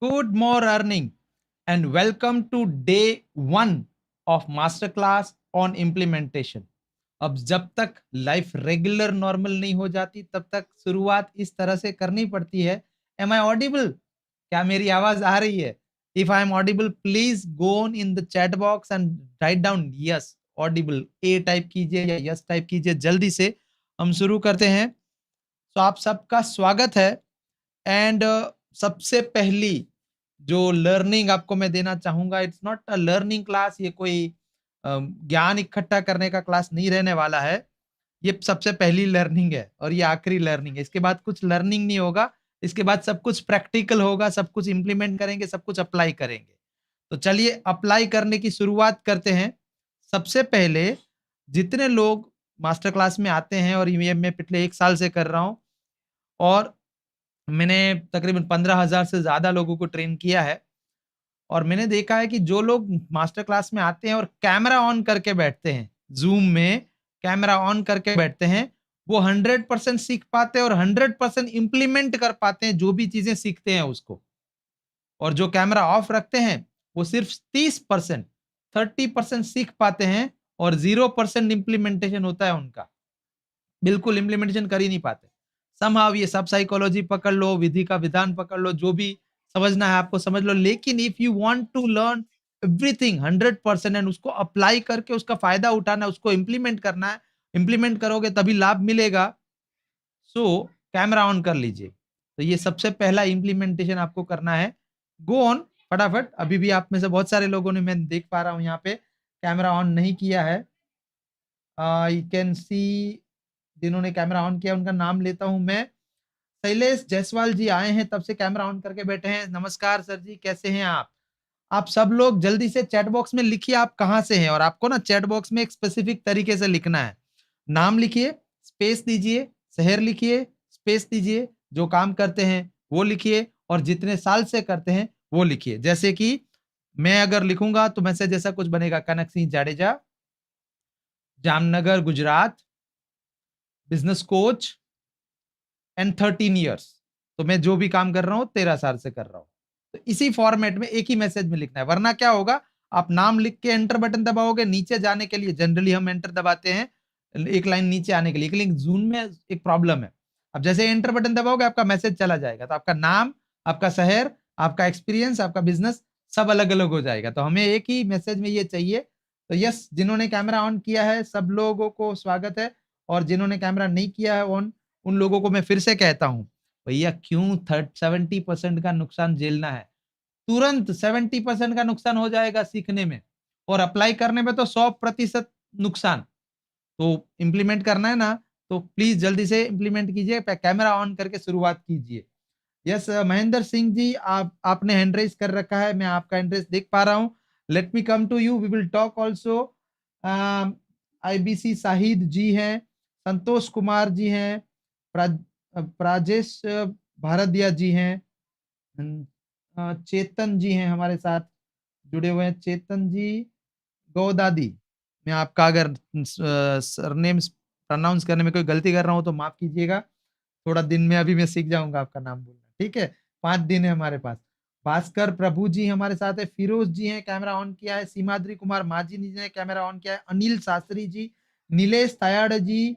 Good more earning and welcome to day 1 of masterclass on implementation. अब जब तक life regular normal नहीं हो जाती तब तक शुरुआत इस तरह से करनी पड़ती है। Am I audible? क्या मेरी आवाज आ रही है? If I am audible please go on in the chat box and write down yes audible, A type कीजिए या यस टाइप कीजिए। जल्दी से हम शुरू करते हैं। तो आप सबका स्वागत है। एंड सबसे पहली जो लर्निंग आपको मैं देना चाहूंगा, it's not a learning class, ये कोई ज्ञान इकट्ठा करने का क्लास नहीं रहने वाला है। ये सबसे पहली लर्निंग है और ये आखिरी लर्निंग है। इसके बाद कुछ लर्निंग नहीं होगा। इसके बाद सब कुछ प्रैक्टिकल होगा, सब कुछ इंप्लीमेंट करेंगे, सब कुछ अप्लाई करेंगे। तो चलिए अप्लाई करने की शुरुआत करते हैं। सबसे पहले जितने लोग मास्टर क्लास में आते हैं, और ये मैं पिछले 1 साल से कर रहा हूँ, और मैंने तकरीबन 15,000 से ज़्यादा लोगों को ट्रेन किया है। और मैंने देखा है कि जो लोग मास्टर क्लास में आते हैं और कैमरा ऑन करके बैठते हैं, ज़ूम में कैमरा ऑन करके बैठते हैं, वो 100% सीख पाते हैं और 100% इम्प्लीमेंट कर पाते हैं जो भी चीज़ें सीखते हैं उसको। और जो कैमरा ऑफ रखते हैं, वो सिर्फ 30%, 30% सीख पाते हैं और 0% इम्प्लीमेंटेशन होता है उनका। बिल्कुल इम्प्लीमेंटेशन कर ही नहीं पाते। समहाउ ये सब साइकोलॉजी पकड़ लो, विधि का विधान पकड़ लो, जो भी समझना है आपको समझ लो। लेकिन if you want to learn everything 100% and उसको अप्लाई करके उसका फायदा उठाना है, उसको इम्प्लीमेंट करना है, इम्प्लीमेंट करोगे तभी लाभ मिलेगा। सो कैमरा ऑन कर लीजिए। तो ये सबसे पहला इम्प्लीमेंटेशन आपको करना है। गो ऑन फटाफट। अभी भी आप में से बहुत सारे लोगों ने, मैं देख पा रहा हूँ यहाँ पे, कैमरा ऑन नहीं किया है। यू कैन सी, जिन्होंने कैमरा ऑन किया उनका नाम लेता हूं मैं। शैलेश जायसवाल जी आए हैं, तब से कैमरा ऑन करके बैठे हैं। नमस्कार सर जी, कैसे हैं आप? आप सब लोग जल्दी से चैट बॉक्स में लिखिए आप कहां से हैं। और आपको ना चैट बॉक्स में एक स्पेसिफिक तरीके से लिखना है। नाम लिखिए, स्पेस दीजिए, शहर लिखिए, स्पेस दीजिए, जो काम करते हैं वो लिखिए, और जितने साल से करते हैं वो लिखिए। जैसे कि मैं अगर लिखूंगा तो मैसेज जैसा कुछ बनेगा, Kanak Singh Jadeja, Jamnagar Gujarat, business coach and 13 years. तो मैं जो भी काम कर रहा हूँ 13 साल से कर रहा हूँ। तो इसी फॉर्मेट में एक ही मैसेज में लिखना है। वरना क्या होगा, आप नाम लिख के एंटर बटन दबाओगे, नीचे जाने के लिए जनरली हम एंटर दबाते हैं एक लाइन नीचे आने के लिए, लेकिन जून में एक प्रॉब्लम है। अब जैसे एंटर बटन दबाओगे आपका मैसेज चला जाएगा, तो आपका नाम, आपका शहर, आपका एक्सपीरियंस, आपका बिजनेस सब अलग अलग हो जाएगा। तो हमें एक ही मैसेज में ये चाहिए। तो यस, जिन्होंने कैमरा ऑन किया है सब लोगों को स्वागत है, और जिन्होंने कैमरा नहीं किया है ऑन, उन लोगों को मैं फिर से कहता हूं, भैया क्यों 70% का नुकसान झेलना है? तुरंत 70% का नुकसान हो जाएगा सीखने में, और अप्लाई करने में तो 100% नुकसान। तो इम्प्लीमेंट करना है ना, तो प्लीज जल्दी से इम्प्लीमेंट कीजिए, कैमरा ऑन करके शुरुआत कीजिए। यस महेंद्र सिंह जी, आपने हैंड रेज कर रखा है, मैं आपका हैंड रेज देख पा रहा हूं। Let me come to you, we will talk also. IBC Shahid ji हैं, संतोष कुमार जी हैं, प्राजेश भारद्वाज जी हैं, चेतन जी हैं हमारे साथ जुड़े हुए हैं। चेतन जी, गौदादी, मैं आपका अगर सरनेम प्रोनाउंस करने में कोई गलती कर रहा हूं तो माफ कीजिएगा। थोड़ा दिन में अभी मैं सीख जाऊंगा आपका नाम बोलना, ठीक है? 5 दिन है हमारे पास। भास्कर प्रभु जी हमारे साथ है, फिरोज जी हैं, कैमरा ऑन किया है, सीमाद्री कुमार माझी जी ने कैमरा ऑन किया है, अनिल शास्त्री जी, नीलेश तायाड़ जी,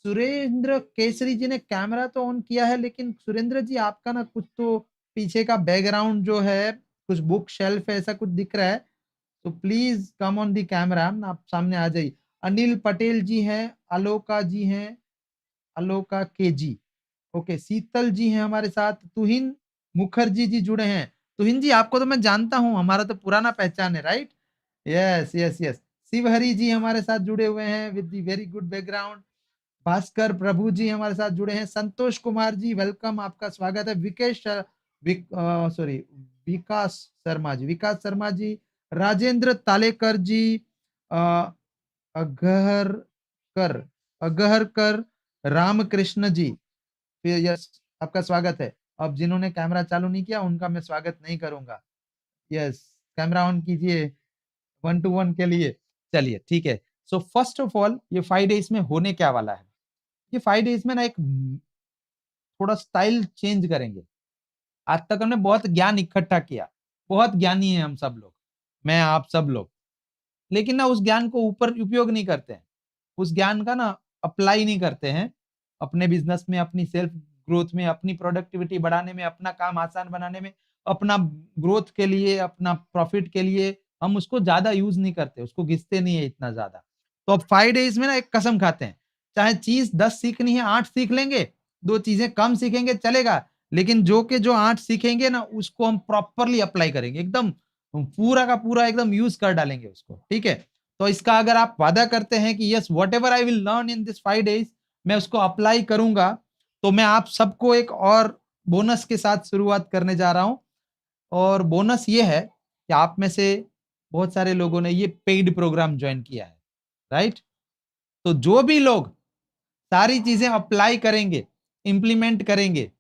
सुरेंद्र केसरी जी ने कैमरा तो ऑन किया है, लेकिन सुरेंद्र जी आपका ना कुछ तो पीछे का बैकग्राउंड जो है, कुछ बुक शेल्फ है ऐसा कुछ दिख रहा है। तो please come on the camera, आप सामने आ जाइए। अनिल पटेल जी हैं, आलोका जी हैं, आलोका के जी, ओके, शीतल जी हैं हमारे साथ, तुहिन मुखर्जी जी जुड़े हैं। तुहिन जी आपको तो मैं जानता हूं, हमारा तो पुराना पहचान है, right? Yes yes yes. Shivhari ji हमारे साथ जुड़े हुए हैं with the very good background. Bhaskar Prabhu ji हमारे साथ जुड़े हैं। संतोष कुमार जी वेलकम, आपका स्वागत है। सॉरी, विकास शर्मा जी, विकास शर्मा जी, राजेंद्र तालेकर जी, अ, अगहरकर, अगहरकर रामकृष्ण जी, फिर यस, आपका स्वागत है। अब जिन्होंने कैमरा चालू नहीं किया उनका मैं स्वागत नहीं करूंगा। यस, कैमरा ऑन कीजिए 1 to 1 के लिए। चलिए ठीक है। सो फर्स्ट ऑफ ऑल, ये 5 डेज में होने क्या वाला है? ये 5 डेज में ना एक थोड़ा स्टाइल चेंज करेंगे। आज तक हमने बहुत ज्ञान इकट्ठा किया, बहुत ज्ञानी है हम सब लोग, मैं आप सब लोग, लेकिन ना उस ज्ञान को ऊपर उपयोग नहीं करते हैं, उस ज्ञान का ना अप्लाई नहीं करते हैं अपने बिजनेस में, अपनी सेल्फ ग्रोथ में, अपनी प्रोडक्टिविटी बढ़ाने में, अपना काम आसान बनाने में, अपना ग्रोथ के लिए, अपना प्रॉफिट के लिए हम उसको ज्यादा यूज नहीं करते, उसको घिसते नहीं है इतना ज्यादा। तो अब 5 डेज में ना एक कसम खाते हैं, चाहे चीज 10 सीखनी है 8 सीख लेंगे, 2 चीजें कम सीखेंगे चलेगा, लेकिन जो के जो 8 सीखेंगे ना उसको हम प्रॉपरली अप्लाई करेंगे, एकदम पूरा का पूरा एकदम यूज कर डालेंगे उसको, ठीक है। तो इसका अगर आप वादा करते हैं कि yes what ever I will learn in this 5 days मैं उसको अप्लाई करूंगा, तो मैं आप सबको एक और बोनस के साथ शुरुआत करने जा रहा हूं। और बोनस ये है कि आप में से बहुत सारे लोगों ने ये पेड प्रोग्राम ज्वाइन किया है, राइट। तो जो भी लोग सारी चीजें अप्लाई करेंगे, इंप्लीमेंट करेंगे,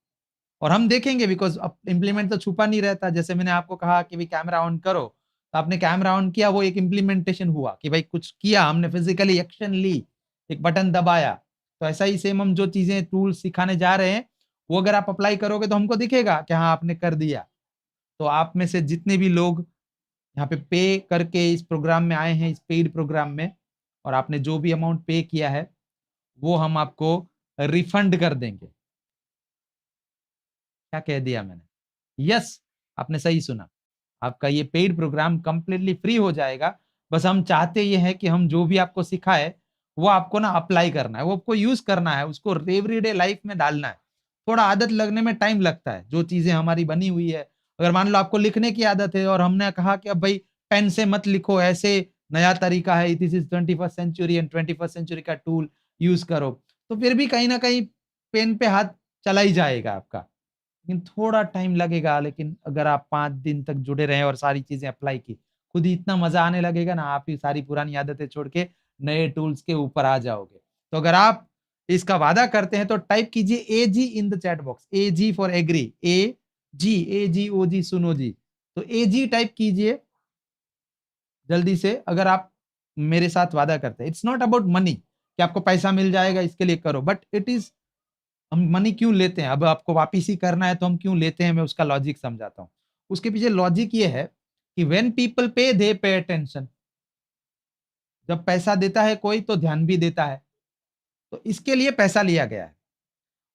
और हम देखेंगे, बिकॉज इंप्लीमेंट तो छुपा नहीं रहता, जैसे मैंने आपको कहा कि भाई कैमरा ऑन करो, तो आपने कैमरा ऑन किया, वो एक इंप्लीमेंटेशन हुआ कि भाई कुछ किया हमने, फिजिकली एक्शन ली, एक बटन दबाया। तो ऐसा ही सेम हम जो चीजें टूल सिखाने जा रहे हैं वो अगर आप अप्लाई करोगे तो हमको दिखेगा कि हाँ आपने कर दिया। तो आप में से जितने भी लोग यहाँ पे पे करके इस प्रोग्राम में आए हैं, इस पेड प्रोग्राम में, और आपने जो भी अमाउंट पे किया है वो हम आपको रिफंड कर देंगे। क्या कह दिया मैंने? यस, आपने सही सुना। आपका ये पेड प्रोग्राम कंप्लीटली फ्री हो जाएगा। बस हम चाहते ये हैं कि हम जो भी आपको सिखाए वो आपको ना अप्लाई करना है, वो आपको यूज करना है, उसको एवरीडे लाइफ में डालना है। थोड़ा आदत लगने में टाइम लगता है, जो चीजें हमारी बनी हुई है। अगर मान लो आपको लिखने की आदत है और हमने कहा कि अब भाई पेन से मत लिखो, ऐसे नया तरीका है, this is 21st century and 21st century का टूल यूज करो, तो फिर भी कहीं ना कहीं पेन पे हाथ चला ही जाएगा आपका, लेकिन थोड़ा टाइम लगेगा। लेकिन अगर आप 5 दिन तक जुड़े रहे और सारी चीजें अप्लाई की, खुद ही इतना मजा आने लगेगा ना, आप ही सारी पुरानी आदतें छोड़ के नए टूल्स के ऊपर आ जाओगे। तो अगर आप इसका वादा करते हैं तो टाइप कीजिए AG in the chat box, AG for agree, AGOG सुनो जी। तो AG टाइप कीजिए जल्दी से, अगर आप मेरे साथ वादा करते हैं। इट्स नॉट अबाउट मनी कि आपको पैसा मिल जाएगा इसके लिए करो, बट इट इज, हम मनी क्यों लेते हैं, अब आपको वापिस ही करना है तो हम क्यों लेते हैं, मैं उसका लॉजिक समझाता हूँ। उसके पीछे लॉजिक ये है कि व्हेन पीपल पे दे पे अटेंशन, जब पैसा देता है कोई तो ध्यान भी देता है, तो इसके लिए पैसा लिया गया है।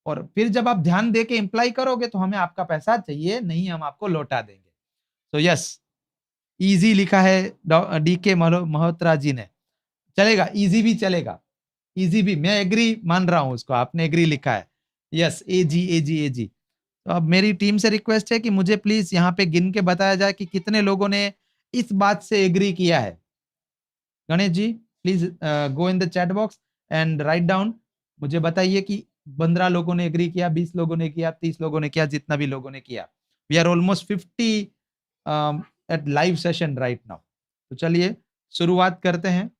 और फिर जब आप ध्यान दे के इम्प्लाई करोगे तो हमें आपका पैसा चाहिए नहीं, हम आपको लौटा देंगे। तो यस, इजी लिखा है DK मल्होत्रा जी ने, चलेगा, इजी भी चलेगा, इजी भी, मैं एग्री मान रहा हूं उसको, आपने एग्री लिखा है। Yes, AG। तो अब मेरी टीम से रिक्वेस्ट है कि मुझे प्लीज यहाँ पे गिन के बताया जाए कि कितने लोगों ने इस बात से एग्री किया है। Ganesh ji please go in the chat box and write down, मुझे बताइए कि 15 लोगों ने एग्री किया, 20 लोगों ने किया, 30 लोगों ने किया, जितना भी लोगों ने किया। We are almost 50 at live session right now. तो चलिए शुरुआत करते हैं।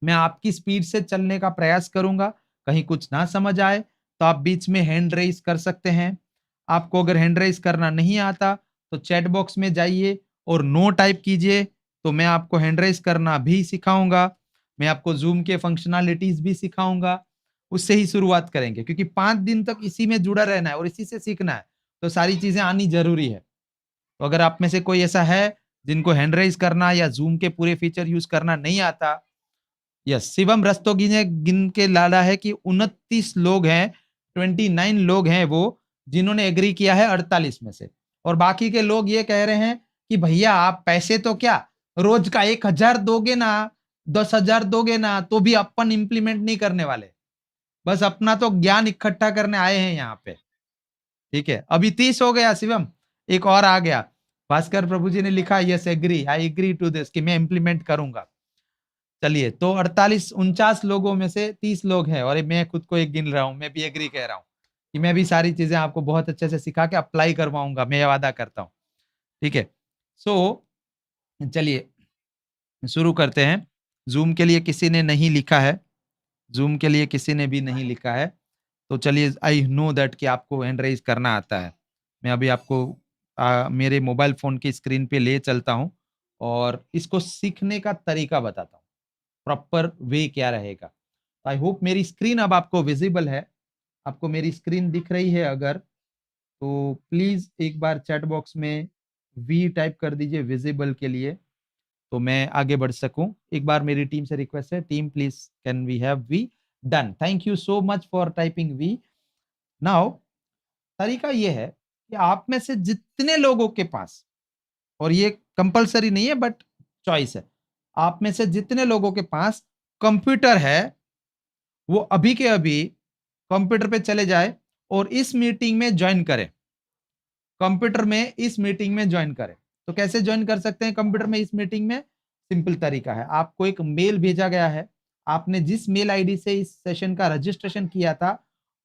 मैं आपकी स्पीड से चलने का प्रयास करूंगा, कहीं कुछ ना समझ आए तो आप बीच में हैंड रेस कर सकते हैं। आपको अगर हैंड रेस करना नहीं आता तो चैट बॉक्स में जाइए और नो टाइप कीजिए, तो मैं आपको हैंड रेस करना भी सिखाऊंगा, मैं आपको जूम के फंक्शनैलिटीज भी सिखाऊंगा। उससे ही शुरुआत करेंगे क्योंकि 5 दिन तक इसी में जुड़ा रहना है और इसी से सीखना है, तो सारी चीजें आनी जरूरी है। तो अगर आप में से कोई ऐसा है जिनको हैंड रेस करना या जूम के पूरे फीचर यूज करना नहीं आता, यस, शिवम रस्तोगी ने गिन के लाला है कि 29 लोग हैं, 29 लोग हैं वो जिन्होंने एग्री किया है 48 में से। और बाकी के लोग ये कह रहे हैं कि भैया आप पैसे तो क्या रोज का 1,000 दोगे ना, 10,000 दोगे ना, तो भी अपन इंप्लीमेंट नहीं करने वाले, बस अपना तो ज्ञान इकट्ठा करने आए हैं यहाँ पे। ठीक है, अभी 30 हो गया शिवम, एक और आ गया। भास्कर प्रभु जी ने लिखा yes agree, I agree to this, कि मैं इंप्लीमेंट करूंगा। चलिए, तो 48 49 लोगों में से 30 लोग हैं और मैं खुद को एक गिन रहा हूं, मैं भी एग्री कह रहा हूं कि मैं भी सारी चीजें आपको बहुत अच्छे से सिखा के अप्लाई करवाऊंगा, मैं ये वादा करता हूं। ठीक है, सो चलिए शुरू करते हैं। जूम के लिए किसी ने नहीं लिखा है, जूम के लिए किसी ने भी नहीं लिखा है, तो चलिए, आई नो दैट कि आपको हैंड रेज करना आता है। मैं अभी आपको मेरे मोबाइल फोन की स्क्रीन पे ले चलता हूं और इसको सीखने का तरीका बताता हूं, प्रॉपर वे क्या रहेगा। आई होप मेरी स्क्रीन अब आपको विजिबल है, आपको मेरी स्क्रीन दिख रही है अगर, तो प्लीज एक बार चैट बॉक्स में वी टाइप कर दीजिए विजिबल के लिए, तो मैं आगे बढ़ सकूं। एक बार मेरी टीम से रिक्वेस्ट है, team please can we have V. Done, thank you so much for typing V. Now तरीका ये है कि आप में से जितने लोगों के पास, और ये कंपलसरी नहीं है बट चॉइस है, आप में से जितने लोगों के पास कंप्यूटर है वो अभी के अभी कंप्यूटर पे चले जाए और इस मीटिंग में ज्वाइन करें। कंप्यूटर में इस मीटिंग में ज्वाइन करें। तो कैसे ज्वाइन कर सकते हैं कंप्यूटर में इस मीटिंग में? सिंपल तरीका है, आपको एक मेल भेजा गया है, आपने जिस मेल आईडी से इस सेशन का रजिस्ट्रेशन किया था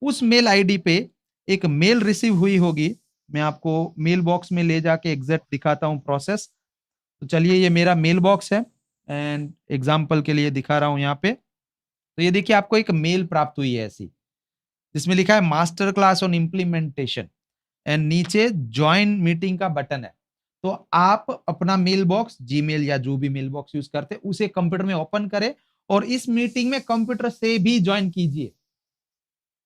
उस मेल आईडी पे एक मेल रिसीव हुई होगी। मैं आपको मेल बॉक्स में ले जाके एग्जैक्ट दिखाता हूं प्रोसेस। तो चलिए, ये मेरा मेल बॉक्स है एंड एग्जाम्पल के लिए दिखा रहा हूं यहाँ पे। तो ये देखिए, आपको एक मेल प्राप्त हुई है ऐसी, जिसमें लिखा है master class on implementation and नीचे ज्वाइन मीटिंग का बटन है। तो आप अपना मेल बॉक्स, जीमेल या जो भी मेल बॉक्स यूज करते हैं उसे कंप्यूटर में ओपन करें और इस मीटिंग में कंप्यूटर से भी ज्वाइन कीजिए।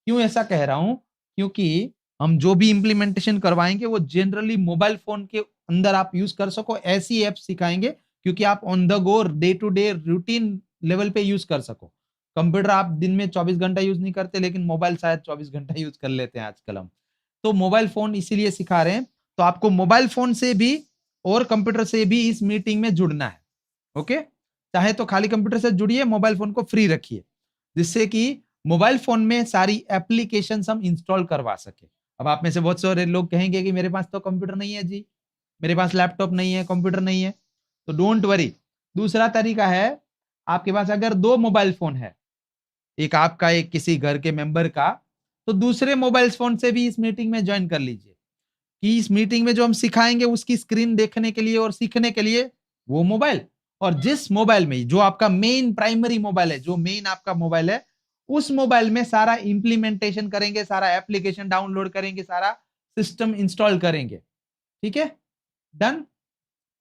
क्यों ऐसा कह रहा हूं? क्योंकि हम जो भी इंप्लीमेंटेशन करवाएंगे वो जनरली मोबाइल फोन के अंदर आप यूज कर सको ऐसी ऐप सिखाएंगे, क्योंकि आप on the go day to day routine level पे यूज कर सको। कंप्यूटर आप दिन में 24 घंटा यूज नहीं करते, लेकिन मोबाइल शायद 24 घंटा यूज कर लेते हैं आजकल हम। तो मोबाइल फोन इसीलिए सिखा रहे हैं। तो आपको मोबाइल फोन से भी और कंप्यूटर से भी इस मीटिंग में जुड़ना है। ओके, चाहे तो खाली कंप्यूटर से जुड़िए, मोबाइल फोन को फ्री रखिए, जिससे कि मोबाइल फोन में सारी एप्लीकेशन हम इंस्टॉल करवा सके। अब आप में से बहुत सारे लोग कहेंगे कि मेरे पास तो कंप्यूटर नहीं है जी, मेरे पास लैपटॉप नहीं है, कंप्यूटर नहीं है। तो डोंट वरी, दूसरा तरीका है, आपके पास अगर दो मोबाइल फोन है, एक आपका एक किसी घर के मेंबर का, तो दूसरे मोबाइल फोन से भी इस मीटिंग में ज्वाइन कर लीजिए, कि इस मीटिंग में जो हम सिखाएंगे उसकी स्क्रीन देखने के लिए और सीखने के लिए वो मोबाइल, और जिस मोबाइल में जो आपका मेन प्राइमरी मोबाइल है, जो मेन आपका मोबाइल है, उस मोबाइल में सारा इंप्लीमेंटेशन करेंगे, सारा एप्लीकेशन डाउनलोड करेंगे, सारा सिस्टम इंस्टॉल करेंगे। ठीक है, डन।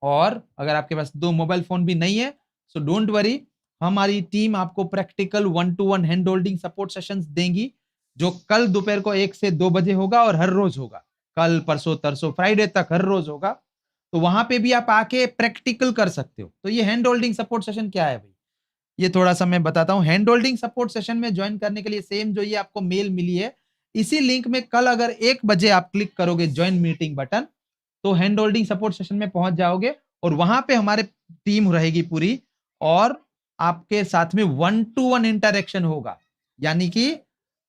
और अगर आपके पास दो मोबाइल फोन भी नहीं है, सो डोंट वरी, हमारी टीम आपको practical 1-to-1 hand holding support sessions देंगी, जो कल दोपहर को 1 से 2 बजे होगा और हर रोज होगा, कल परसों तरसों फ्राइडे तक हर रोज होगा। तो वहां पे भी आप आके प्रैक्टिकल कर सकते हो। तो ये हैंड होल्डिंग सपोर्ट सेशन क्या है भाई, ये थोड़ा सा मैं बताता हूँ। हैंड होल्डिंग सपोर्ट सेशन में ज्वाइन करने के लिए सेम जो ये आपको मेल मिली है, इसी लिंक में कल अगर 1 बजे आप क्लिक करोगे ज्वाइन मीटिंग बटन, तो हैंड होल्डिंग सपोर्ट सेशन में पहुंच जाओगे और वहां पे हमारे टीम रहेगी पूरी, और आपके साथ में 1-to-1 इंटरेक्शन होगा। यानी कि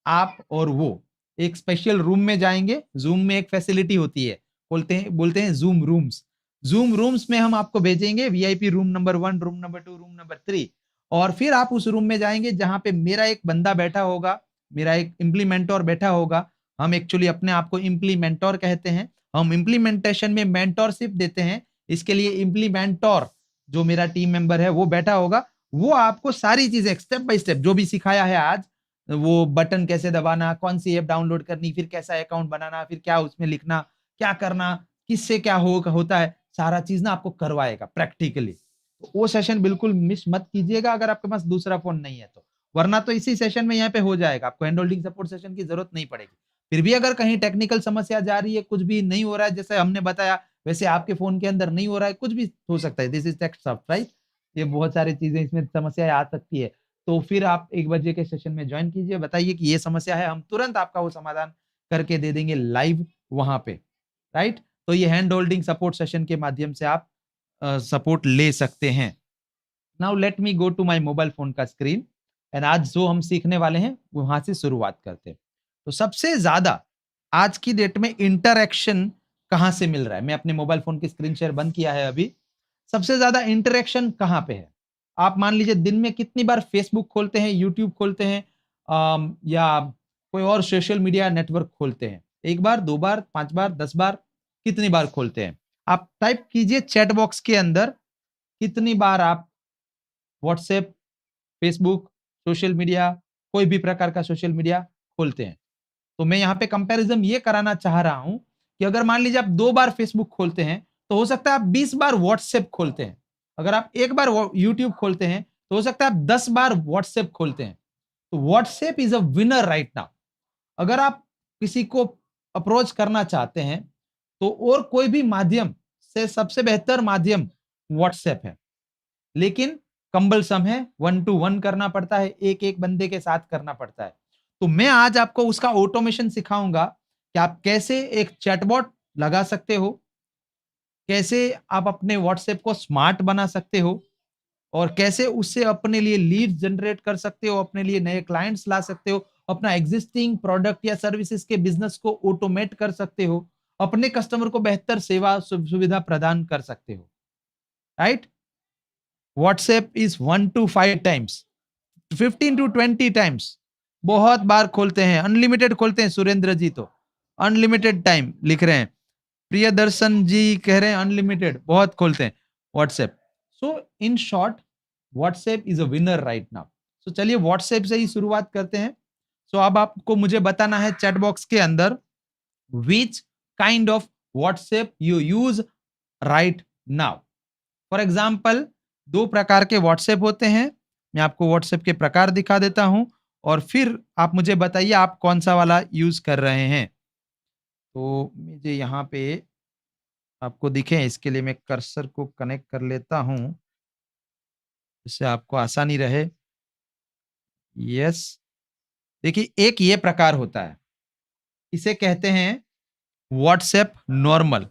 आप और वो एक स्पेशल रूम में जाएंगे। जूम में एक फैसिलिटी होती है, बोलते हैं जूम रूम्स। जूम रूम्स में हम आपको भेजेंगे VIP room number 1, room number 2, room number 3, और फिर आप उस रूम में जाएंगे जहां पे मेरा एक बंदा बैठा होगा, मेरा एक इम्प्लीमेंटोर बैठा होगा। हम एक्चुअली अपने आप को इम्प्लीमेंटोर कहते हैं। हम इम्प्लीमेंटेशन में मेंटोरशिप देते हैं, इसके लिए इम्प्लीमेंटोर जो मेरा टीम मेंबर है वो बैठा होगा। वो आपको सारी चीजें स्टेप बाय स्टेप जो भी सिखाया है आज, वो बटन कैसे दबाना, कौन सी ऐप डाउनलोड करनी, फिर कैसा अकाउंट बनाना, फिर क्या उसमें लिखना, क्या करना, किससे क्या होता है, सारा चीज ना आपको करवाएगा प्रैक्टिकली। तो वो सेशन बिल्कुल मिस मत कीजिएगा अगर आपके पास दूसरा फोन नहीं है तो, वरना तो इसी सेशन में यहाँ पे हो जाएगा, आपको हैंड होल्डिंग सपोर्ट सेशन की जरूरत नहीं पड़ेगी। फिर भी अगर कहीं टेक्निकल समस्या जा रही है, कुछ भी नहीं हो रहा है जैसे हमने बताया, वैसे आपके फोन के अंदर नहीं हो रहा है, कुछ भी हो सकता है, this is tech soft right, ये बहुत सारी चीजें इसमें समस्याएं आ सकती है। तो फिर आप 1 बजे के सेशन में ज्वाइन कीजिए, बताइए कि ये समस्या है, हम तुरंत आपका वो समाधान करके दे देंगे लाइव वहां पे, राइट। तो ये हैंड होल्डिंग सपोर्ट सेशन के माध्यम से आप सपोर्ट ले सकते हैं। Now let me go to my mobile phone का स्क्रीन एंड आज जो हम सीखने वाले हैं वहां से शुरुआत करते हैं। तो सबसे ज्यादा आज की डेट में इंटरैक्शन कहां से मिल रहा है? मैं अपने मोबाइल फोन की स्क्रीन शेयर बंद किया है अभी। सबसे ज्यादा इंटरैक्शन कहां पे है? आप मान लीजिए दिन में कितनी बार फेसबुक खोलते हैं, यूट्यूब खोलते हैं, या कोई और सोशल मीडिया नेटवर्क खोलते हैं? 1 बार, 2 बार, 5 बार, 10 बार, कितनी बार खोलते हैं? आप टाइप कीजिए चैट बॉक्स के अंदर, कितनी बार आप व्हाट्सएप, फेसबुक, सोशल मीडिया, कोई भी प्रकार का सोशल मीडिया खोलते हैं? तो मैं यहाँ पे कंपैरिज़न ये कराना चाह रहा हूँ कि अगर मान लीजिए आप 2 बार फेसबुक खोलते हैं, तो हो सकता है आप 20 बार व्हाट्सएप खोलते हैं। अगर आप 1 बार यूट्यूब खोलते हैं, तो हो सकता है आप 10 बार व्हाट्सएप खोलते हैं। तो WhatsApp is a winner right now. अगर आप किसी को अप्रोच करना चाहते हैं तो और कोई भी माध्यम से सबसे बेहतर माध्यम व्हाट्सएप है, लेकिन कंबलसम है, 1 टू 1 करना पड़ता है, एक एक बंदे के साथ करना पड़ता है। तो मैं आज आपको उसका ऑटोमेशन सिखाऊंगा कि आप कैसे एक चैटबॉट लगा सकते हो, कैसे आप अपने व्हाट्सएप को स्मार्ट बना सकते हो और कैसे उससे अपने लिए लीड जनरेट कर सकते हो, अपने लिए नए क्लाइंट्स ला सकते हो, अपना एग्जिस्टिंग प्रोडक्ट या सर्विसेज के बिजनेस को ऑटोमेट कर सकते हो, अपने कस्टमर को बेहतर सेवा सुविधा प्रदान कर सकते हो, right? WhatsApp is 1 to 5 times, 15 to 20 times बहुत बार खोलते हैं, अनलिमिटेड खोलते हैं। सुरेंद्र जी तो अनलिमिटेड टाइम लिख रहे हैं, प्रियदर्शन जी कह रहे हैं अनलिमिटेड, बहुत खोलते हैं WhatsApp. So in short, WhatsApp is a winner right now. So चलिए व्हाट्सएप से ही शुरुआत करते हैं। सो अब आपको मुझे बताना है चैट बॉक्स के अंदर which kind of WhatsApp you use right now. For example, दो प्रकार के व्हाट्सएप होते हैं। मैं आपको व्हाट्सएप के प्रकार दिखा देता हूं और फिर आप मुझे बताइए आप कौन सा वाला यूज कर रहे हैं। तो मुझे यहाँ पे आपको दिखे इसके लिए मैं कर्सर को कनेक्ट कर लेता हूं, जिससे आपको आसानी रहे। यस, देखिए एक ये प्रकार होता है, इसे कहते हैं व्हाट्सएप नॉर्मल।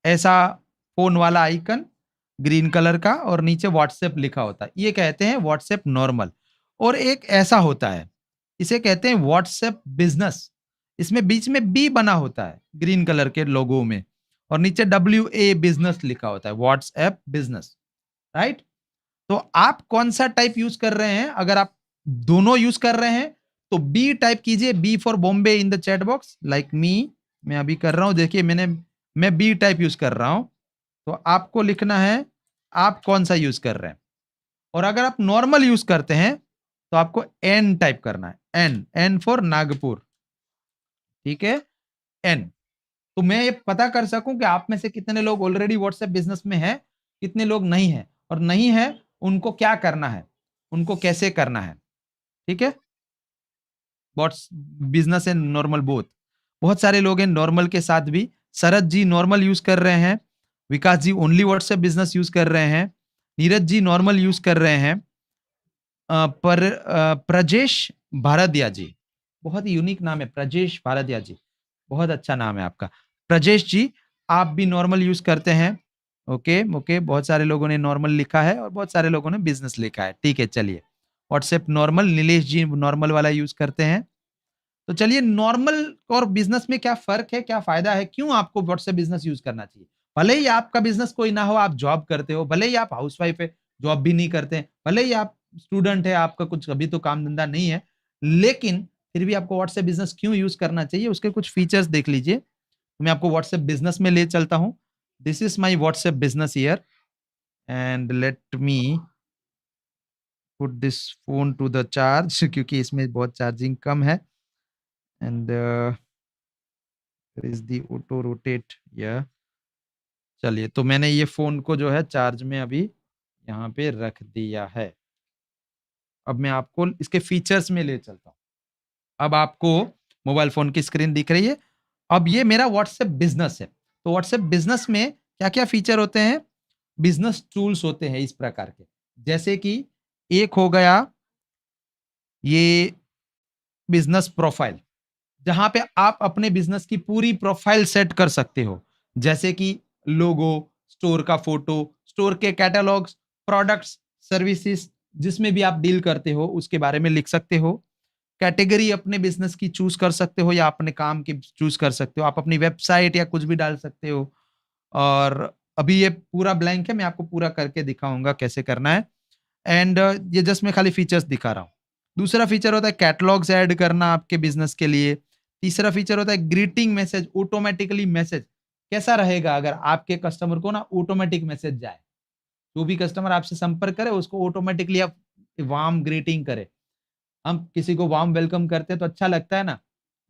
ऐसा फोन वाला आइकन ग्रीन कलर का और नीचे व्हाट्सएप लिखा होता है, ये कहते हैं व्हाट्सएप नॉर्मल। और एक ऐसा होता है, इसे कहते हैं व्हाट्सएप बिजनेस। इसमें बीच में बी बना होता है ग्रीन कलर के लोगो में और नीचे WA बिजनेस लिखा होता है, व्हाट्सएप बिजनेस, राइट? तो आप कौन सा टाइप यूज कर रहे हैं? अगर आप दोनों यूज कर रहे हैं तो बी टाइप कीजिए, B for Bombay in the chat box like me. मैं अभी कर रहा हूं, देखिए मैं बी टाइप यूज कर रहा हूं। तो आपको लिखना है आप कौन सा यूज कर रहे हैं। और अगर आप नॉर्मल यूज करते हैं तो आपको एन टाइप करना है, एन, एन फॉर नागपुर, ठीक है, एन। तो मैं ये पता कर सकूं कि आप में से कितने लोग ऑलरेडी व्हाट्सएप बिजनेस में हैं, कितने लोग नहीं हैं, और नहीं है उनको क्या करना है, उनको कैसे करना है, ठीक है। What's business and normal both, बहुत सारे लोग हैं नॉर्मल के साथ भी। शरद जी नॉर्मल यूज कर रहे हैं, विकास जी ओनली व्हाट्सएप बिजनेस यूज कर रहे हैं, नीरज जी नॉर्मल यूज कर रहे हैं, प्रजेश भारद्या जी, बहुत ही यूनिक नाम है प्रजेश भारद्या जी, बहुत अच्छा नाम है आपका प्रजेश जी। आप भी नॉर्मल यूज करते हैं, ओके ओके, बहुत सारे लोगों ने नॉर्मल लिखा है और बहुत सारे लोगों ने बिजनेस लिखा है, ठीक है। चलिए व्हाट्सएप नॉर्मल, नीलेश जी नॉर्मल वाला यूज करते हैं। तो चलिए नॉर्मल और बिजनेस में क्या फर्क है, क्या फायदा है, क्यों आपको व्हाट्सएप बिजनेस यूज करना चाहिए? भले ही आपका बिजनेस कोई ना हो, आप जॉब करते हो, भले ही आप हाउसवाइफ है, जॉब भी नहीं करते हैं, भले ही आप स्टूडेंट है, आपका कुछ अभी तो काम धंधा नहीं है, लेकिन फिर भी आपको व्हाट्सएप बिजनेस क्यों यूज करना चाहिए, उसके कुछ फीचर्स देख लीजिए। तो मैं आपको व्हाट्सएप बिजनेस में ले चलता हूं। This is my WhatsApp business here and let me put this phone to the charge क्योंकि इसमें बहुत चार्जिंग कम है। And is the auto rotate yeah, चलिए तो मैंने ये फोन को जो है चार्ज में अभी यहाँ पे रख दिया है। अब मैं आपको इसके फीचर्स में ले चलता हूँ। अब आपको मोबाइल फोन की स्क्रीन दिख रही है। अब ये मेरा व्हाट्सएप बिजनेस है। तो व्हाट्सएप बिजनेस में क्या क्या फीचर होते हैं? बिजनेस टूल्स होते हैं इस प्रकार के, जैसे कि एक हो गया ये बिजनेस प्रोफाइल, जहां पे आप अपने बिजनेस की पूरी प्रोफाइल सेट कर सकते हो, जैसे कि लोगो, स्टोर का फोटो, स्टोर के कैटलॉग्स, प्रोडक्ट्स, सर्विसेज जिसमें भी आप डील करते हो उसके बारे में लिख सकते हो। कैटेगरी अपने बिजनेस की चूज कर सकते हो या अपने काम की चूज कर सकते हो। आप अपनी वेबसाइट या कुछ भी डाल सकते हो। और अभी ये पूरा ब्लैंक है, मैं आपको पूरा करके दिखाऊंगा कैसे करना है। एंड ये जस्ट मैं खाली फीचर्स दिखा रहा हूँ। दूसरा फीचर होता है कैटलॉग्स ऐड करना आपके बिजनेस के लिए। तीसरा फीचर होता है ग्रीटिंग मैसेज, ऑटोमेटिकली मैसेज। कैसा रहेगा अगर आपके कस्टमर को ना ऑटोमेटिक मैसेज जाए, जो भी कस्टमर आपसे संपर्क करे उसको ऑटोमेटिकली आप वार्म ग्रीटिंग करे। हम किसी को वार्म वेलकम करते हैं तो अच्छा लगता है ना,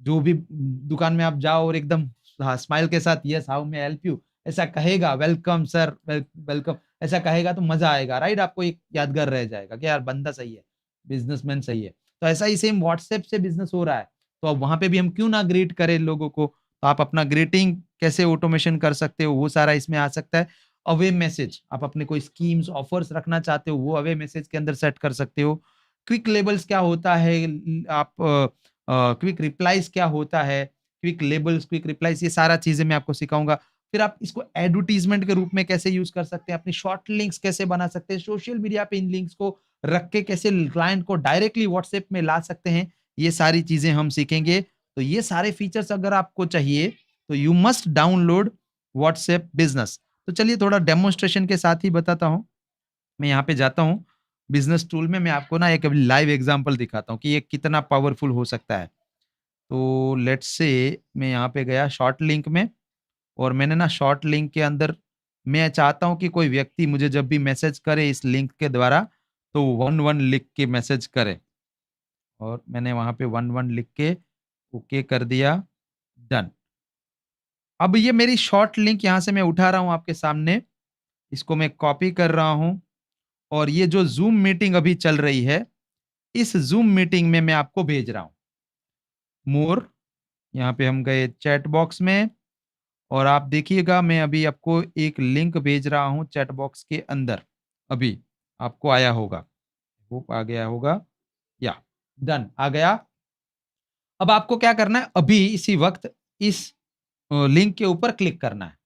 जो भी दुकान में आप जाओ और एकदम स्माइल के साथ yes how may help you ऐसा कहेगा, वेलकम सर, वेलकम ऐसा कहेगा तो मजा आएगा, राइट? आपको एक यादगार रह जाएगा कि यार बंदा सही है, बिजनेसमैन सही है। तो ऐसा ही सेम व्हाट्सएप से बिजनेस हो रहा है, तो अब वहां पे भी हम क्यों ना ग्रीट करें लोगों को। तो आप अपना ग्रीटिंग कैसे ऑटोमेशन कर सकते हो वो सारा इसमें आ सकता है। अवे मैसेज, आप अपने कोई स्कीम्स ऑफर्स रखना चाहते हो वो अवे मैसेज के अंदर सेट कर सकते हो। क्विक लेबल्स क्या होता है, आप क्विक रिप्लाईज क्या होता है, क्विक लेबल्स, क्विक रिप्लाईज, ये सारा चीजें मैं आपको सिखाऊंगा। फिर आप इसको एडवर्टीजमेंट के रूप में कैसे यूज कर सकते हैं, अपनी शॉर्ट लिंक्स कैसे बना सकते हैं, सोशल मीडिया पे इन लिंक्स को रख के कैसे क्लाइंट को डायरेक्टली व्हाट्सएप में ला सकते हैं, ये सारी चीजें हम सीखेंगे। तो ये सारे फीचर्स अगर आपको चाहिए तो you must download WhatsApp business. तो चलिए थोड़ा डेमोन्स्ट्रेशन के साथ ही बताता हूँ। मैं यहाँ पे जाता हूँ बिजनेस टूल में, मैं आपको ना एक अभी लाइव एग्जांपल दिखाता हूँ कि ये कितना पावरफुल हो सकता है। तो लेट्स से मैं यहाँ पे गया शॉर्ट लिंक में, और मैंने ना शॉर्ट लिंक के अंदर मैं चाहता हूँ कि कोई व्यक्ति मुझे जब भी मैसेज करे इस लिंक के द्वारा तो 11 लिख के मैसेज करे, और मैंने वहाँ पे 11 लिख के ओके कर दिया, डन। अब ये मेरी शॉर्ट लिंक यहाँ से मैं उठा रहा हूँ आपके सामने, इसको मैं कॉपी कर रहा हूँ, और ये जो ज़ूम मीटिंग अभी चल रही है, इस ज़ूम मीटिंग में मैं आपको भेज रहा हूँ। मोर, यहाँ पे हम गए चैट बॉक्स में, और आप देखिएगा मैं अभी आपको एक लिंक भेज रहा हूँ चैट बॉक्स के अंदर, अभी आपको आया होगा, होप आ गया होगा, या डन आ गया। अब आपको क्या करना है, अभी इसी वक्त इस लिंक के ऊपर क्लिक करना है।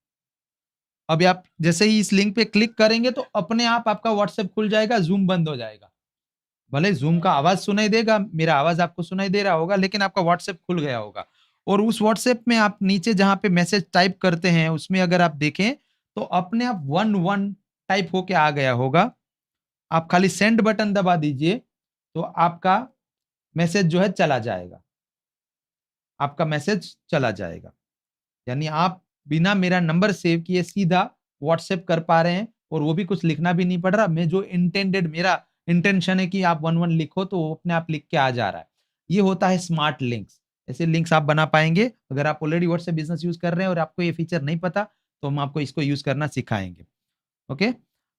अभी आप जैसे ही इस लिंक पे क्लिक करेंगे तो अपने आप आपका व्हाट्सएप खुल जाएगा, ज़ूम बंद हो जाएगा। भले ज़ूम का आवाज़ सुनाई देगा, मेरा आवाज़ आपको सुनाई दे रहा होगा, लेकिन आपका व्हाट्सएप खुल गया होगा। और उस व्हाट्सएप में आप नीचे जहाँ पे मैसेज टाइप करते हैं, उसमें अगर आप देखें, तो अपने आप 11 टाइप होके आ गया होगा। आप खाली सेंड बटन दबा दीजिए, तो आपका मैसेज जो है चला जाएगा। आपका मैसेज चला जाएगा। यानी आप बिना मेरा नंबर सेव किए सीधा व्हाट्सएप कर पा रहे हैं, और वो भी कुछ लिखना भी नहीं पड़ रहा। मैं जो इंटेंडेड, मेरा इंटेंशन है कि आप 11 लिखो, तो वो अपने आप लिख के आ जा रहा है। ये होता है स्मार्ट लिंक्स। ऐसे लिंक्स आप बना पाएंगे। अगर आप ऑलरेडी व्हाट्सएप बिजनेस यूज कर रहे हैं और आपको ये फीचर नहीं पता, तो हम आपको इसको यूज करना सिखाएंगे। ओके,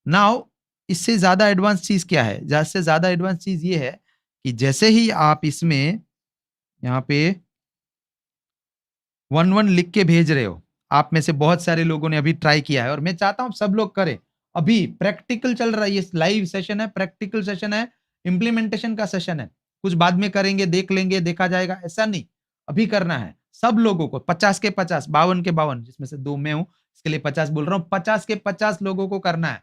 नाउ इससे ज्यादा एडवांस चीज क्या है, इससे ज्यादा एडवांस चीज ये है कि जैसे ही आप इसमें यहाँ पे 11 लिख के भेज रहे हो, आप में से बहुत सारे लोगों ने अभी ट्राई किया है, और मैं चाहता हूं सब लोग करें। अभी प्रैक्टिकल चल रहा है, ये लाइव सेशन है, प्रैक्टिकल सेशन है, इम्प्लीमेंटेशन का सेशन है। कुछ बाद में करेंगे, देख लेंगे, देखा जाएगा, ऐसा नहीं। अभी करना है सब लोगों को, 50 के 50, 52 के 52, जिसमें से 2 मैं हूं, इसके लिए 50 बोल रहा हूं, 50 के 50 लोगों को करना है।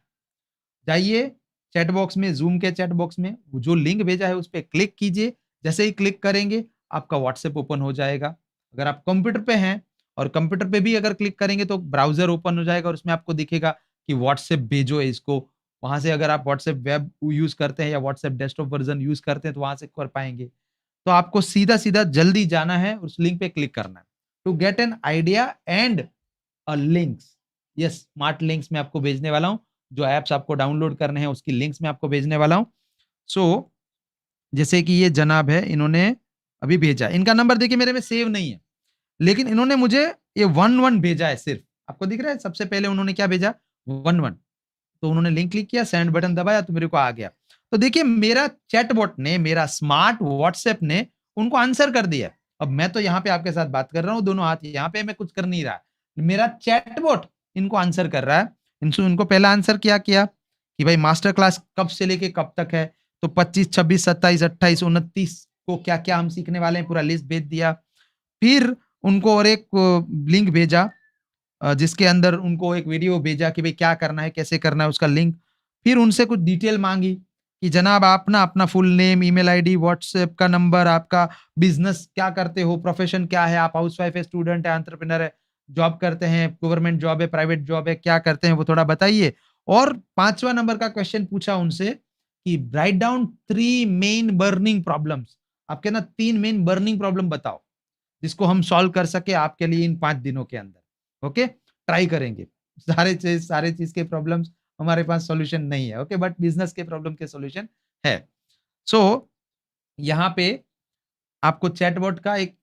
जाइए चैट बॉक्स में, जूम के चैट बॉक्स में जो लिंक भेजा है उस पर क्लिक कीजिए। जैसे ही क्लिक करेंगे आपका व्हाट्सएप ओपन हो जाएगा। अगर आप कंप्यूटर पे हैं, और कंप्यूटर पे भी अगर क्लिक करेंगे तो ब्राउजर ओपन हो जाएगा, और उसमें आपको दिखेगा कि व्हाट्सएप भेजो है इसको। वहां से अगर आप व्हाट्सएप वेब यूज करते हैं या व्हाट्सएप डेस्कटॉप वर्जन यूज करते हैं तो वहां से कर पाएंगे। तो आपको सीधा सीधा जल्दी जाना है, उस लिंक पे क्लिक करना है to get an idea and links. Yes, smart links में आपको भेजने वाला हूं। जो एप्स आपको डाउनलोड करने हैं उसकी लिंक्स में आपको भेजने वाला हूं। सो जैसे कि ये जनाब है, इन्होंने अभी भेजा, इनका नंबर देखिए मेरे में सेव नहीं है, लेकिन इन्होंने मुझे ये 11 भेजा है सिर्फ। आपको दिख रहा है, सबसे पहले उन्होंने क्या भेजा, 11। तो उन्होंने लिंक क्लिक किया, सेंड बटन दबाया, तो मेरे को आ गया। तो देखिए मेरा चैटबॉट ने, मेरा स्मार्ट व्हाट्सएप ने उनको आंसर कर दिया। अब मैं तो यहाँ पे आपके साथ बात कर रहा हूँ, दोनों हाथ यहाँ पे, मैं कुछ कर नहीं रहा, मेरा चैटबॉट इनको आंसर कर रहा है। इनको पहला आंसर क्या किया कि भाई मास्टर क्लास कब से लेके कब तक है, तो 25, 26, 27, 28, 29 को क्या क्या हम सीखने वाले हैं, पूरा लिस्ट भेज दिया। फिर उनको और एक लिंक भेजा, जिसके अंदर उनको एक वीडियो भेजा कि भाई क्या करना है, कैसे करना है, उसका लिंक। फिर उनसे कुछ डिटेल मांगी कि जनाब आप ना अपना full name, email ID, WhatsApp का नंबर, आपका बिजनेस क्या करते हो, प्रोफेशन क्या है, आप हाउसवाइफ है, स्टूडेंट है, एंटरप्रेन्योर है, जॉब करते हैं, गवर्नमेंट जॉब है, प्राइवेट जॉब है, क्या करते हैं वो थोड़ा बताइए। और 5वां नंबर का क्वेश्चन पूछा उनसे कि write down 3 main burning problems. आपके ना 3 मेन बर्निंग प्रॉब्लम बताओ जिसको हम सॉल्व कर सके आपके लिए इन 5 दिनों के अंदर। ओके, ट्राई करेंगे। सारे चीज के प्रॉब्लम्स हमारे पास सॉल्यूशन नहीं है, ओके, बट बिजनेस के प्रॉब्लम के सॉल्यूशन है। सो यहाँ पे आपको चैटबॉट का एक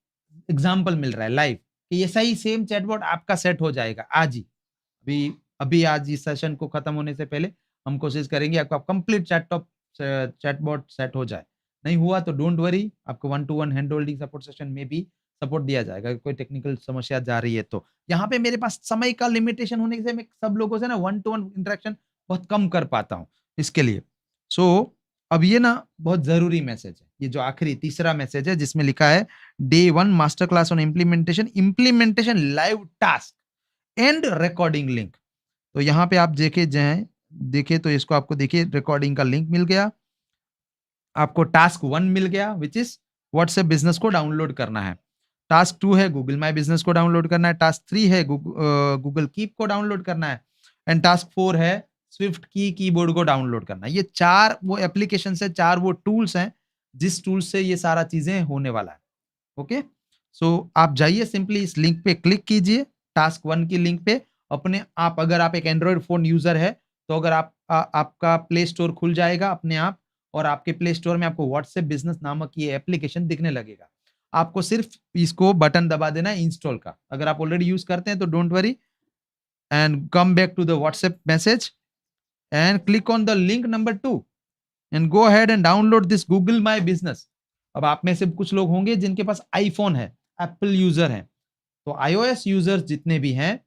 एग्जांपल मिल रहा है लाइव, कि ऐसा ही सेम चैटबॉट आपका सेट हो जाएगा आज ही। अभी अभी आज इस सेशन को खत्म होने से पहले हम कोशिश करेंगे आपका कंप्लीट चैटबॉट सेट हो जाए। नहीं हुआ तो डोंट वरी, आपको 1 to 1 hand holding support session में भी सपोर्ट दिया जाएगा, अगर कोई टेक्निकल समस्या जा रही है तो। यहाँ पे मेरे पास समय का लिमिटेशन होने से मैं सब लोगों से ना वन टू वन इंटरेक्शन बहुत कम कर पाता हूँ इसके लिए। सो अब ये ना बहुत जरूरी मैसेज है, ये जो आखिरी तीसरा मैसेज है जिसमें लिखा है day 1 master class on implementation live task and recording link. तो यहाँ पे आप देखे तो इसको आपको देखिए रिकॉर्डिंग का लिंक मिल गया, आपको टास्क 1 मिल गया विच इज व्हाट्सएप बिजनेस को डाउनलोड करना है, टास्क 2 है गूगल माई बिजनेस को डाउनलोड करना है, टास्क 3 है गूगल कीप को डाउनलोड करना है, एंड टास्क 4 है स्विफ्ट कीबोर्ड को डाउनलोड करना है। ये 4 वो एप्लीकेशन है, 4 वो टूल्स हैं जिस टूल से ये सारा चीजें होने वाला है। ओके, सो आप जाइए सिंपली इस लिंक पे क्लिक कीजिए, टास्क 1 की लिंक पे। अपने आप अगर आप एक एंड्रॉइड फोन यूजर है तो अगर आपका प्ले स्टोर खुल जाएगा अपने आप, और आपके प्ले स्टोर में आपको व्हाट्सएप बिजनेस नामक ये एप्लीकेशन दिखने लगेगा। आपको सिर्फ इसको बटन दबा देना है इंस्टॉल का। अगर आप ऑलरेडी यूज करते हैं तो don't worry, and come back to the WhatsApp message and click on the link number 2 and go ahead and download this Google my business. अब आप में से कुछ लोग होंगे जिनके पास आईफोन है, एप्पल यूजर हैं, तो आईओएस यूजर्स जितने भी हैं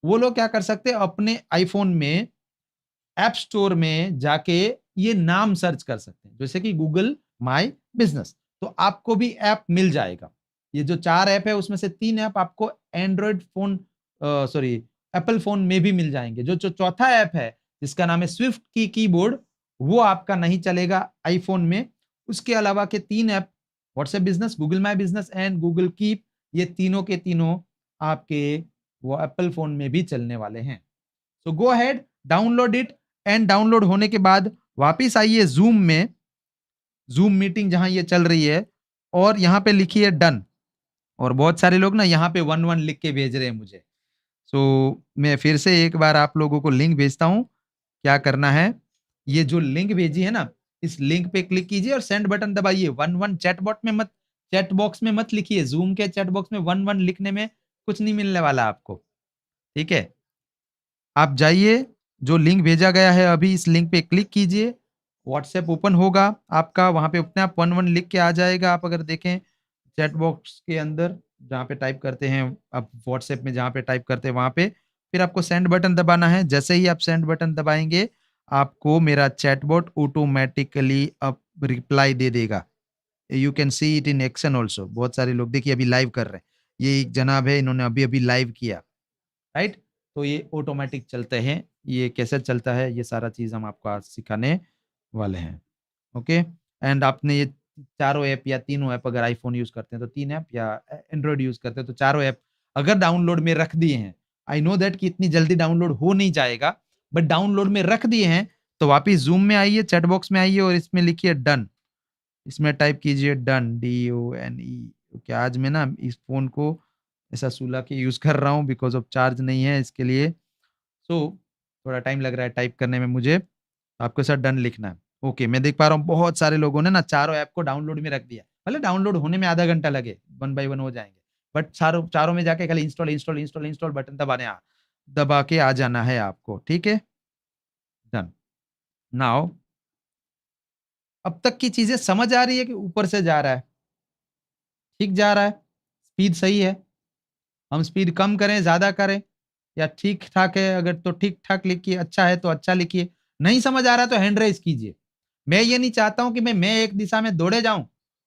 वो लोग क्या कर सकते हैं, अपने आईफोन में ऐप स्टोर में जाके ये नाम सर्च कर सकते हैं, जैसे कि गूगल माई बिजनेस, तो आपको भी ऐप मिल जाएगा। ये जो 4 ऐप है उसमें से 3 ऐप आपको Android phone sorry Apple phone में भी मिल जाएंगे। जो चौथा ऐप है जिसका नाम है स्विफ्ट कीबोर्ड, वो आपका नहीं चलेगा आईफोन में। उसके अलावा के 3 app WhatsApp business, Google my business and Google keep, ये तीनों के तीनों आपके वो एप्पल फोन में भी चलने वाले हैं। So go ahead, download it, and download होने के बाद वापिस आइए जूम में, जूम मीटिंग जहां ये चल रही है, और यहाँ पे लिखिए डन। और बहुत सारे लोग ना यहाँ पे 1-1 लिख के भेज रहे हैं मुझे। मैं फिर से एक बार आप लोगों को लिंक भेजता हूँ। क्या करना है, ये जो लिंक भेजी है ना, इस लिंक पे क्लिक कीजिए और सेंड बटन दबाइए। 1-1 चैट बॉक्स में मत लिखिए, जूम के चैट बॉक्स में 1-1 लिखने में कुछ नहीं मिलने वाला आपको, ठीक है। आप जाइए, जो लिंक भेजा गया है अभी इस लिंक पे क्लिक कीजिए, व्हाट्सएप ओपन होगा आपका, वहां पे अपने आप 1-1 लिख के आ जाएगा। आप अगर देखें चैट बॉक्स के अंदर जहाँ पे टाइप करते हैं आप, व्हाट्सएप में जहाँ पे टाइप करते हैं वहां पे, फिर आपको सेंड बटन दबाना है। जैसे ही आप सेंड बटन दबाएंगे आपको मेरा चैटबॉट ऑटोमेटिकली अब रिप्लाई दे देगा। You can see it in action also. बहुत सारे लोग देखिए अभी लाइव कर रहे हैं, ये एक जनाब है, इन्होंने अभी अभी लाइव किया, राइट। तो ये ऑटोमेटिक चलते हैं, ये कैसे चलता है ये सारा चीज हम आपको आज सिखाने वाले हैं। ओके, एंड आपने ये चारों ऐप या तीनों ऐप, अगर आईफोन यूज करते हैं तो 3 ऐप, या एंड्रॉइड यूज करते हैं तो चारों ऐप अगर डाउनलोड में रख दिए हैं, आई नो दैट कि इतनी जल्दी डाउनलोड हो नहीं जाएगा, बट डाउनलोड में रख दिए हैं तो वापिस जूम में आइए, चैट बॉक्स में आइए और इसमें लिखिए डन। इसमें टाइप कीजिए डन, DONE। क्योंकि आज मैं ना इस फोन को ऐसा सुला के यूज कर रहा हूँ बिकॉज ऑफ चार्ज नहीं है इसके लिए, सो थोड़ा टाइम लग रहा है टाइप करने में मुझे। आपको सर डन लिखना है। ओके, मैं देख पा रहा हूँ बहुत सारे लोगों ने ना चारों ऐप को डाउनलोड में रख दिया। भले डाउनलोड होने में आधा घंटा लगे, 1 बाय 1 हो जाएंगे, बट चारों में जाके खाली install install install install button दबा के आ जाना है आपको, ठीक है। डन। नाउ अब तक की चीजें समझ आ रही है कि ऊपर से जा रहा है, ठीक जा रहा है, स्पीड सही है, हम स्पीड कम करें ज्यादा करें, या ठीक ठाक है, अगर तो ठीक ठाक लिखिए, अच्छा है तो अच्छा लिखिए, नहीं समझ आ रहा है तो हैंड रेज कीजिए। मैं ये नहीं चाहता हूं कि मैं एक दिशा में दौड़े जाऊं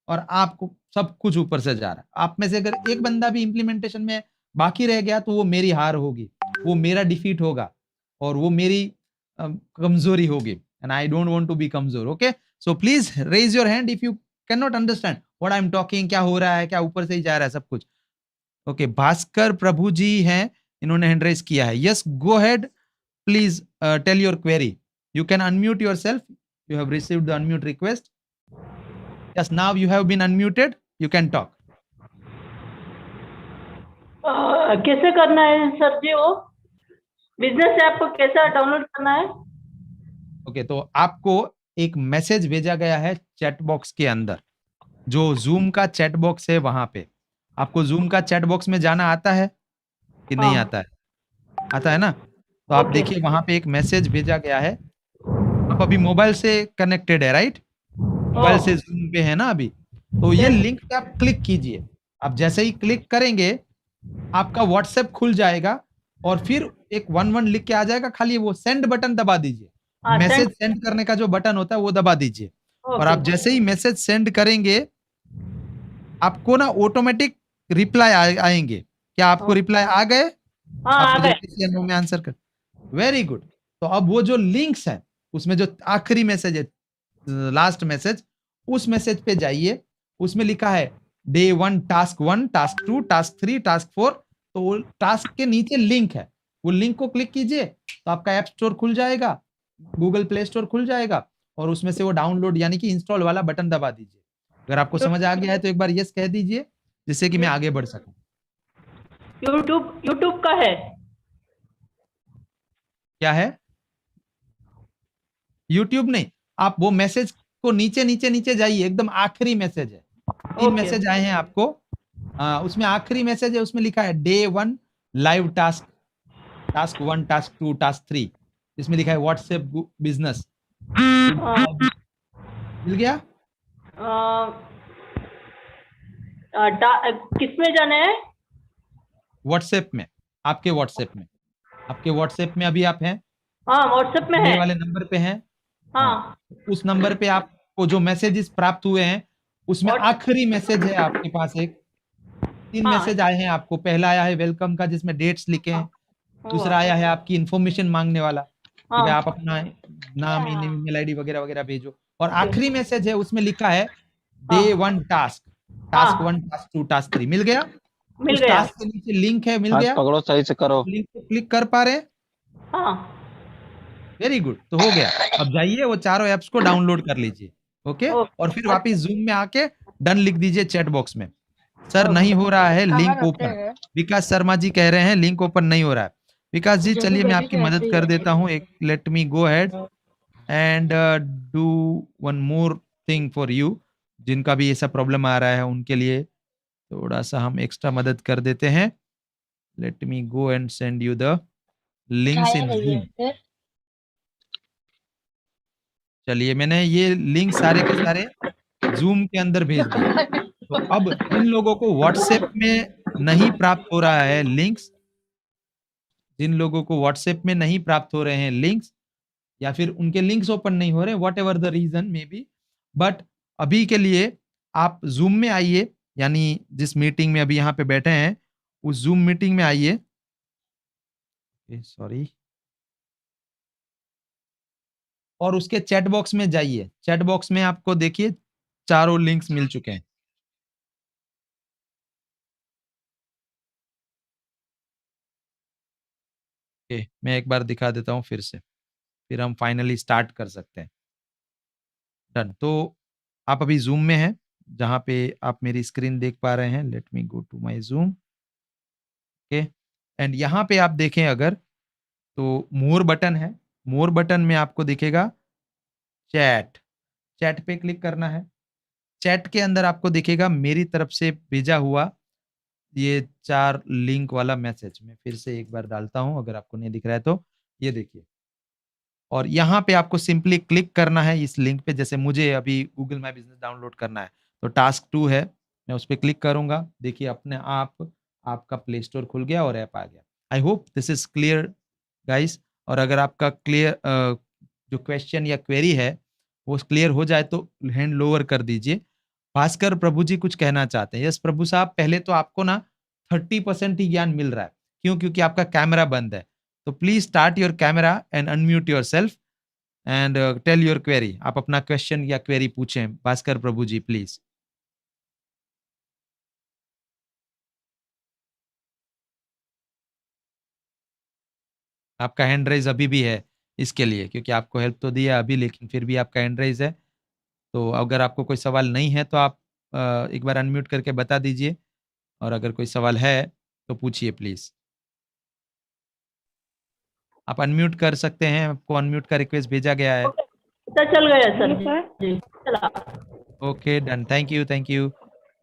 और आपको सब कुछ ऊपर से जा रहा है। आप में से अगर एक बंदा भी इंप्लीमेंटेशन में बाकी रह गया तो वो मेरी हार होगी, वो मेरा डिफीट होगा, और वो मेरी कमजोरी होगी, and I don't want to be कमजोर। Okay, so please raise your hand if you can not understand what I am talking, क्या हो रहा है, क्या ऊपर से ही जा रहा है सब कुछ। ओके, भास्कर प्रभु जी हैं, इन्होंने हैंड रेज किया है। Yes, go head, please tell your query, you can unmute yourself, you have received the unmute request. Yes, now you have been unmuted, you can talk. कैसे करना है सर जी, वो बिजनेस ऐप को कैसे download करना है? ओके, तो आपको एक मैसेज भेजा गया है चैट बॉक्स के अंदर, जो जूम का चैट बॉक्स है वहां पे। आपको जूम का चैट बॉक्स में जाना आता है कि नहीं आता है? आता है ना? तो आप ओके। देखिए वहां पे एक मैसेज भेजा गया है। आप अभी मोबाइल से कनेक्टेड है, राइट? मोबाइल से जूम पे है ना अभी, तो ये यस। लिंक पे आप क्लिक कीजिए। आप जैसे ही क्लिक करेंगे आपका व्हाट्सएप खुल जाएगा और फिर एक 1 लिख के आ जाएगा, खाली वो सेंड बटन दबा दीजिए। हाँ, मैसेज सेंड। सेंड करने का जो बटन होता है वो दबा दीजिए और ओके। आप जैसे ही मैसेज सेंड करेंगे आपको ना ऑटोमेटिक रिप्लाई आएंगे। क्या आपको रिप्लाई आ गए? हाँ, आप आ मुझे गए। yes या नो में आंसर कर। Very good. तो अब वो जो लिंक्स है उसमें जो आखिरी मैसेज है, लास्ट मैसेज, उस मैसेज पे जाइए। उसमें लिखा है डे 1 टास्क 2 टास्क 3 टास्क 4। तो वो टास्क के नीचे लिंक है, वो लिंक को क्लिक कीजिए तो आपका ऐप स्टोर खुल जाएगा, गूगल प्ले स्टोर खुल जाएगा और उसमें से वो डाउनलोड यानी कि इंस्टॉल वाला बटन दबा दीजिए। अगर आपको समझ आ गया है तो एक बार यस कह दीजिए जिससे कि मैं आगे बढ़ सकूं। यूट्यूब यूट्यूब का है। क्या है? यूट्यूब नहीं, आप वो मैसेज को नीचे नीचे नीचे जाइए, एकदम आखिरी मैसेज है। 3 ओके। मैसेज आए हैं आपको। उसमें आखिरी मैसेज है, उसमें लिखा है day 1 live task, task 1 task 2 task 3। इसमें लिखा है व्हाट्सएप बिजनेस। मिल गया? किसमें जाना है? व्हाट्सएप में, आपके व्हाट्सएप में, आपके व्हाट्सएप में अभी आप हैं, हाँ, व्हाट्सएप में ये है। वाले नंबर पे हैं। हाँ, हाँ। उस नंबर पे आपको जो मैसेजेस प्राप्त हुए हैं उसमें व्हाट्स आखिरी मैसेज है आपके पास एक। 3 हाँ। मैसेज आए हैं आपको। पहला आया है वेलकम का जिसमें डेट्स लिखे हैं। वो दूसरा आया है आपकी इन्फॉर्मेशन मांगने वाला कि भाई हाँ। आप अपना नाम, ईमेल आईडी वगैरह वगैरह भेजो। और ओके। आखिरी मैसेज है उसमें लिखा है डे हाँ। 1 टास्क, टास्क हाँ, 1 टास्क 2 टास्क 3। मिल गया? मिल उस गया। टास्क के नीचे लिंक है, मिल हाथ गया? पकड़ो सही से करो। लिंक को क्लिक कर पा रहे हैं? हाँ। वेरी गुड, तो हो गया। अब जाइए वो चारों एप्स को डाउनलोड कर लीजिए। ओके, और फिर वापिस जूम में आके डन लिख दीजिए चैट बॉक्स में। सर नहीं हो रहा है लिंक ओपन। विकास शर्मा जी कह रहे हैं लिंक ओपन नहीं हो रहा है। विकास जी चलिए मैं आपकी मदद कर देता हूँ। एक late me go ahead and do one more thing for you. जिनका भी ऐसा प्रॉब्लम आ रहा है उनके लिए थोड़ा सा हम एक्स्ट्रा मदद कर देते हैं। Let me go and send you the links in zoom. चलिए मैंने ये लिंक सारे के सारे जूम के अंदर भेज दिए। तो अब जिन लोगों को व्हाट्सएप में नहीं प्राप्त हो रहा है लिंक्स, जिन लोगों को व्हाट्सएप में नहीं प्राप्त हो रहे हैं लिंक्स या फिर उनके लिंक्स ओपन नहीं हो रहे, whatever the reason may be, but अभी के लिए आप जूम में आइए, यानी जिस मीटिंग में अभी यहाँ पे बैठे हैं उस जूम मीटिंग में आइए। सॉरी, और उसके चैट बॉक्स में जाइए। चैट बॉक्स में आपको देखिए चारों लिंक्स मिल चुके हैं। ओके, मैं एक बार दिखा देता हूँ फिर से, फिर हम फाइनली स्टार्ट कर सकते हैं। डन। तो आप अभी जूम में हैं जहाँ पे आप मेरी स्क्रीन देख पा रहे हैं। Let me go to my Zoom. Okay, and यहाँ पे आप देखें अगर तो मोर बटन है। मोर बटन में आपको दिखेगा चैट। चैट पे क्लिक करना है। चैट के अंदर आपको दिखेगा मेरी तरफ से भेजा हुआ ये 4 लिंक वाला मैसेज। मैं फिर से एक बार डालता हूँ अगर आपको नहीं दिख रहा है तो। ये देखिए, और यहाँ पे आपको सिंपली क्लिक करना है इस लिंक पे। जैसे मुझे अभी गूगल माय बिज़नेस डाउनलोड करना है तो टास्क 2 है, मैं उस पे क्लिक करूँगा। देखिए अपने आप आपका प्ले स्टोर खुल गया और ऐप आ गया। I hope this is clear guys. और अगर आपका क्लियर जो क्वेश्चन या क्वेरी है वो क्लियर हो जाए तो हैंड लोअर कर दीजिए। भास्कर प्रभु जी कुछ कहना चाहते हैं। यस प्रभु साहब, पहले तो आपको ना 30% ही ज्ञान मिल रहा है। क्यों? क्योंकि आपका कैमरा बंद है। तो please start your camera and unmute yourself and tell your query. आप अपना क्वेश्चन या क्वेरी पूछें भास्कर प्रभु जी प्लीज। आपका हैंड रेज अभी भी है इसके लिए, क्योंकि आपको हेल्प तो दिया अभी लेकिन फिर भी आपका हैंड रेज है। तो अगर आपको कोई सवाल नहीं है तो आप एक बार अनम्यूट करके बता दीजिए, और अगर कोई सवाल है तो पूछिए प्लीज। आप अनम्यूट कर सकते हैं, आपको अनम्यूट का रिक्वेस्ट भेजा गया है। सर चल गया सर जी, चला। Okay done, thank you thank you.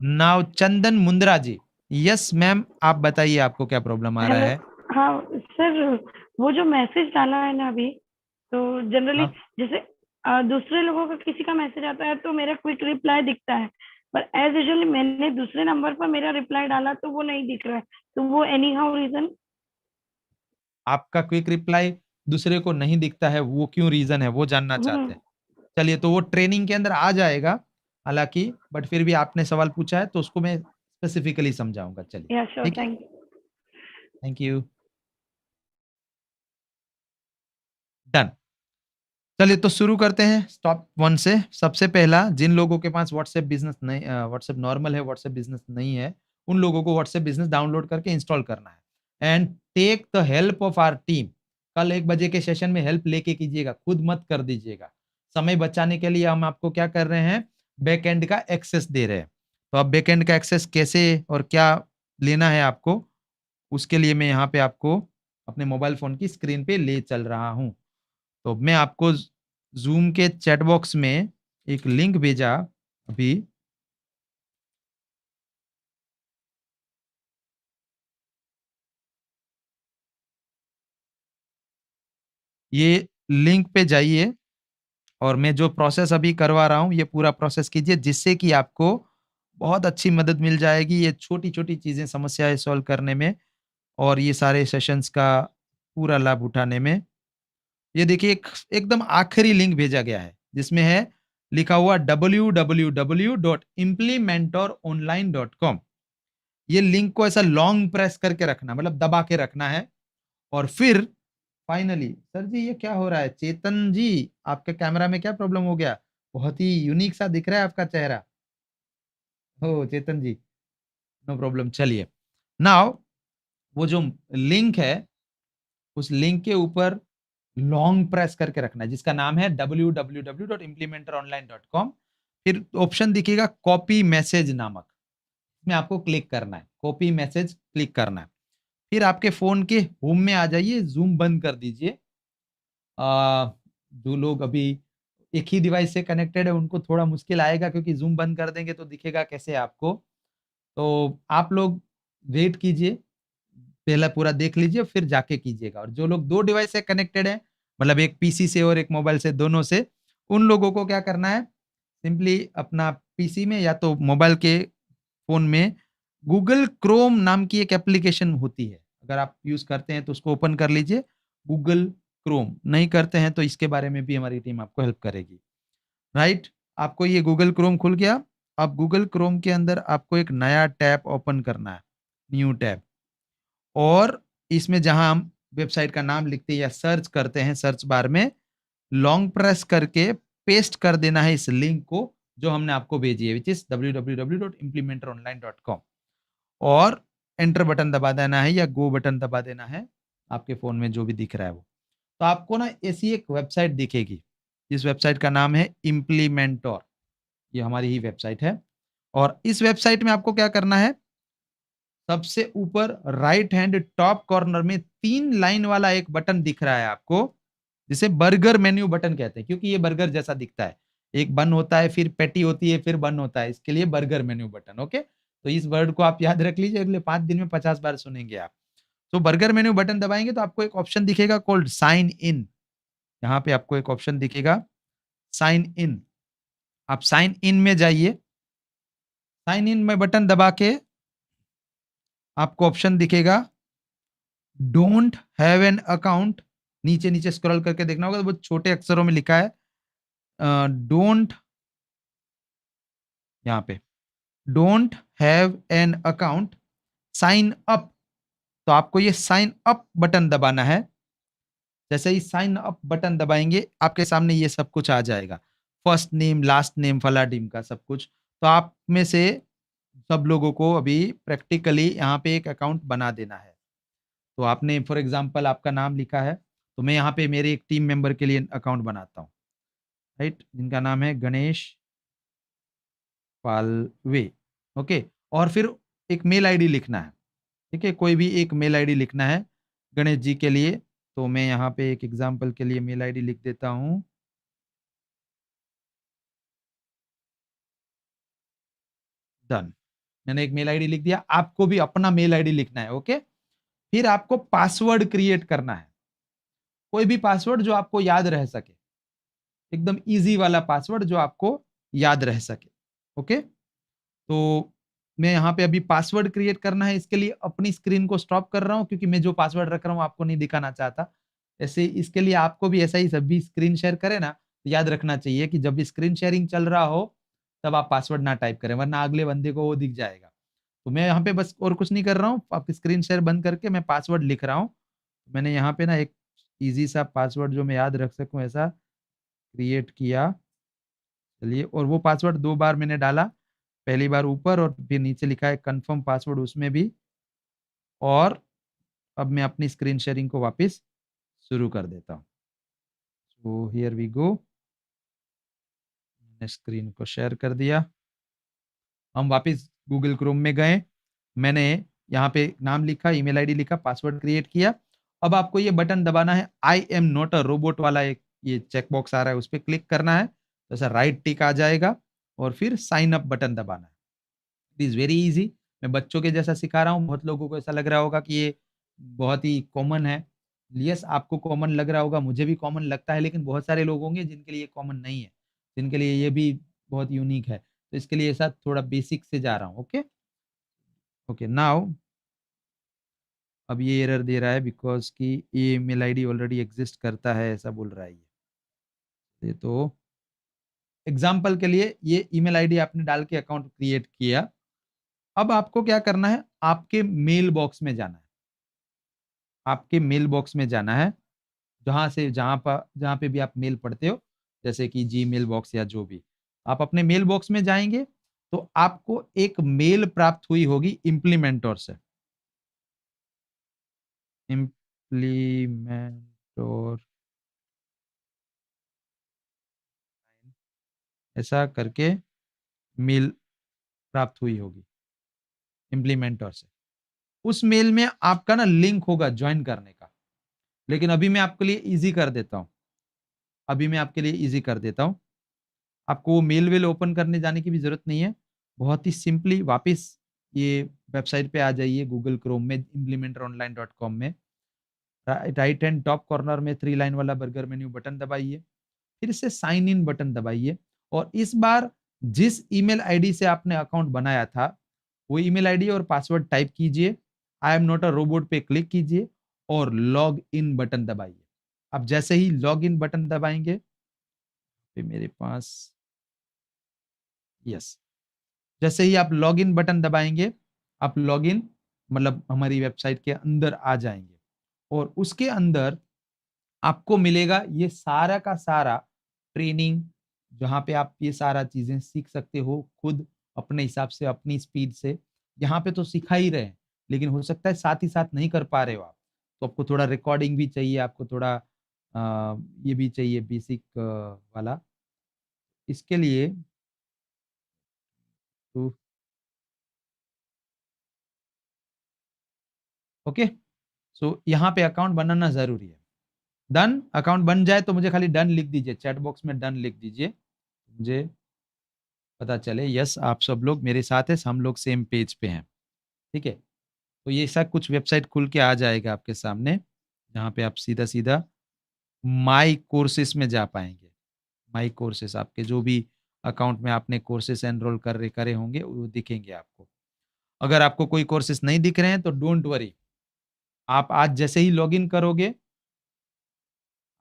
Now Chandan Mundra ji. Yes ma'am, आप बताइए आपको क्या प्रॉब्लम आ रहा हेलो। है। हाँ सर, वो जो मैसेज डाला है ना अभी, तो जनरली हाँ जैसे दूसरे लोगों का किसी का मैसेज आता है तो मेरा क्विक रिप्लाई दिखता है, पर एज यूजुअली मैंने दूसरे नंबर पर मेरा रिप्लाई डाला तो वो नहीं दिख रहा है, तो वो एनी हाउ रीजन? आपका क्विक रिप्लाई दूसरे को नहीं दिखता है, वो क्यों रीजन है, वो जानना चाहते हैं। चलिए, तो वो ट्रेनिंग के अंदर आ जाएगा हालांकि, बट फिर भी आपने सवाल पूछा है तो उसको मैं स्पेसिफिकली समझाऊंगा। चलिए, या श्योर, ठीक है, thank you. Thank you, done. चलिए, तो शुरू करते हैं स्टॉप वन से। सबसे पहला, जिन लोगों के पास व्हाट्सएप बिजनेस नहीं, व्हाट्सएप नॉर्मल है, व्हाट्सएप बिजनेस नहीं है, उन लोगों को व्हाट्सएप बिजनेस डाउनलोड करके इंस्टॉल करना है and take the help of our team. कल 1 बजे के सेशन में हेल्प लेके कीजिएगा, खुद मत कर दीजिएगा। समय बचाने के लिए हम आपको क्या कर रहे हैं, बैक एंड का एक्सेस दे रहे हैं। तो अब बैक एंड का एक्सेस कैसे और क्या लेना है आपको, उसके लिए मैं यहाँ पे आपको अपने मोबाइल फोन की स्क्रीन पे ले चल रहा हूँ। तो मैं आपको जूम के चैट बॉक्स में एक लिंक भेजा अभी। ये लिंक पे जाइए और मैं जो प्रोसेस अभी करवा रहा हूँ, ये पूरा प्रोसेस कीजिए, जिससे कि आपको बहुत अच्छी मदद मिल जाएगी ये छोटी-छोटी चीज़ें, समस्याएँ सॉल्व करने में और ये सारे सेशंस का पूरा लाभ उठाने में। ये देखिए, एक एकदम आखिरी लिंक भेजा गया है, जिसमें है लिखा हुआ www.implementoronline.com। ये लिंक को ऐसा लॉन्ग प्रेस करके रखना, मतलब दबा के रखना है। और फिर फाइनली, सर जी ये क्या हो रहा है, चेतन जी आपके कैमरा में क्या प्रॉब्लम हो गया, बहुत ही यूनिक सा दिख रहा है आपका चेहरा। हो चेतन जी, नो प्रॉब्लम। चलिए, नाउ वो जो लिंक है, उस लिंक के ऊपर लॉन्ग प्रेस करके रखना है, जिसका नाम है www.implementoronline.com। फिर ऑप्शन दिखेगा कॉपी मैसेज नामक, इसमें आपको क्लिक करना है, कॉपी मैसेज क्लिक करना है। फिर आपके फोन के होम में आ जाइए, जूम बंद कर दीजिए। जो लोग अभी एक ही डिवाइस से कनेक्टेड है उनको थोड़ा मुश्किल आएगा, क्योंकि जूम बंद कर देंगे तो दिखेगा कैसे आपको। तो आप लोग वेट कीजिए, पहला पूरा देख लीजिए फिर जाके कीजिएगा। और जो लोग 2 डिवाइस से कनेक्टेड है, मतलब एक पीसी से और एक मोबाइल से, दोनों से, उन लोगों को क्या करना है, सिंपली अपना पीसी में या तो मोबाइल के फ़ोन में गूगल क्रोम नाम की एक एप्लीकेशन होती है। अगर आप यूज़ करते हैं तो उसको ओपन कर लीजिए, गूगल क्रोम। नहीं करते हैं तो इसके बारे में भी हमारी टीम आपको हेल्प करेगी, राइट? आपको ये गूगल क्रोम खुल गया। अब गूगल क्रोम के अंदर आपको एक नया टैब ओपन करना है, न्यू टैब। और इसमें जहाँ हम वेबसाइट का नाम लिखते हैं या सर्च करते हैं, सर्च बार में लॉन्ग प्रेस करके पेस्ट कर देना है इस लिंक को जो हमने आपको भेजी है, विच इज़ www.implementoronline.com। और एंटर बटन दबा देना है या गो बटन दबा देना है, आपके फ़ोन में जो भी दिख रहा है वो। तो आपको ना ऐसी एक वेबसाइट दिखेगी, इस वेबसाइट का नाम है इम्प्लीमेंटोर। ये हमारी ही वेबसाइट है। और इस वेबसाइट में आपको क्या करना है, सबसे ऊपर राइट हैंड टॉप कॉर्नर में 3 लाइन वाला एक बटन दिख रहा है आपको, जिसे बर्गर मेन्यू बटन कहते हैं, क्योंकि ये बर्गर जैसा दिखता है। एक बन होता है, फिर पैटी होती है, फिर बन होता है, इसके लिए बर्गर मेन्यू बटन, ओके? तो इस वर्ड को आप याद रख लीजिए, अगले 5 दिन में 50 बार सुनेंगे आप। तो बर्गर मेन्यू बटन दबाएँगे तो आपको एक ऑप्शन दिखेगा कॉल्ड साइन इन। यहाँ पे आपको एक ऑप्शन दिखेगा साइन इन। आप साइन इन में जाइए। साइन इन में बटन दबा के आपको ऑप्शन दिखेगा डोंट हैव एन अकाउंट। नीचे-नीचे स्क्रॉल करके देखना होगा तो बहुत छोटे अक्षरों में लिखा है डोंट, यहाँ पे don't have an account, sign up. तो आपको ये साइन अप बटन दबाना है। जैसे ही साइन अप बटन दबाएँगे, आपके सामने ये सब कुछ आ जाएगा। फर्स्ट नेम, लास्ट नेम, फला-ढिमका सब कुछ। तो आप में से सब लोगों को अभी प्रैक्टिकली यहाँ पे एक अकाउंट बना देना है। तो आपने फॉर एग्ज़ाम्पल आपका नाम लिखा है, तो मैं यहाँ पे मेरे एक टीम मेंबर के लिए अकाउंट बनाता हूँ, राइट? जिनका नाम है गणेश पालवे, ओके? और फिर एक मेल आईडी लिखना है, ठीक है? कोई भी एक मेल आईडी लिखना है गणेश जी के लिए। तो मैं यहाँ पे एक एग्ज़ाम्पल के लिए मेल आईडी लिख देता हूँ, डन। मैंने एक मेल आईडी लिख दिया, आपको भी अपना मेल आईडी लिखना है, ओके? फिर आपको पासवर्ड क्रिएट करना है, कोई भी पासवर्ड जो आपको याद रह सके, एकदम ईज़ी वाला पासवर्ड जो आपको याद रह सके, ओके? तो मैं यहाँ पे अभी पासवर्ड क्रिएट करना है, इसके लिए अपनी स्क्रीन को स्टॉप कर रहा हूँ क्योंकि मैं जो पासवर्ड रख रहा हूँ आपको नहीं दिखाना चाहता। ऐसे इसके लिए आपको भी ऐसा ही सभी स्क्रीन शेयर करें ना, तो याद रखना चाहिए कि जब भी स्क्रीन शेयरिंग चल रहा हो तब आप पासवर्ड ना टाइप करें, वरना अगले बंदे को वो दिख जाएगा। तो मैं यहाँ पे बस और कुछ नहीं कर रहा हूँ, आप स्क्रीन शेयर बंद करके मैं पासवर्ड लिख रहा हूँ। मैंने यहाँ पे ना एक ईज़ी सा पासवर्ड जो मैं याद रख सकूँ ऐसा क्रिएट किया। चलिए, और वो पासवर्ड 2 बार मैंने डाला, पहली बार ऊपर और फिर नीचे लिखा है कन्फर्म पासवर्ड उसमें भी। और अब मैं अपनी स्क्रीन शेयरिंग को वापस शुरू कर देता हूँ। सो हियर वी गो, मैंने स्क्रीन को शेयर कर दिया। हम वापस गूगल क्रोम में गए, मैंने यहाँ पे नाम लिखा, ईमेल आईडी लिखा, पासवर्ड क्रिएट किया। अब आपको ये बटन दबाना है, I am not a robot वाला एक ये चेक बॉक्स आ रहा है, उस पे क्लिक करना है, तो ऐसा राइट टिक आ जाएगा और फिर साइन अप बटन दबाना है। इट इज़ वेरी ईज़ी, मैं बच्चों के जैसा सिखा रहा हूँ, बहुत लोगों को ऐसा लग रहा होगा कि ये बहुत ही कॉमन है। यस, आपको कॉमन लग रहा होगा, मुझे भी कॉमन लगता है, लेकिन बहुत सारे लोग होंगे जिनके लिए कॉमन नहीं है, जिनके लिए ये भी बहुत यूनिक है। तो इसके लिए ऐसा थोड़ा बेसिक से जा रहा हूँ, ओके? ओके, नाउ अब ये एरर दे रहा है बिकॉज़ कि ये ईमेल आईडी ऑलरेडी एक्सिस्ट करता है, ऐसा बोल रहा है ये। ये तो एग्ज़ाम्पल के लिए ये ईमेल आईडी आपने डाल के अकाउंट क्रिएट किया। अब आपको क्या करना है, आपके मेल बॉक्स में जाना है। आपके मेल बॉक्स में जाना है, जहाँ पे भी आप मेल पढ़ते हो, जैसे कि जीमेल बॉक्स या जो भी। आप अपने मेल बॉक्स में जाएँगे, तो आपको एक मेल प्राप्त हुई होगी इम्प्लीमेंटर से। इम्प्लीमेंटर ऐसा करके मेल प्राप्त हुई होगी इम्प्लीमेंटर से। उस मेल में आपका ना लिंक होगा जॉइन करने का। लेकिन अभी मैं आपके लिए ईज़ी कर देता हूँ। अभी मैं आपके लिए ईज़ी कर देता हूँ। आपको वो मेल-वेल ओपन करने जाने की भी ज़रूरत नहीं है। बहुत ही सिंपली वापस ये वेबसाइट पे आ जाइए गूगल क्रोम में implementoronline.com में। राइट हैंड टॉप कॉर्नर में 3 लाइन वाला बर्गर मेन्यू बटन दबाइए। फिर से साइन इन बटन दबाइए और इस बार जिस ईमेल आईडी से आपने अकाउंट बनाया था, वो ईमेल आईडी और पासवर्ड टाइप कीजिए। आई एम नॉट अ रोबोट पे क्लिक कीजिए और लॉग इन बटन दबाइए। अब जैसे ही लॉग इन बटन दबाएँगे, फिर मेरे पास यस, जैसे ही आप लॉगिन बटन दबाएँगे, आप लॉगिन मतलब हमारी वेबसाइट के अंदर आ जाएँगे और उसके अंदर आपको मिलेगा ये सारा का सारा ट्रेनिंग, जहाँ पे आप ये सारा चीज़ें सीख सकते हो खुद अपने हिसाब से, अपनी स्पीड से। यहाँ पे तो सिखा ही रहे हैं, लेकिन हो सकता है साथ ही साथ नहीं कर पा रहे हो आप। तो आपको थोड़ा रिकॉर्डिंग भी चाहिए, आपको थोड़ा ये भी चाहिए बेसिक वाला। इसके लिए तो ओके, सो यहाँ पे अकाउंट बनाना ज़रूरी है। डन, अकाउंट बन जाए तो मुझे खाली डन लिख दीजिए, चैट बॉक्स में डन लिख दीजिए। मुझे पता चले यस आप सब लोग मेरे साथ हैं, हम लोग सेम पेज पे हैं, ठीक है? तो ये ऐसा कुछ वेबसाइट खुल के आ जाएगा आपके सामने, जहाँ पे आप सीधा-सीधा माय कोर्सेज़ में जा पाएँगे। माय कोर्सेज़ आपके जो भी अकाउंट में आपने कोर्सेज़ एनरोल करे होंगे, वो दिखेंगे आपको। अगर आपको कोई कोर्सेज़ नहीं दिख रहे हैं तो डोंट वरी, आप आज जैसे ही लॉगिन करोगे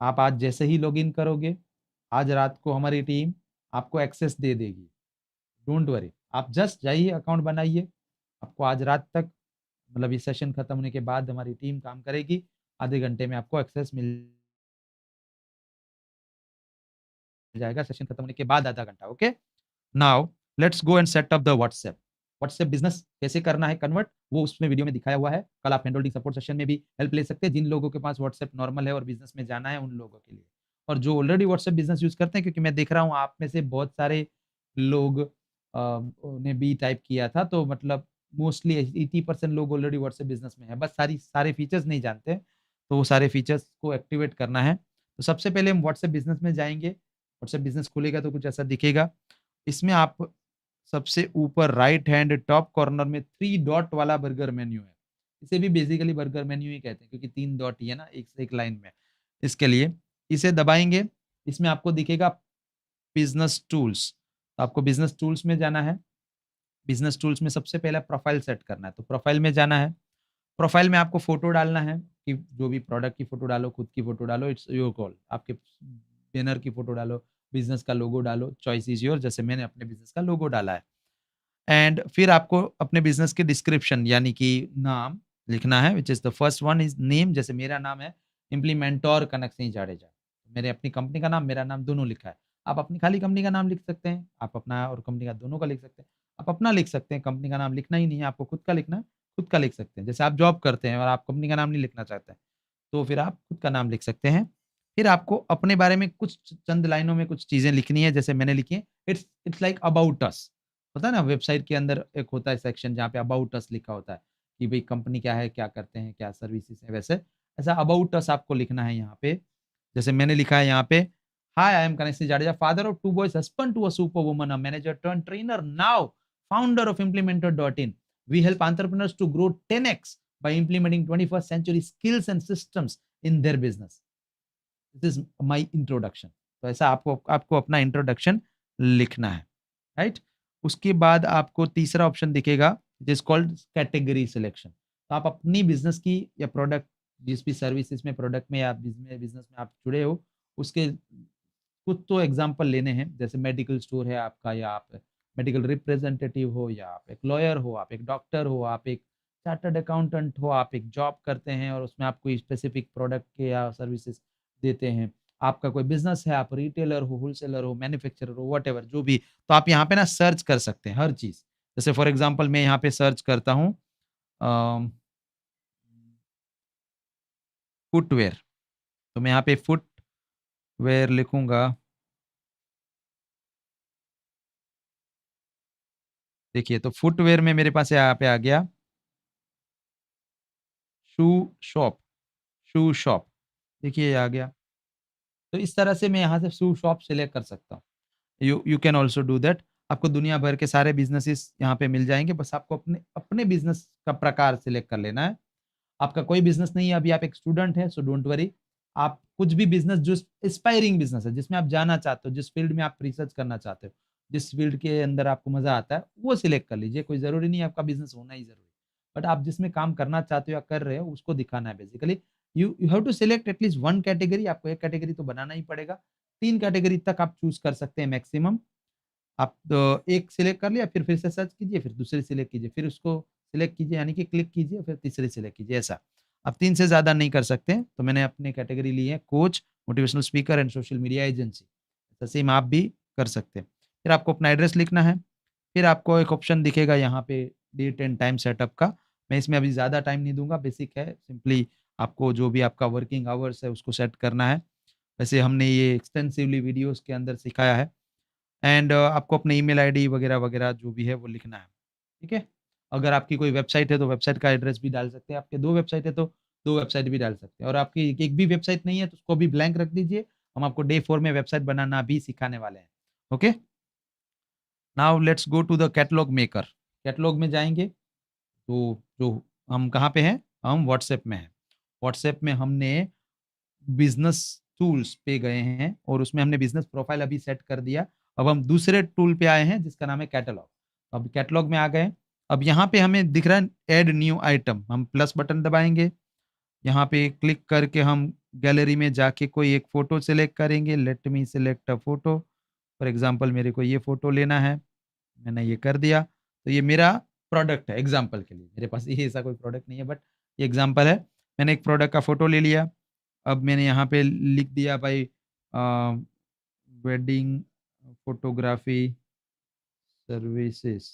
आप आज जैसे ही लॉगिन करोगे, आज रात को हमारी टीम आपको एक्सेस दे देगी। डोंट वरी, आप जस्ट जाइए अकाउंट बनाइए। आपको आज रात तक मतलब ये सेशन खत्म होने के बाद हमारी टीम काम करेगी। आधे घंटे में आपको एक्सेस मिल जाएगा सेशन खत्म होने के बाद आधा घंटा, okay? Now let's go and set up the WhatsApp. WhatsApp business कैसे करना है कन्वर्ट, वो उसमें वीडियो में दिखाया हुआ है। कल आप हैंड होल्डिंग सपोर्ट सेशन में भी हेल्प ले सकते हैं। जिन लोगों के पास व्हाट्सएप नॉर्मल है और बिज़नेस में जाना है उन लोगों के लिए। और जो ऑलरेडी व्हाट्सएप बिज़नेस यूज़ करते हैं, क्योंकि मैं देख रहा हूँ आप में से बहुत सारे लोग ने बी टाइप किया था, तो मतलब मोस्टली 80% लोग ऑलरेडी व्हाट्सएप बिज़नेस में हैं। बस सारे फीचर्स नहीं जानते हैं, तो वो सारे फीचर्स को एक्टिवेट करना है। तो सबसे पहले हम व्हाट्सएप बिज़नेस में जाएँगे। व्हाट्सएप बिज़नेस खुलेगा तो कुछ ऐसा दिखेगा। इसमें आप सबसे ऊपर राइट हैंड टॉप कॉर्नर में 3 डॉट वाला बर्गर मेन्यू है। इसे भी बेसिकली बर्गर मेन्यू ही कहते हैं क्योंकि 3 डॉट ही है ना एक से एक लाइन में। इसके लिए इसे दबाएँगे, इसमें आपको दिखेगा बिज़नेस टूल्स। तो आपको बिज़नेस टूल्स में जाना है। बिजनेस टूल्स में सबसे पहला प्रोफाइल सेट करना है, तो प्रोफाइल में जाना है। प्रोफाइल में आपको फोटो डालना है कि जो भी प्रोडक्ट की फोटो डालो, खुद की फोटो डालो, इट्स योर कॉल। आपके बैनर की फोटो डालो, बिजनेस का लोगो डालो, चॉइस इज योर, जैसे मैंने अपने बिजनेस का लोगो डाला है। एंड फिर आपको अपने बिजनेस के डिस्क्रिप्शन यानी कि नाम लिखना है, which is the first one is name. जैसे मेरा नाम है इम्प्लीमेंटोर कनक सिंह जाडेजा, मेरे अपनी कंपनी का नाम, मेरा नाम दोनों लिखा है। आप अपनी खाली कंपनी का नाम लिख सकते हैं, आप अपना और कंपनी का दोनों का लिख सकते हैं। आप अपना लिख सकते हैं, कंपनी का नाम लिखना ही नहीं है, आपको खुद का लिखना है, खुद का लिख सकते हैं। जैसे आप जॉब करते हैं और आप कंपनी का नाम नहीं लिखना चाहते हैं, तो फिर आप खुद का नाम लिख सकते हैं। फिर आपको अपने बारे में कुछ चंद लाइनों में कुछ चीजें लिखनी है, जैसे मैंने लिखी है, it's it's like about us. होता है ना, वेबसाइट के अंदर एक होता है सेक्शन जहाँ पे अबाउट अस लिखा होता है कि भाई कंपनी क्या है, क्या करते हैं, क्या सर्विसेज है, वैसे ऐसा अबाउट अस आपको लिखना है यहाँ पे। जैसे मैंने लिखा है यहाँ पे, hi I am Kanak Jadeja, father of 2 boys, husband to a super woman, a manager turn trainer, now founder of implementer.in। We help entrepreneurs to grow 10x by implementing 21st century skills and systems in their business। This is my introduction. तो ऐसा आपको आपको अपना introduction लिखना है, right. उसके बाद आपको तीसरा ऑप्शन दिखेगा, जिस कॉल्ड कैटेगरी सिलेक्शन। तो आप अपनी बिजनेस की या प्रोडक्ट, जिस भी सर्विसेज में, प्रोडक्ट में या बिजनेस में आप जुड़े हो, उसके कुछ तो एग्जाम्पल लेने हैं। जैसे मेडिकल स्टोर है आपका, या आप मेडिकल रिप्रेजेंटेटिव हो, या आप एक लॉयर हो, आप एक डॉक्टर हो, आप एक चार्टर्ड अकाउंटेंट हो, आप एक जॉब करते हैं और उसमें आप कोई स्पेसिफिक प्रोडक्ट के या सर्विसेज देते हैं। आपका कोई बिजनेस है, आप रिटेलर हो, होलसेलर हो, मैन्युफैक्चरर हो, व्हाटएवर जो भी, तो आप यहाँ पे ना सर्च कर सकते हैं हर चीज। जैसे फॉर एग्जांपल मैं यहाँ पे सर्च करता हूँ फुटवेयर, तो मैं यहाँ पे फुटवेयर लिखूंगा। देखिए, तो फुटवेयर में मेरे पास यहाँ पे आ गया शू शॉप, शू शॉप। देखिए ये आ गया। तो इस तरह से मैं यहाँ से शू शॉप सेलेक्ट कर सकता हूँ। You can also do that. आपको दुनिया भर के सारे बिजनेसेस यहाँ पे मिल जाएंगे, बस आपको अपने अपने बिजनेस का प्रकार सिलेक्ट कर लेना है। आपका कोई बिजनेस नहीं है, अभी आप एक स्टूडेंट हैं, सो डोंट वरी। आप कुछ भी बिजनेस जो एस्पायरिंग बिजनेस है, जिसमें आप जाना चाहते हो, जिस फील्ड में आप रिसर्च करना चाहते हो, जिस फील्ड के अंदर आपको मजा आता है, वो सिलेक्ट कर लीजिए। कोई जरूरी नहीं है आपका बिजनेस होना ही जरूरी, बट आप जिसमें काम करना चाहते हो या कर रहे हो उसको दिखाना है basically. You have to select at least one category. आपको एक कैटेगरी तो बनाना ही पड़ेगा। 3 कैटेगरी तक आप चूज कर सकते हैं मैक्सिमम। आप तो एक सिलेक्ट कर लिया, फिर से सर्च कीजिए, फिर दूसरी सिलेक्ट कीजिए, फिर उसको सिलेक्ट कीजिए, यानी कि क्लिक कीजिए, फिर तीसरी सिलेक्ट कीजिए, ऐसा। आप 3 से ज़्यादा नहीं कर सकते। तो मैंने अपनी कैटेगरी ली है coach, motivational speaker and social media agency. ऐसा सेम आप भी कर सकते हैं। फिर आपको अपना एड्रेस लिखना है। फिर आपको एक ऑप्शन दिखेगा यहाँ पे, डेट एंड टाइम सेटअप का। मैं इसमें अभी ज़्यादा टाइम नहीं दूंगा, बेसिक है, सिंपली आपको जो भी आपका वर्किंग आवर्स है उसको सेट करना है। वैसे हमने ये एक्सटेंसिवली वीडियोस के अंदर सिखाया है। एंड आपको अपने ईमेल आईडी वगैरह वगैरह जो भी है वो लिखना है, ठीक है। अगर आपकी कोई वेबसाइट है तो वेबसाइट का एड्रेस भी डाल सकते हैं। आपके 2 वेबसाइट है तो 2 वेबसाइट भी डाल सकते हैं। और आपकी एक भी वेबसाइट नहीं है तो उसको भी ब्लैंक रख दीजिए। हम आपको डे 4 में वेबसाइट बनाना भी सिखाने वाले हैं। Okay, now let's go to the catalogue maker. Catalogue में जाएंगे तो जो हम कहाँ पे हैं, हम व्हाट्सएप में हैं। व्हाट्सएप में हमने बिजनेस टूल्स पे गए हैं और उसमें हमने बिजनेस प्रोफाइल अभी सेट कर दिया। अब हम दूसरे टूल पे आए हैं जिसका नाम है कैटलॉग। अब कैटलॉग में आ गए। अब यहाँ पे हमें दिख रहा है ऐड न्यू आइटम, हम प्लस बटन दबाएंगे। यहाँ पे क्लिक करके हम गैलरी में जाके कोई एक फोटो सिलेक्ट करेंगे। Let me select a photo. For example मेरे को ये फोटो लेना है, मैंने ये कर दिया। तो ये मेरा प्रोडक्ट है एग्जांपल के लिए। मेरे पास ये ऐसा कोई प्रोडक्ट नहीं है, बट ये एग्जांपल है। मैंने एक प्रोडक्ट का फोटो ले लिया। अब मैंने यहाँ पे लिख दिया भाई वेडिंग फोटोग्राफी सर्विसेज,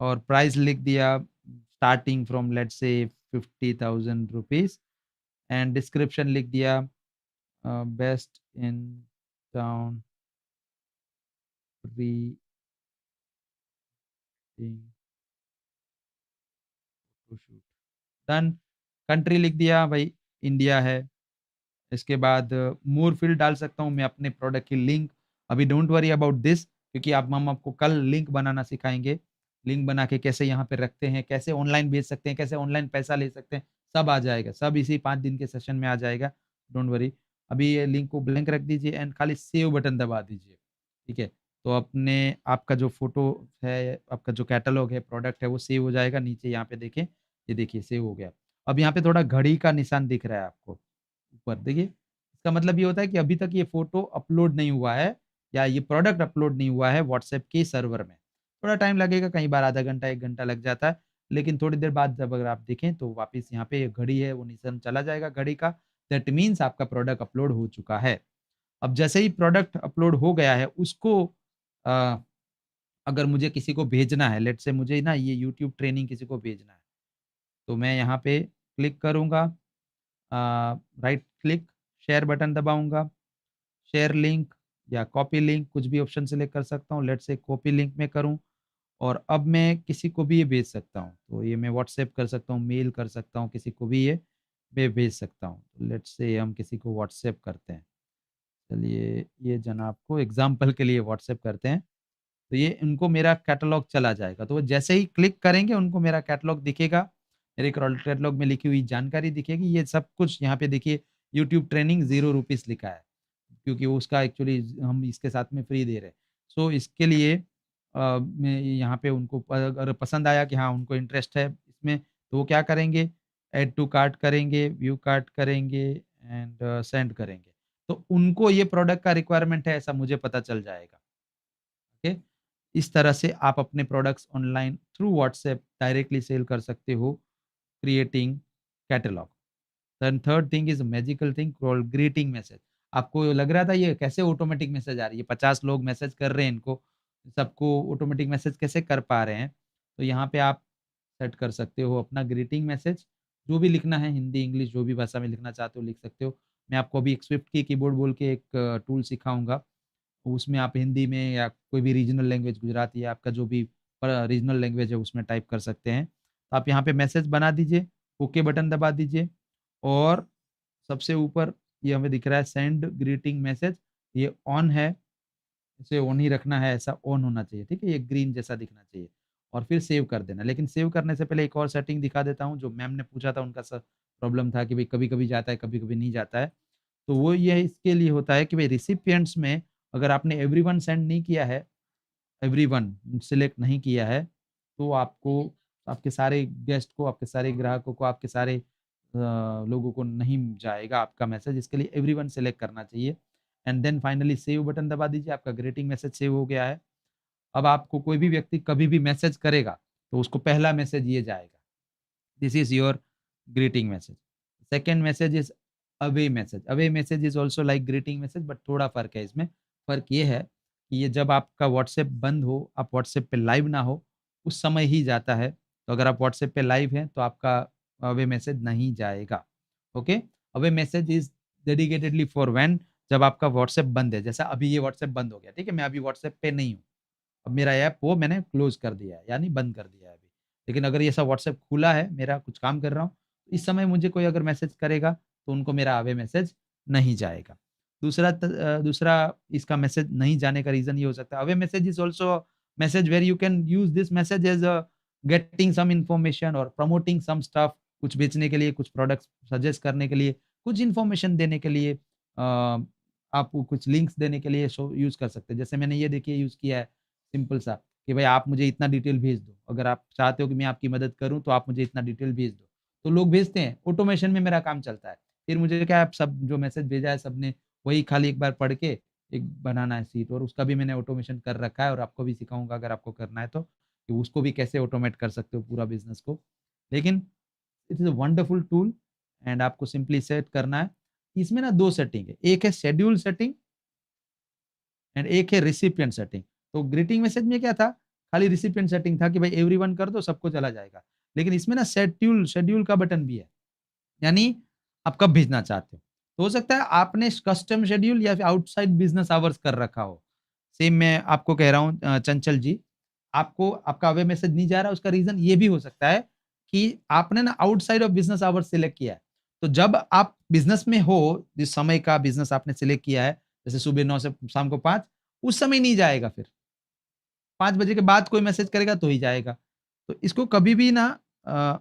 और प्राइस लिख दिया starting from let's say 50,000 rupees. And description लिख दिया best in town pre photoshoot. Done. Country लिख दिया भाई इंडिया है। इसके बाद मोर फील्ड डाल सकता हूँ मैं अपने प्रोडक्ट की लिंक। अभी डोंट वरी अबाउट दिस, क्योंकि आप हम आपको कल लिंक बनाना सिखाएंगे। लिंक बना के कैसे यहाँ पे रखते हैं, कैसे ऑनलाइन भेज सकते हैं, कैसे ऑनलाइन पैसा ले सकते हैं, सब आ जाएगा। सब इसी 5 दिन के सेशन में आ जाएगा, डोंट वरी। अभी ये लिंक को ब्लैंक रख दीजिए एंड खाली सेव बटन दबा दीजिए, ठीक है। तो अपने आपका जो फ़ोटो है, आपका जो कैटलॉग है, प्रोडक्ट है, वो सेव हो जाएगा। नीचे यहाँ पे देखें, ये देखिए सेव हो गया। अब यहाँ पे थोड़ा घड़ी का निशान दिख रहा है आपको ऊपर, देखिए। इसका मतलब ये होता है कि अभी तक ये फ़ोटो अपलोड नहीं हुआ है या ये प्रोडक्ट अपलोड नहीं हुआ है व्हाट्सएप के सर्वर में। थोड़ा टाइम लगेगा, कई बार आधा घंटा, 1 घंटा लग जाता है, लेकिन थोड़ी देर बाद जब अगर आप देखें तो वापस यहाँ पे घड़ी है, वो निशान चला जाएगा घड़ी का। दैट मीन्स आपका प्रोडक्ट अपलोड हो चुका है। अब जैसे ही प्रोडक्ट अपलोड हो गया है, उसको अ, अगर मुझे किसी को भेजना है, लेट्स से मुझे ना ये यूट्यूब ट्रेनिंग किसी को भेजना है, तो मैं यहाँ पे क्लिक करूँगा, राइट क्लिक, शेयर बटन दबाऊँगा, शेयर लिंक या कॉपी लिंक कुछ भी ऑप्शन सेलेक्ट कर सकता हूँ। लेट्स से कॉपी लिंक में करूँ और अब मैं किसी को भी ये भेज सकता हूँ। तो ये मैं व्हाट्सएप कर सकता हूँ, मेल कर सकता हूँ, किसी को भी ये मैं भेज सकता हूँ। लेट्स से हम किसी को व्हाट्सएप करते हैं। चलिए ये जनाब को एग्ज़ाम्पल के लिए व्हाट्सएप करते हैं। तो ये उनको मेरा कैटलॉग चला जाएगा। तो वो जैसे ही क्लिक करेंगे उनको मेरा कैटलॉग दिखेगा। मेरे कैटलॉग में लिखी हुई जानकारी दिखेगी। ये सब कुछ यहाँ पे देखिए यूट्यूब ट्रेनिंग ₹0 लिखा है। क्योंकि वो उसका एक्चुअली हम इसके साथ में फ्री दे रहे हैं। सो इसके लिए मैं यहाँ पे उनको अगर पसंद आया कि हाँ, उनको इंटरेस्ट है इसमें, तो वो क्या करेंगे, ऐड टू कार्ट करेंगे, व्यू कार्ट करेंगे एंड सेंड करेंगे। तो उनको ये प्रोडक्ट का रिक्वायरमेंट है ऐसा मुझे पता चल जाएगा। ओके? इस तरह से आप अपने products online through WhatsApp directly sell कर सकते हो, creating catalogue. Then third thing is magical thing called greeting message. आपको लग रहा था ये कैसे ऑटोमेटिक मैसेज आ रही है, 50 लोग मैसेज कर रहे हैं इनको, सबको ऑटोमेटिक मैसेज कैसे कर पा रहे हैं? तो यहाँ पे आप सेट कर सकते हो अपना ग्रीटिंग मैसेज, जो भी लिखना है हिंदी, इंग्लिश जो भी भाषा में लिखना चाहते हो लिख सकते हो। मैं आपको अभी एक स्विफ्ट की कीबोर्ड बोल के एक टूल सिखाऊँगा, उसमें आप हिंदी में या कोई भी रीजनल लैंग्वेज गुजराती या आपका जो भी रीजनल लैंग्वेज है उसमें टाइप कर सकते हैं। तो आप यहाँ पे मैसेज बना दीजिए, ओके बटन दबा दीजिए और सबसे ऊपर ये हमें दिख रहा है सेंड ग्रीटिंग मैसेज, ये ऑन है, इसे ऑन ही रखना है, ऐसा ऑन होना चाहिए, ठीक है? ये ग्रीन जैसा दिखना चाहिए और फिर सेव कर देना। लेकिन सेव करने से पहले एक और सेटिंग दिखा देता हूँ, जो मैम ने पूछा था उनका प्रॉब्लम था कि भई कभी-कभी जाता है, कभी-कभी नहीं जाता है। तो वो ये इसके लिए होता है कि भई रिसिपिएंट्स में अगर आपने एवरीवन सेंड नहीं किया है, एवरीवन सिलेक्ट नहीं किया है, तो आपको आपके सारे गेस्ट को, आपके सारे ग्राहकों को, आपके सारे लोगों को नहीं जाएगा आपका मैसेज। इसके लिए एवरीवन सेलेक्ट करना चाहिए and then finally save button दबा दीजिए, आपका ग्रीटिंग मैसेज सेव हो गया है। अब आपको कोई भी व्यक्ति कभी भी मैसेज करेगा, तो उसको पहला मैसेज ये जाएगा, this is your greeting message. Second message is away message. Away message is also like greeting message but थोड़ा फ़र्क है इसमें। फ़र्क ये है कि ये जब आपका व्हाट्सएप बंद हो, आप व्हाट्सएप पे लाइव ना हो, उस समय ही जाता है। तो अगर आप व्हाट्सएप पे लाइव हैं, तो आपका अवे मैसेज नहीं जाएगा। Okay? Away message is dedicatedly for when जब आपका व्हाट्सएप बंद है। जैसा अभी ये व्हाट्सएप बंद हो गया, ठीक है? मैं अभी व्हाट्सएप पे नहीं हूँ। अब मेरा ऐप वो मैंने क्लोज़ कर दिया है, यानी बंद कर दिया है अभी। लेकिन अगर ये सब व्हाट्सएप खुला है, मेरा कुछ काम कर रहा हूँ, इस समय मुझे कोई अगर मैसेज करेगा, तो उनको मेरा अवे मैसेज नहीं जाएगा। दूसरा इसका मैसेज नहीं जाने का रीज़न ये हो सकता है, away message is also message where you can use this message as getting some information और प्रमोटिंग सम स्टफ, कुछ बेचने के लिए, कुछ प्रोडक्ट्स सजेस्ट करने के लिए, कुछ इन्फॉर्मेशन देने के लिए, आप कुछ लिंक्स देने के लिए शो यूज़ कर सकते हैं। जैसे मैंने ये देखिए यूज़ किया है, सिंपल सा कि भाई आप मुझे इतना डिटेल भेज दो। अगर आप चाहते हो कि मैं आपकी मदद करूँ, तो आप मुझे इतना डिटेल भेज दो। तो लोग भेजते हैं, ऑटोमेशन में मेरा काम चलता है। फिर मुझे क्या है, आप सब जो मैसेज भेजा है सबने, वही खाली एक बार पढ़ के एक बनाना है शीट और उसका भी मैंने ऑटोमेशन कर रखा है और आपको भी सिखाऊँगा अगर आपको करना है तो, कि उसको भी कैसे ऑटोमेट कर सकते हो पूरा बिज़नेस को। लेकिन it is a wonderful tool and आपको सिंपली सेट करना है। इसमें ना 2 सेटिंग है, एक है शेड्यूल सेटिंग एंड एक है रिसिपिएंट सेटिंग। तो ग्रीटिंग मैसेज में क्या था, खाली रिसिपिएंट सेटिंग था कि भाई एवरीवन कर दो सबको चला जाएगा। लेकिन इसमें ना शेड्यूल शेड्यूल का बटन भी है, यानी आप कब भेजना चाहते हो। तो हो सकता है आपने कस्टम शेड्यूल या फिर आउटसाइड बिज़नेस आवर्स कर रखा हो। सेम मैं आपको कह रहा हूँ चंचल जी, आपको आपका अवे मैसेज नहीं जा रहा, उसका रीज़न ये भी हो सकता है कि आपने ना outside of business hours select किया है। तो जब आप बिज़नेस में हो, जिस समय का बिज़नेस आपने सिलेक्ट किया है, जैसे सुबह 9 से शाम को 5, उस समय नहीं जाएगा फिर। 5 बजे के बाद कोई मैसेज करेगा तो ही जाएगा। तो इसको कभी भी ना अ,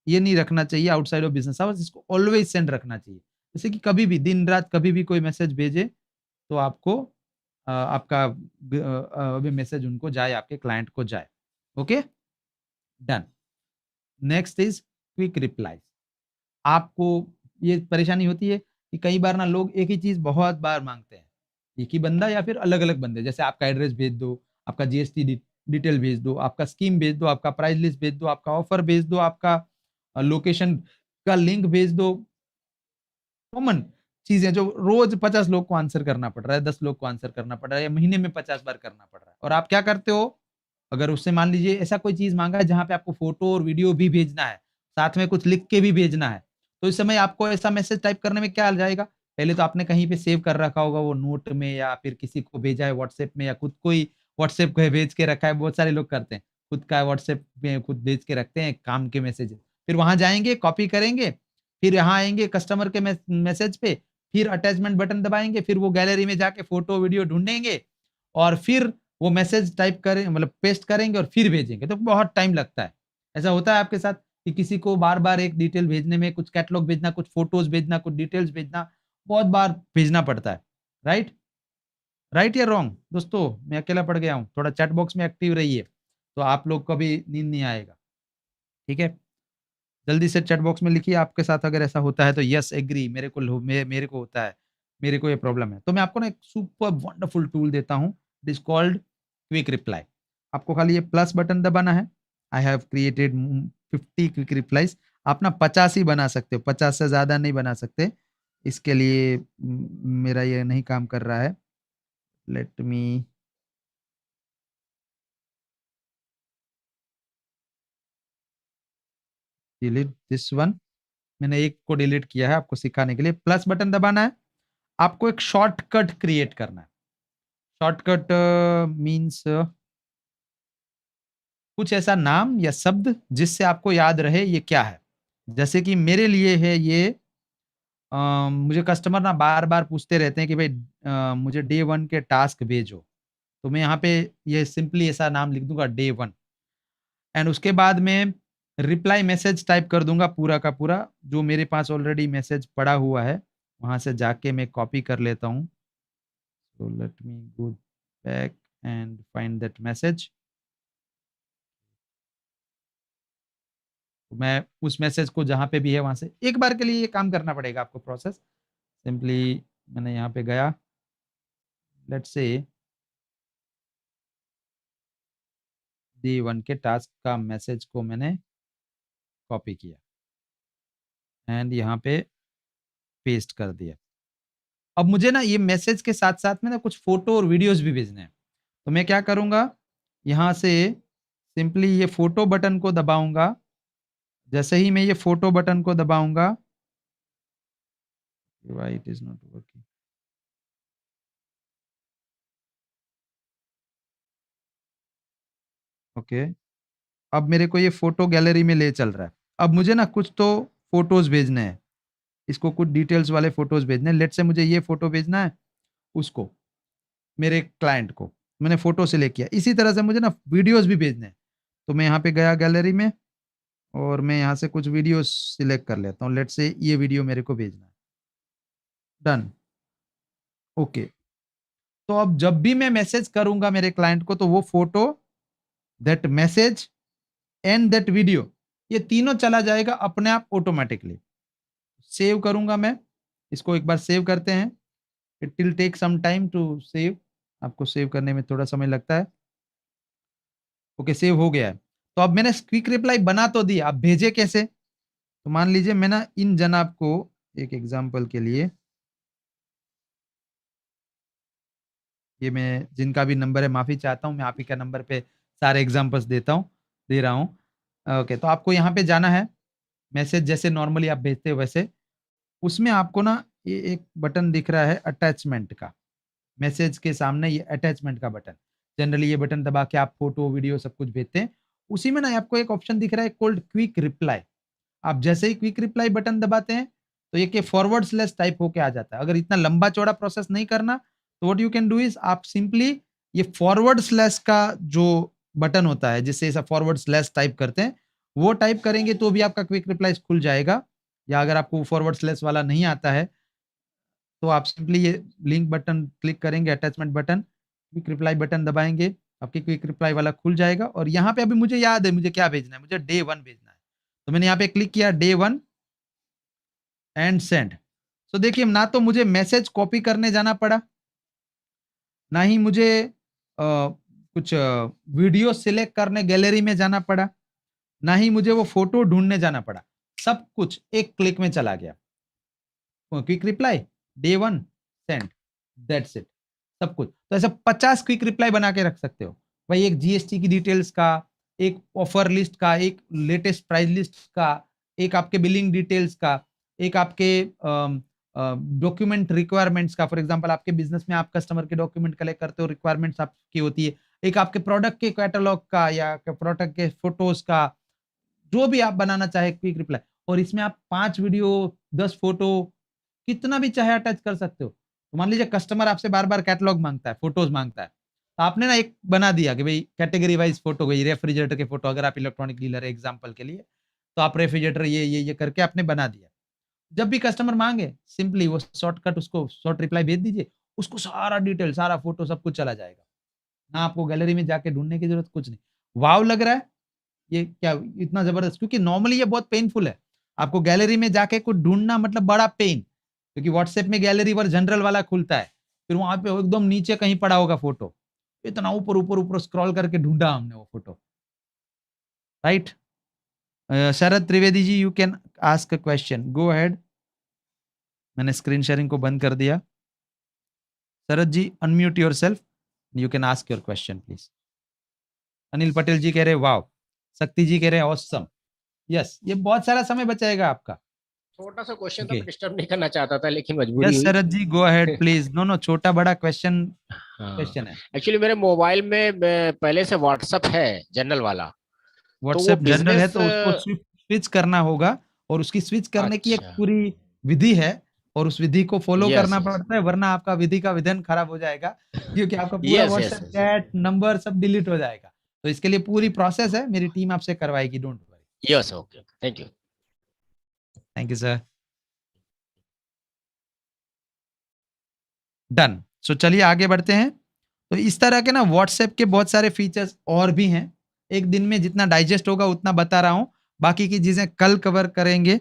ये नहीं रखना चाहिए आउटसाइड ऑफ बिज़नेस आवर्स, इसको ऑलवेज़ सेंड रखना चाहिए। जैसे कि कभी भी दिन-रात कभी भी कोई मैसेज भेजे तो आपको आपका अभी मैसेज उनको जाए, आपके क्लाइंट को जाए। Okay, done. Next is quick reply. आपको ये परेशानी होती है कि कई बार ना लोग एक ही चीज़ बहुत बार माँगते हैं। एक ही बंदा या फिर अलग-अलग बंदे, जैसे आपका एड्रेस भेज दो, आपका जीएसटी डिटेल भेज दो, आपका स्कीम भेज दो, आपका प्राइस लिस्ट भेज दो, आपका ऑफर भेज दो, आपका लोकेशन का लिंक भेज दो। कॉमन चीज़ें जो रोज़ 50 लोग को आंसर करना पड़ रहा है, 10 लोग को आंसर करना पड़ रहा है या महीने में 50 बार करना पड़ रहा है। और आप क्या करते हो? अगर उससे मान लीजिए ऐसा कोई चीज़ माँगा है जहाँ पे आपको फ़ोटो और वीडियो भी भेजना है, साथ में कुछ लिख के भी भेजना है, तो इस समय आपको ऐसा मैसेज टाइप करने में क्या आ जाएगा? पहले तो आपने कहीं पे सेव कर रखा होगा वो नोट में या फिर किसी को भेजा है व्हाट्सएप में या खुद को ही व्हाट्सएप पे भेज के रखा है, बहुत सारे लोग करते हैं। खुद का व्हाट्सएप में खुद भेज के रखते हैं काम के मैसेज। फिर वहाँ जाएँगे, कॉपी करेंगे, फिर यहाँ आएँगे कस्टमर के मैसेज पे, फिर अटैचमेंट बटन दबाएँगे, फिर वो गैलरी में जाके फ़ोटो, वीडियो ढूँढेंगे और फिर वो मैसेज टाइप करें मतलब पेस्ट करेंगे और फिर भेजेंगे, तो बहुत टाइम लगता है। ऐसा होता है आपके साथ कि किसी को बार-बार एक डिटेल भेजने में कुछ कैटलॉग भेजना, कुछ फ़ोटोज़ भेजना, कुछ डिटेल्स भेजना, बहुत बार भेजना पड़ता है, राइट? राइट या रॉन्ग? दोस्तों, मैं अकेला पड़ गया हूँ, थोड़ा चैट बॉक्स में एक्टिव रहिए, तो आप लोग को भी नींद नहीं आएगा, ठीक है? जल्दी से चैट बॉक्स में लिखिए आपके साथ अगर ऐसा होता है तो यस एग्री मेरे को होता है, मेरे को ये प्रॉब्लम है। तो मैं आपको ना एक सुपर वंडरफुल टूल देता हूँ, it is called quick reply. आपको खाली ये प्लस बटन दबाना है। I have created 50 quick replies. आप ना 50 ही बना सकते हो, 50 से ज़्यादा नहीं बना सकते। इसके लिए मेरा ये नहीं काम कर रहा है। Let me delete this one. मैंने एक को डिलीट किया है आपको सिखाने के लिए। प्लस बटन दबाना है। आपको एक शॉर्टकट क्रिएट करना है। शॉर्टकट मीन्स कुछ ऐसा नाम या शब्द जिससे आपको याद रहे ये क्या है। जैसे कि मेरे लिए है ये मुझे कस्टमर ना बार-बार पूछते रहते हैं कि भाई मुझे डे 1 के टास्क भेजो। तो मैं यहाँ पे ये सिंपली ऐसा नाम लिख दूँगा डे 1 एंड उसके बाद में रिप्लाई मैसेज टाइप कर दूँगा पूरा का पूरा, जो मेरे पास ऑलरेडी मैसेज पड़ा हुआ है। वहाँ से जाके मैं कॉपी कर लेता हूँ। So let me go back and find that message. तो मैं उस मैसेज को जहाँ पे भी है वहाँ से एक बार के लिए ये काम करना पड़ेगा आपको प्रोसेस। सिंपली मैंने यहाँ पे गया, लेट्स से डे 1 के टास्क का मैसेज को मैंने कॉपी किया एंड यहाँ पे पेस्ट कर दिया। अब मुझे ना ये मैसेज के साथ-साथ में ना कुछ फ़ोटो और वीडियोज़ भी भेजने हैं। तो मैं क्या करूँगा, यहाँ से सिंपली ये फ़ोटो बटन को दबाऊँगा। जैसे ही मैं ये फ़ोटो बटन को दबाऊँगा, why it is not working? Okay, अब मेरे को ये फ़ोटो गैलरी में ले चल रहा है। अब मुझे ना कुछ तो फ़ोटोज़ भेजने हैं। इसको कुछ डिटेल्स वाले फ़ोटोज़ भेजने हैं। लेट्स से मुझे ये फ़ोटो भेजना है उसको, मेरे क्लाइंट को। मैंने फ़ोटो सेलेक्ट किया। इसी तरह से मुझे ना वीडियोज़ भी भेजने हैं। तो मैं यहाँ पे गया गैलरी में और मैं यहाँ से कुछ वीडियोज़ सिलेक्ट कर लेता हूँ। लेट्स से ये वीडियो मेरे को भेजना है। Done, okay. तो अब जब भी मैं मैसेज करूँगा मेरे क्लाइंट को तो वो photo, that message and that video, ये तीनों चला जाएगा अपने आप ऑटोमैटिकली। सेव करूँगा मैं, इसको एक बार सेव करते हैं। It will take some time to save, आपको सेव करने में थोड़ा समय लगता है। ओके, सेव हो गया है। तो अब मैंने क्विक रिप्लाई बना तो दिया, अब भेजे कैसे? तो मान लीजिए मैं ना इन जनाब को एक एग्ज़ाम्पल के लिए, ये मैं जिनका भी नंबर है माफ़ी चाहता हूँ, मैं आप ही का नंबर पे सारे एग्ज़ाम्पल्स दे रहा हूँ। ओके, तो आपको यहाँ पे जाना है, मैसेज जैसे नॉर्मली आप भेजते हो वैसे, उसमें आपको ना ये एक बटन दिख रहा है अटैचमेंट का। मैसेज के सामने ये अटैचमेंट का बटन। जनरली ये बटन दबा के आप फ़ोटो, वीडियो सब कुछ भेजते हैं। उसी में ना आपको एक ऑप्शन दिख रहा है कॉल्ड क्विक रिप्लाई। आप जैसे ही क्विक रिप्लाई बटन दबाते हैं, तो ये कि फॉरवर्ड स्लैश टाइप होके आ जाता है। अगर इतना लंबा चौड़ा प्रोसेस नहीं करना, तो what you can do is आप सिंपली ये फॉरवर्ड स्लैश का जो बटन होता है, जिससे ऐसा फॉरवर्ड स्लैश टाइप करते हैं, वो टाइप करेंगे तो भी आपका क्विक रिप्लाई खुल जाएगा। या अगर आपको फॉरवर्ड स्लैश वाला नहीं आता है, तो आप सिंपली ये लिंक बटन क्लिक करेंगे, attachment button, quick reply button दबाएंगे, आपके क्विक रिप्लाई वाला खुल जाएगा और यहाँ पे अभी मुझे याद है मुझे क्या भेजना है, मुझे डे 1 भेजना है। तो मैंने यहाँ पे क्लिक किया डे 1 एंड सेंड। तो देखिए ना तो मुझे मैसेज कॉपी करने जाना पड़ा, ना ही मुझे कुछ वीडियो सिलेक्ट करने गैलरी में जाना पड़ा, ना ही मुझे वो फोटो ढूंढने जाना पड़ा। सब कुछ एक क्लिक में चला गया। Quick reply day 1 send, that's it, सब कुछ। तो ऐसे 50 क्विक रिप्लाई बना के रख सकते हो भाई, एक जीएसटी की डिटेल्स का, एक ऑफर लिस्ट का, एक लेटेस्ट प्राइस लिस्ट का, एक आपके बिलिंग डिटेल्स का, एक आपके डॉक्यूमेंट रिक्वायरमेंट्स का। फॉर एग्जांपल आपके बिजनेस में आप कस्टमर के डॉक्यूमेंट कलेक्ट करते हो, रिक्वायरमेंट्स आपकी होती है, एक आपके प्रोडक्ट के कैटलॉग का या प्रोडक्ट के फोटोज का, जो भी आप बनाना चाहे क्विक रिप्लाई। और इसमें आप 5 वीडियो 10 फोटो कितना भी चाहे अटैच कर सकते हो। तो मान लीजिए कस्टमर आपसे बार बार कैटलॉग मांगता है, फोटोज मांगता है, तो आपने ना एक बना दिया कि भाई कैटेगरी वाइज फोटो गई, रेफ्रिजरेटर के फोटो, अगर आप इलेक्ट्रॉनिक डीलर है एग्जांपल के लिए, तो आप रेफ्रिजरेटर ये करके आपने बना दिया। जब भी कस्टमर मांगे सिंपली वो शॉर्टकट उसको शॉर्ट रिप्लाई भेज दीजिए, उसको सारा डिटेल, सारा फोटो सब कुछ चला जाएगा। ना आपको गैलरी में जाके ढूंढने की जरूरत, कुछ नहीं। वाव लग रहा है ये क्या, इतना जबरदस्त, क्योंकि नॉर्मली ये बहुत पेनफुल है। आपको गैलरी में जाके कुछ ढूंढना मतलब बड़ा पेन, क्योंकि व्हाट्सएप में गैलरी पर जनरल वाला खुलता है, फिर वहां पे एकदम नीचे कहीं पड़ा होगा फोटो, इतना ऊपर ऊपर ऊपर स्क्रॉल करके ढूंढा हमने वो photo, right. Sharad Trivedi ji, you can ask a question, go ahead. मैंने स्क्रीन शेयरिंग को बंद कर दिया। Sharad ji unmute yourself, you can ask your question please. Anil Patel ji कह रहे वाव, शक्ति जी कह रहे ऑसम। यस, ये बहुत सारा समय बचाएगा आपका। छोटा सा क्वेश्चन था, ओके, मैं डिस्टर्ब नहीं करना चाहता था लेकिन मजबूरी यस हुई। Sharad ji go ahead please. No no, छोटा बड़ा क्वेश्चन हाँ, क्वेश्चन है। एक्चुअली मेरे मोबाइल में पहले से व्हाट्सएप है, जनरल वाला। तो वो व्हाट्सएप जनरल है बिजनेस, तो उसको स्विच करना होगा, और उसकी स्विच करने की एक अच्छा, पूरी विधि है, और उस विधि को फॉलो यस करना यस पड़ता है, वरना आपका विधि का विधान खराब हो जाएगा, क्योंकि आपका पूरा yes yes WhatsApp yes chat number सब डिलीट हो जाएगा। तो इसके लिए पूरी प्रोसेस है, मेरी टीम आपसे करवाएगी, don't worry. Yes, okay, thank you. Thank you sir. Done. So चलिए आगे बढ़ते हैं। तो इस तरह के ना व्हाट्सएप के बहुत सारे फीचर्स और भी हैं, एक दिन में जितना डाइजेस्ट होगा उतना बता रहा हूं, बाकी की चीजें कल कवर करेंगे।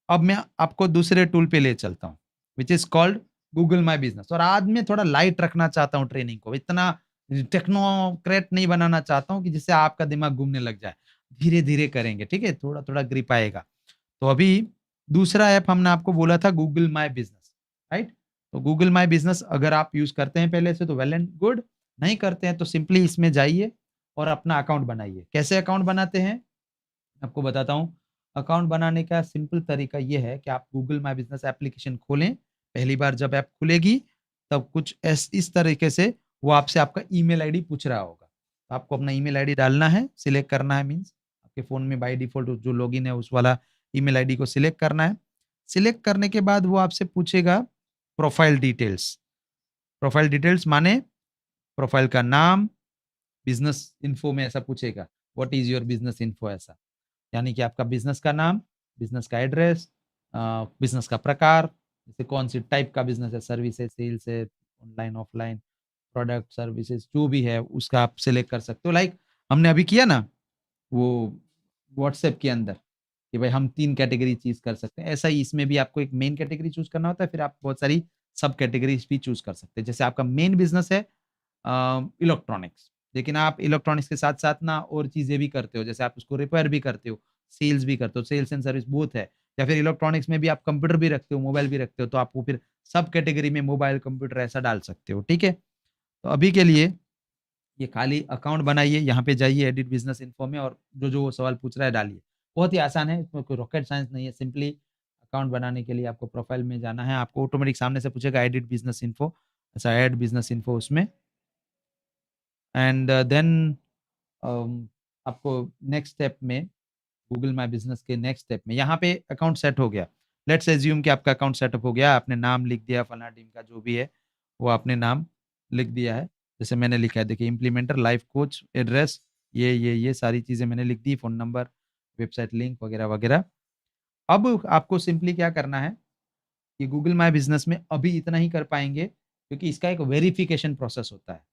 अब मैं आपको दूसरे टूल पे ले चलता हूं, which is called Google my business. और आज मैं थोड़ा लाइट रखना चाहता हूं ट्रेनिंग को, इतना टेक्नोक्रेट नहीं बनाना चाहता हूं कि जिससे आपका दिमाग घूमने लग जाए। धीरे धीरे करेंगे, ठीक है, थोड़ा थोड़ा ग्रिप आएगा। तो अभी दूसरा ऐप हमने आपको बोला था गूगल माई बिजनेस, राइट। तो गूगल माई बिजनेस अगर आप यूज करते हैं पहले से तो वेल एंड गुड, नहीं करते हैं तो सिंपली इसमें जाइए और अपना अकाउंट बनाइए। कैसे अकाउंट बनाते हैं आपको बताता हूँ। अकाउंट बनाने का सिंपल तरीका ये है कि आप गूगल माई बिजनेस एप्लीकेशन खोलें। पहली बार जब ऐप खुलेगी तब कुछ इस तरीके से वो आपसे आपका ईमेल आईडी पूछ रहा होगा। तो आपको अपना ईमेल आईडी डालना है, सिलेक्ट करना है, मीन्स आपके फ़ोन में बाय डिफ़ॉल्ट जो लॉगिन है उस वाला ईमेल आईडी को सिलेक्ट करना है। सिलेक्ट करने के बाद वो आपसे पूछेगा प्रोफाइल डिटेल्स। प्रोफाइल डिटेल्स माने प्रोफाइल का नाम, बिज़नेस इन्फो में ऐसा पूछेगा, what is your business info, ऐसा। यानी कि आपका बिज़नेस का नाम, बिज़नेस का एड्रेस, बिज़नेस का प्रकार, जैसे कौन-सी टाइप का बिज़नेस है, सर्विस है, सेल्स है, ऑनलाइन, ऑफलाइन, प्रोडक्ट, सर्विसेज़ जो भी है उसका आप सिलेक्ट कर सकते हो। लाइक हमने अभी किया ना वो व्हाट्सएप के अंदर कि भाई हम 3 कैटेगरी चीज़ कर सकते हैं। ऐसा ही इसमें भी आपको एक मेन कैटेगरी चूज़ करना होता है, फिर आप बहुत सारी सब कैटेगरीज़ भी चूज़ कर सकते हैं। जैसे आपका मेन बिज़नेस है इलेक्ट्रॉनिक्स, लेकिन आप इलेक्ट्रॉनिक्स के साथ-साथ ना और चीज़ें भी करते हो, जैसे आप उसको रिपेयर भी करते हो, सेल्स भी करते हो, सेल्स एंड सर्विस बोथ है, या फिर इलेक्ट्रॉनिक्स में भी आप कंप्यूटर भी रखते हो, मोबाइल भी रखते हो, तो आप वो फिर सब कैटेगरी में मोबाइल, कंप्यूटर ऐसा डाल सकते हो, ठीक है? तो अभी के लिए ये खाली अकाउंट बनाइए, यहाँ पे जाइए एडिट बिज़नेस इन्फो में और जो-जो वो सवाल पूछ रहा है डालिए। बहुत ही आसान है, इसमें कोई रॉकेट साइंस नहीं है, सिंपली अकाउंट बनाने के लिए आपको प्रोफाइल में जाना है, आपको ऑटोमेटिक सामने से पूछेगा एडिट बिज़नेस इन्फो, ऐसा ऐड बिज़नेस इन्फो उसमें एंड देन आपको नेक्स्ट स्टेप में गूगल माय बिज़नेस के नेक्स्ट स्टेप में यहाँ पे अकाउंट सेट हो गया। लेट्स अज़्यूम कि आपका अकाउंट सेटअप हो गया, आपने नाम लिख दिया फलाना टीम का जो भी है, वो आपने नाम लिख दिया है। जैसे मैंने लिखा है देखिए इम्प्लीमेंटर, लाइफ कोच, एड्रेस, ये सारी चीज़ें मैंने लिख दी, फ़ोन नंबर, वेबसाइट लिंक वगैरह-वगैरह। अब आपको सिंपली क्या करना है कि गूगल माय बिज़नेस में अभी इतना ही कर पाएँगे क्योंकि इसका एक वेरिफिकेशन प्रोसेस होता है।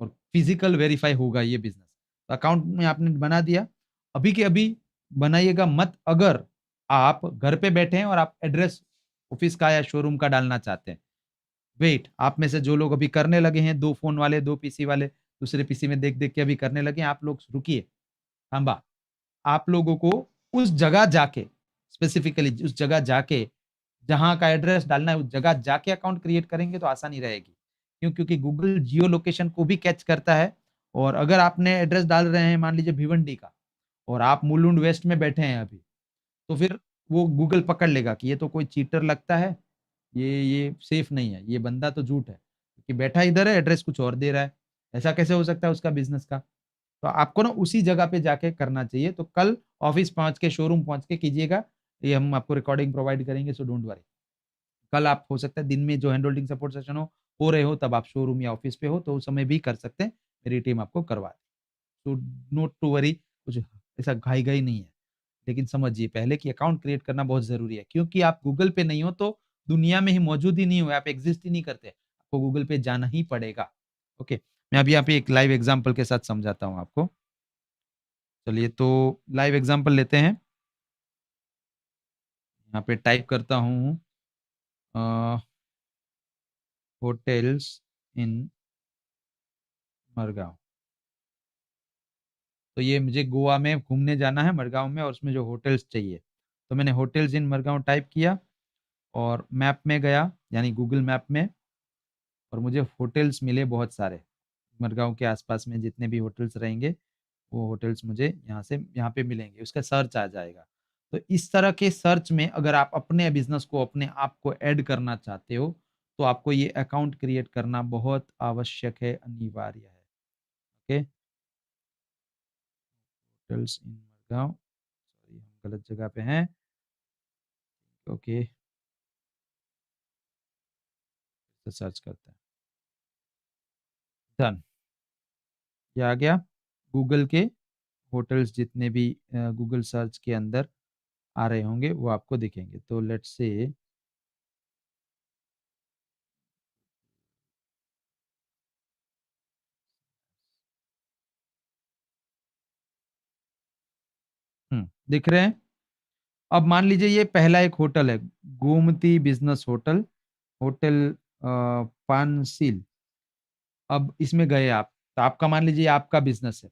और फिजिकल वेरीफाई होगा ये बिजनेस। तो अकाउंट में आपने बना दिया, अभी के अभी बनाइएगा मत अगर आप घर पे बैठे हैं और आप एड्रेस ऑफिस का या शोरूम का डालना चाहते हैं। वेट, आप में से जो लोग अभी करने लगे हैं, 2 फ़ोन वाले, 2 पीसी वाले, दूसरे पीसी में देख-देख के अभी करने लगे हैं, आप लोग रुकिए, थांबा। आप लोगों को उस जगह जाके, स्पेसिफिकली उस जगह जाके, जहाँ का एड्रेस डालना है, उस जगह जाके अकाउंट क्रिएट करेंगे तो आसानी रहेगी। क्यों? क्योंकि गूगल जियो लोकेशन को भी कैच करता है और अगर आपने एड्रेस डाल रहे हैं मान लीजिए भिवंडी का और आप मुलुंड वेस्ट में बैठे हैं अभी, तो फिर वो गूगल पकड़ लेगा कि ये तो कोई चीटर लगता है, ये सेफ नहीं है, ये बंदा तो झूठ है, क्योंकि बैठा इधर है, एड्रेस कुछ और दे रहा है। ऐसा कैसे हो सकता है उसका बिज़नेस का? तो आपको ना उसी जगह पे जाके करना चाहिए। तो कल ऑफ़िस पहुँच के, शोरूम पहुँच के कीजिएगा। ये हम आपको रिकॉर्डिंग प्रोवाइड करेंगे, सो डोंट वरी। कल आप हो सकता है दिन में जो हैंड होल्डिंग सपोर्ट सेशन हो रहे हो, तब आप शोरूम या ऑफ़िस पे हो, तो उस समय भी कर सकते हैं। मेरी टीम आपको करवा देगी। तो नॉट टू वरी, कुछ ऐसा घाई-घाई नहीं है। लेकिन समझिए पहले कि अकाउंट क्रिएट करना बहुत ज़रूरी है, क्योंकि आप गूगल पे नहीं हो तो दुनिया में ही मौजूद ही नहीं हो, आप एग्ज़िस्ट ही नहीं करते। आपको गूगल पे जाना ही पड़ेगा। ओके, मैं अभी यहाँ पे एक लाइव एग्ज़ाम्पल के साथ समझाता हूँ आपको। चलिए तो लाइव एग्ज़ाम्पल लेते हैं। यहाँ पे टाइप करता हूँ अ, होटेल्स इन मडगाँव। तो ये मुझे गोवा में घूमने जाना है मडगाँव में और उसमें जो होटल्स चाहिए। तो मैंने होटल्स इन मडगाँव टाइप किया और मैप में गया, यानी गूगल मैप में, और मुझे होटल्स मिले बहुत सारे। मडगाँव के आस-पास में जितने भी होटल्स रहेंगे, वो होटल्स मुझे यहाँ पे मिलेंगे, उसका सर्च आ जाएगा। तो इस तरह के सर्च में अगर आप अपने बिज़नेस को, अपने आप को ऐड करना चाहते हो, तो आपको ये अकाउंट क्रिएट करना बहुत आवश्यक है, अनिवार्य है। ओके, होटल्स इन मडगाँव, सॉरी हम गलत जगह पे हैं। ओके, तो सर्च करते हैं। डन, ये आ गया। गूगल के होटल्स जितने भी गूगल सर्च के अंदर आ रहे होंगे, वो आपको दिखेंगे। तो लेट्स से दिख रहे हैं? अब मान लीजिए ये पहला एक होटल है, गोमती बिज़नेस होटल, होटल पानसील। अब इसमें गए आप, तो आपका मान लीजिए आपका बिज़नेस है।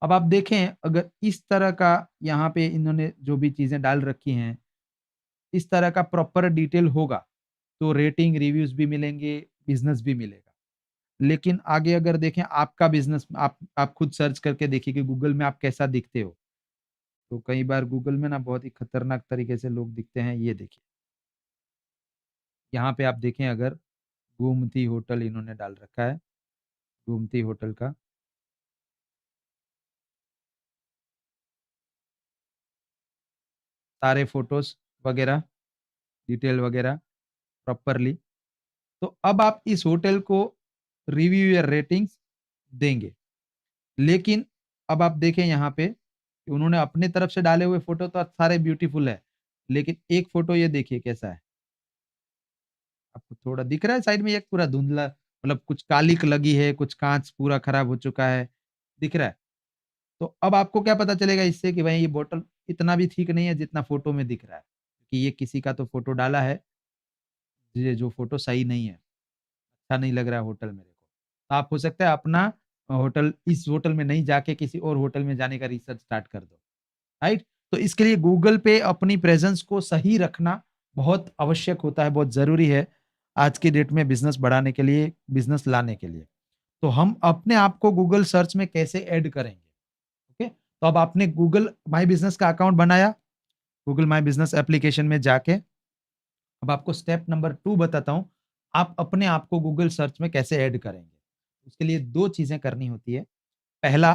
अब आप देखें अगर इस तरह का यहाँ पे इन्होंने जो भी चीज़ें डाल रखी हैं, इस तरह का प्रॉपर डिटेल होगा, तो रेटिंग, रिव्यूज़ भी मिलेंगे, बिज़नेस भी मिलेगा। लेकिन आगे अगर देखें आपका बिज़नेस, आप खुद सर्च करके देखिए कि गूगल में आप कैसा दिखते हो। तो कई बार गूगल में ना बहुत ही खतरनाक तरीके से लोग दिखते हैं, ये देखिए। यहाँ पे आप देखें अगर गोमती होटल इन्होंने डाल रखा है, गोमती होटल का। सारे फ़ोटोज़ वगैरह, डिटेल वगैरह प्रॉपरली। तो अब आप इस होटल को रिव्यू या रेटिंग्स देंगे। लेकिन अब आप देखें यहाँ पे कि उन्होंने अपने तरफ से डाले हुए फ़ोटो तो सारे ब्यूटीफुल है। लेकिन एक फ़ोटो ये देखिए कैसा है। आपको थोड़ा दिख रहा है साइड में, एक पूरा धुंधला, मतलब कुछ कालिक लगी है, कुछ काँच पूरा खराब हो चुका है, दिख रहा है? तो अब आपको क्या पता चलेगा इससे कि भाई ये बॉटल इतना भी ठीक नहीं है जितना फ़ोटो में दिख रहा है। कि ये किसी का तो फ़ोटो डाला है, ये जो फ़ोटो सही नहीं है, अच्छा नहीं लग रहा है होटल मेरे को। तो आप हो सकता है अपना होटल इस होटल में नहीं जाके किसी और होटल में जाने का रिसर्च स्टार्ट कर दो, राइट? तो इसके लिए गूगल पे अपनी प्रेज़ेंस को सही रखना बहुत आवश्यक होता है, बहुत ज़रूरी है, आज की डेट में बिज़नेस बढ़ाने के लिए, बिज़नेस लाने के लिए। तो हम अपने आप को गूगल सर्च में कैसे ऐड करेंगे? ओके, तो अब आपने गूगल माय बिज़नेस का अकाउंट बनाया, गूगल माय बिज़नेस एप्लीकेशन में जाके अब आपको स्टेप नंबर 2 बताता हूँ, आप अपने आप को गूगल सर्च में कैसे ऐड करेंगे। उसके लिए 2 चीज़ें करनी होती है। पहला,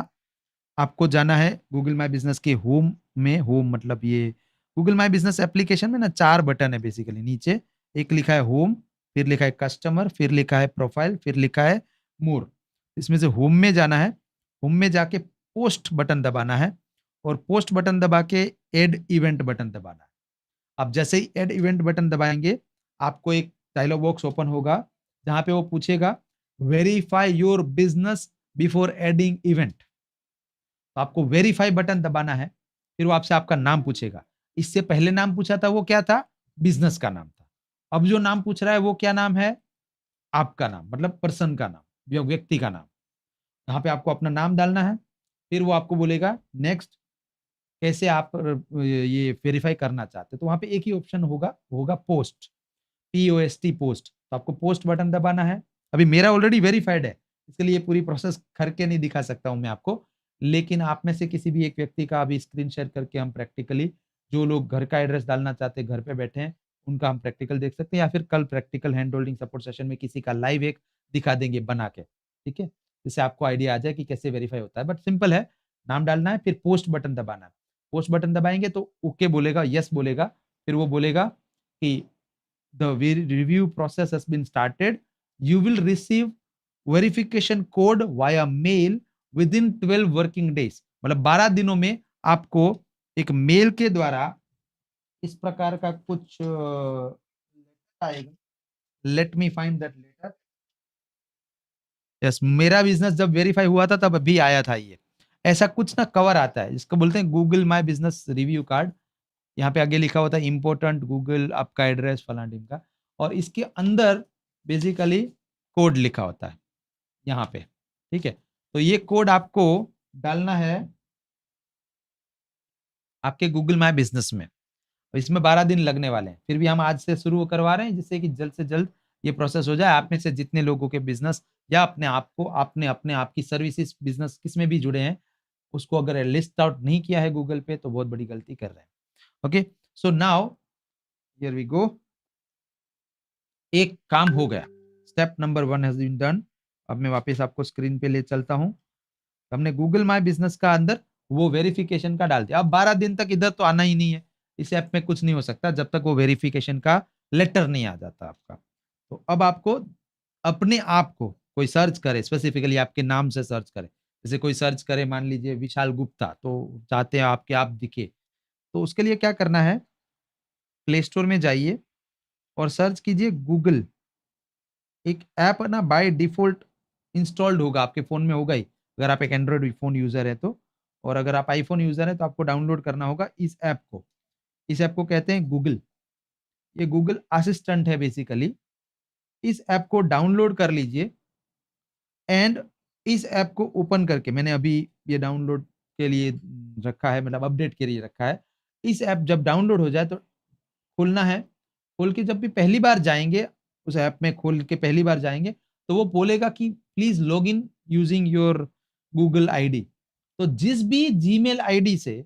आपको जाना है गूगल माय बिज़नेस के होम में, होम मतलब ये गूगल माय बिज़नेस एप्लीकेशन में ना 4 बटन है बेसिकली नीचे, एक लिखा है होम, फिर लिखा है कस्टमर, फिर लिखा है प्रोफाइल, फिर लिखा है मोर। इसमें से होम में जाना है, होम में जाके पोस्ट बटन दबाना है और पोस्ट बटन दबा के ऐड इवेंट बटन दबाना है। आप जैसे ही ऐड इवेंट बटन दबाएँगे, आपको एक डायलॉग बॉक्स ओपन होगा, जहाँ पे वो पूछेगा verify your business before adding event. तो आपको वेरीफाई बटन दबाना है, फिर वो आपसे आपका नाम पूछेगा। इससे पहले नाम पूछा था वो क्या था? बिजनेस का नाम था। अब जो नाम पूछ रहा है वो क्या नाम है? आपका नाम, मतलब पर्सन का नाम, व्यक्ति का नाम। यहाँ पे आपको अपना नाम डालना है, फिर वो आपको बोलेगा नेक्स्ट, कैसे आप ये वेरीफाई करना चाहते हैं। तो वहां पे एक ही ऑप्शन होगा, वो होगा पोस्ट, POST पोस्ट। तो आपको पोस्ट बटन दबाना है। अभी मेरा ऑलरेडी वेरीफाइड है, इसके लिए पूरी प्रोसेस करके नहीं दिखा सकता हूं मैं आपको, लेकिन आप में से किसी भी एक व्यक्ति का अभी स्क्रीन शेयर करके हम प्रैक्टिकली, जो लोग घर का एड्रेस डालना चाहते हैं, घर पे बैठे हैं, उनका हम प्रैक्टिकल देख सकते हैं, या फिर कल practical hand holding support session में किसी का लाइव एक दिखा देंगे बना के, ठीक है, जिससे आपको आइडिया आ जाए कि कैसे वेरीफाई होता है। बट सिंपल है, नाम डालना है, फिर पोस्ट बटन दबाना है। पोस्ट बटन दबाएंगे तो ओके बोलेगा, यस बोलेगा, फिर वो बोलेगा कि the review process has been started. You will receive verification code via mail within 12 working days. मतलब 12 दिनों में आपको एक मेल के द्वारा इस प्रकार का कुछ आएगा। Let me find that letter. Yes, मेरा बिजनेस जब वेरीफाई हुआ था तब अभी आया था ये। ऐसा कुछ ना कवर आता है, इसको बोलते हैं Google my business review card. यहाँ पे आगे लिखा होता है इम्पोर्टेंट गूगल आपका एड्रेस फलाना टीम का, और इसके अंदर बेसिकली कोड लिखा होता है यहाँ पे, ठीक है। तो ये कोड आपको डालना है आपके गूगल माई बिजनेस में। इसमें 12 दिन लगने वाले हैं, फिर भी हम आज से शुरू करवा रहे हैं, जिससे कि जल्द से जल्द ये प्रोसेस हो जाए। आप में से जितने लोगों के बिजनेस या अपने आप को, आपने अपने आप की सर्विसेज बिजनेस किसमें भी जुड़े हैं, उसको अगर लिस्ट आउट नहीं किया है गूगल पे, तो बहुत बड़ी गलती कर रहे हैं। Okay, so now here we go. एक काम हो गया, step number 1 has been done. अब मैं वापस आपको स्क्रीन पे ले चलता हूं। हमने गूगल माई बिजनेस का अंदर वो वेरिफिकेशन का डाल दिया। अब 12 दिन तक इधर तो आना ही नहीं है, इस ऐप में कुछ नहीं हो सकता जब तक वो वेरिफिकेशन का लेटर नहीं आ जाता आपका। तो अब आपको अपने आप को कोई सर्च करे, स्पेसिफिकली आपके नाम से सर्च करे। जैसे कोई सर्च करे, मान लीजिए विशाल गुप्ता, तो चाहते हैं आपके आप दिखे, तो उसके लिए क्या करना है, प्ले स्टोर में जाइए और सर्च कीजिए गूगल। एक ऐप ना बाय डिफॉल्ट इंस्टॉल्ड होगा, आपके फ़ोन में होगा ही, अगर आप एक एंड्रॉइड फ़ोन यूज़र है तो। और अगर आप आईफ़ोन यूज़र हैं तो आपको डाउनलोड करना होगा इस ऐप को। इस ऐप को कहते हैं गूगल। ये गूगल असिस्टेंट है बेसिकली। इस ऐप को डाउनलोड कर लीजिए एंड इस ऐप को ओपन करके, मैंने अभी ये डाउनलोड के लिए रखा है, मतलब अपडेट के लिए रखा है। इस ऐप जब डाउनलोड हो जाए तो खोलना है। खोल के जब भी पहली बार जाएँगे, उस ऐप में खोल के पहली बार जाएँगे, तो वो बोलेगा कि please log in using your Google ID. तो जिस भी जीमेल आईडी से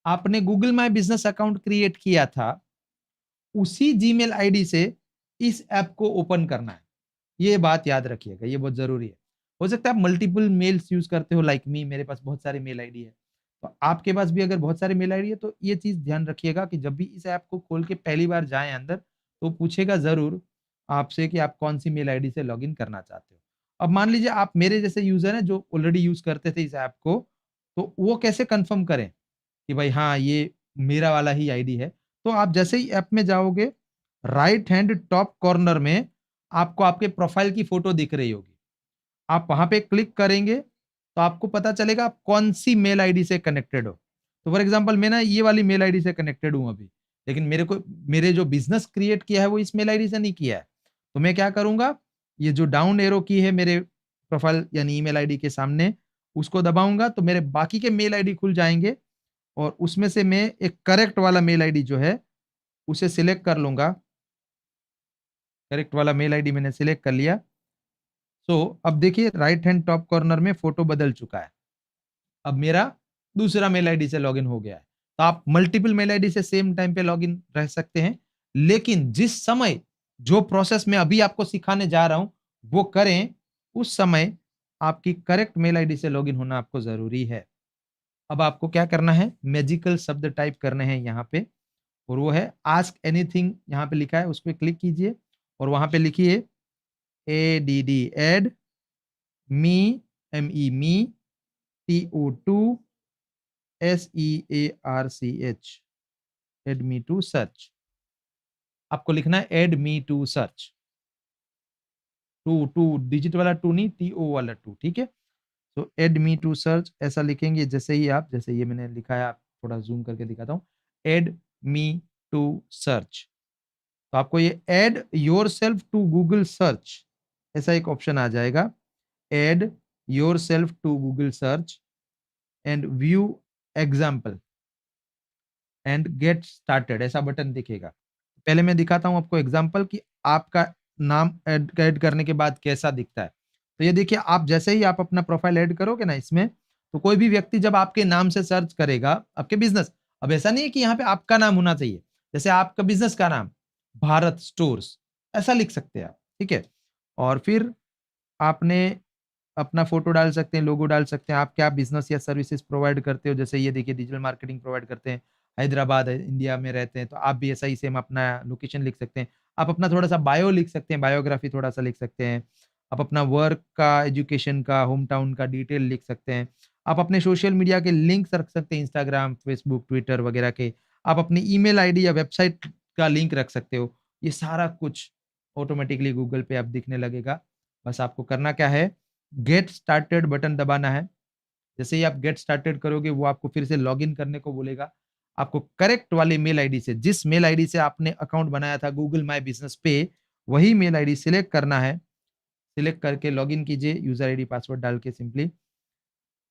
आपने Google my business account create किया था, उसी जीमेल आईडी से इस ऐप को ओपन करना है। ये बात याद रखिएगा, ये बहुत ज़रूरी है। हो सकता है आप मल्टीपल मेल्स यूज़ करते हो लाइक मी, मेरे पास बहुत सारे मेल आईडी है। तो आपके पास भी अगर बहुत सारे मेल आईडी है, तो ये चीज़ ध्यान रखिएगा कि जब भी इस ऐप को खोल के पहली बार जाएँ अंदर, तो पूछेगा ज़रूर आपसे कि आप कौन-सी मेल आईडी से लॉगिन करना चाहते हो। अब मान लीजिए आप मेरे जैसे यूज़र हैं जो ऑलरेडी यूज़ करते थे इस ऐप को, तो वो कैसे कन्फर्म करें कि भाई हाँ, ये मेरा वाला ही आईडी है? तो आप जैसे ही ऐप में जाओगे, राइट हैंड टॉप कॉर्नर में आपको आपके प्रोफाइल की फ़ोटो दिख रही होगी। आप वहाँ पे क्लिक करेंगे, तो आपको पता चलेगा आप कौन-सी मेल आईडी से कनेक्टेड हो। तो फॉर एग्ज़ाम्पल मैं ना ये वाली मेल आईडी से कनेक्टेड हूँ अभी, लेकिन मेरे जो बिज़नेस क्रिएट किया है वो इस मेल आईडी से नहीं किया है। तो मैं क्या करूँगा, ये जो डाउन एरो की है मेरे प्रोफाइल यानी ईमेल आईडी के सामने, उसको दबाऊँगा तो मेरे बाकी के मेल आईडी खुल जाएँगे, और उसमें से मैं एक करेक्ट वाला मेल आईडी जो है, उसे सिलेक्ट कर लूँगा। करेक्ट वाला मेल आईडी मैंने सिलेक्ट कर लिया। सो अब देखिए राइट हैंड टॉप कॉर्नर में फ़ोटो बदल चुका है। अब मेरा दूसरा मेल आईडी से लॉगिन हो गया है। तो आप मल्टीपल मेल आईडी से सेम टाइम पे लॉगिन रह सकते हैं। लेकिन जिस समय जो प्रोसेस मैं अभी आपको सिखाने जा रहा हूँ, वो करें, उस समय आपकी करेक्ट मेल आईडी से लॉगिन होना आपको ज़रूरी है। अब आपको क्या करना है, मैजिकल शब्द टाइप करने हैं यहाँ पे, और वो है आस्क एनीथिंग। यहाँ पे लिखा है, उस पे क्लिक कीजिए और वहाँ पे लिखिए ADD add me, MEE, TO2 SEARCH, add me to search. आपको लिखना है add me to search, two digit वाला टू नहीं, TO वाला टू, ठीक है। तो एड मी टू सर्च ऐसा लिखेंगे, जैसे ही आप, जैसे ये मैंने लिखा है, आप थोड़ा जूम करके दिखाता हूँ, एड मी टू सर्च। तो आपको ये add yourself to Google search ऐसा एक ऑप्शन आ जाएगा, add yourself to Google search and view example and get started ऐसा बटन दिखेगा। पहले मैं दिखाता हूं आपको एग्जाम्पल कि आपका नाम ऐड करने के बाद कैसा दिखता है। तो ये देखिए, आप जैसे ही आप अपना प्रोफाइल ऐड करोगे ना इसमें, तो कोई भी व्यक्ति जब आपके नाम से सर्च करेगा आपके बिजनेस, अब ऐसा नहीं है कि यहाँ पे आपका नाम होना चाहिए, जैसे आपका बिजनेस का नाम भारत स्टोर्स ऐसा लिख सकते हैं आप, ठीक है। और फिर आपने अपना फोटो डाल सकते हैं, लोगो डाल सकते हैं, आप क्या बिजनेस या सर्विसेज प्रोवाइड करते हो। जैसे ये देखिए, डिजिटल मार्केटिंग प्रोवाइड करते हैं, हैदराबाद इंडिया में रहते हैं, तो आप भी ऐसा ही सेम अपना लोकेशन लिख सकते हैं। आप अपना थोड़ा सा बायो लिख सकते हैं, बायोग्राफी थोड़ा सा लिख सकते हैं। आप अपना वर्क का, एजुकेशन का, होम टाउन का डिटेल लिख सकते हैं। आप अपने सोशल मीडिया के लिंक्स रख सकते हैं, इंस्टाग्राम, फेसबुक, ट्विटर वगैरह के। आप अपनी ईमेल आईडी या वेबसाइट का लिंक रख सकते हो। ये सारा कुछ ऑटोमेटिकली गूगल पे अब दिखने लगेगा। बस आपको करना क्या है, गेट स्टार्टेड बटन दबाना है। जैसे ही आप गेट स्टार्टेड करोगे, वो आपको फिर से लॉगिन करने को बोलेगा। आपको करेक्ट वाली मेल आईडी से, जिस मेल आईडी से आपने अकाउंट बनाया था गूगल माय बिजनेस पे, वही मेल आईडी सिलेक्ट करना है। सिलेक्ट करके लॉगिन कीजिए यूजर आईडी पासवर्ड डाल के सिंपली,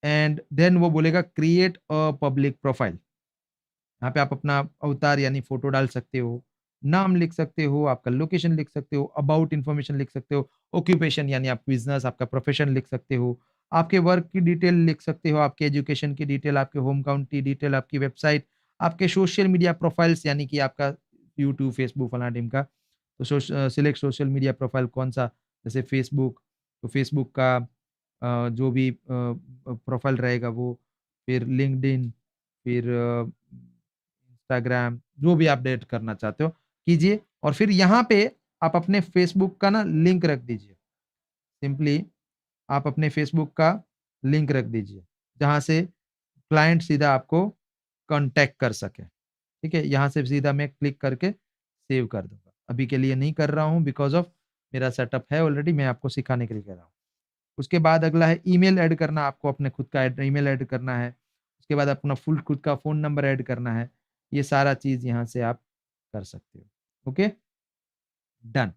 एंड देन वो बोलेगा क्रिएट अ पब्लिक प्रोफाइल। यहाँ पे आप अपना अवतार यानी फोटो डाल सकते हो, नाम लिख सकते हो, आपका लोकेशन लिख सकते हो, अबाउट इन्फॉर्मेशन लिख सकते हो, ऑक्यूपेशन यानी आप बिजनेस, आपका प्रोफेशन लिख सकते हो, आपके वर्क की डिटेल लिख सकते हो, आपके एजुकेशन की डिटेल, आपके होम काउंटी डिटेल, आपकी वेबसाइट, आपके सोशल मीडिया प्रोफाइल्स यानी कि आपका यूट्यूब, फेसबुक, फलाना ढिमका। तो सिलेक्ट सोशल मीडिया प्रोफाइल कौन सा, जैसे फेसबुक, तो फेसबुक का जो भी प्रोफाइल रहेगा वो, फिर लिंक्डइन, फिर इंस्टाग्राम, जो भी आप अपडेट करना चाहते हो कीजिए। और फिर यहाँ पे आप अपने फेसबुक का ना लिंक रख दीजिए। सिंपली आप अपने फेसबुक का लिंक रख दीजिए, जहाँ से क्लाइंट सीधा आपको कांटेक्ट कर सके। ठीक है, यहाँ से सीधा मैं क्लिक करके सेव कर दूंगा। अभी के लिए नहीं कर रहा हूँ, बिकॉज ऑफ मेरा सेटअप है ऑलरेडी, मैं आपको सिखाने के लिए कह रहा हूँ। उसके बाद अगला है ईमेल ऐड करना, आपको अपने खुद का ईमेल ऐड करना है। उसके बाद अपना फुल खुद का फ़ोन नंबर ऐड करना है। ये सारा चीज़ यहाँ से आप कर सकते हो। Okay, done.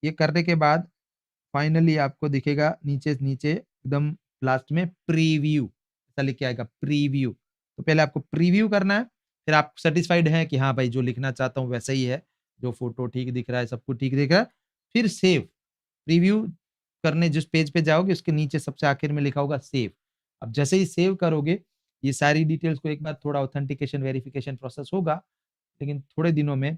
ये करने के बाद फाइनली आपको दिखेगा नीचे नीचे एकदम लास्ट में प्रीव्यू ऐसा लिख के आएगा, प्रीव्यू। तो पहले आपको प्रीव्यू करना है, फिर आप सेटिस्फाइड हैं कि हाँ भाई जो लिखना चाहता हूँ वैसा ही है, जो फोटो ठीक दिख रहा है, सब कुछ ठीक दिख रहा है, फिर सेव। प्रीव्यू करने जिस पेज पे जाओगे उसके नीचे सबसे आखिर में लिखा होगा सेव। अब जैसे ही सेव करोगे, ये सारी डिटेल्स को एक बार थोड़ा ऑथेंटिकेशन वेरिफिकेशन प्रोसेस होगा, लेकिन थोड़े दिनों में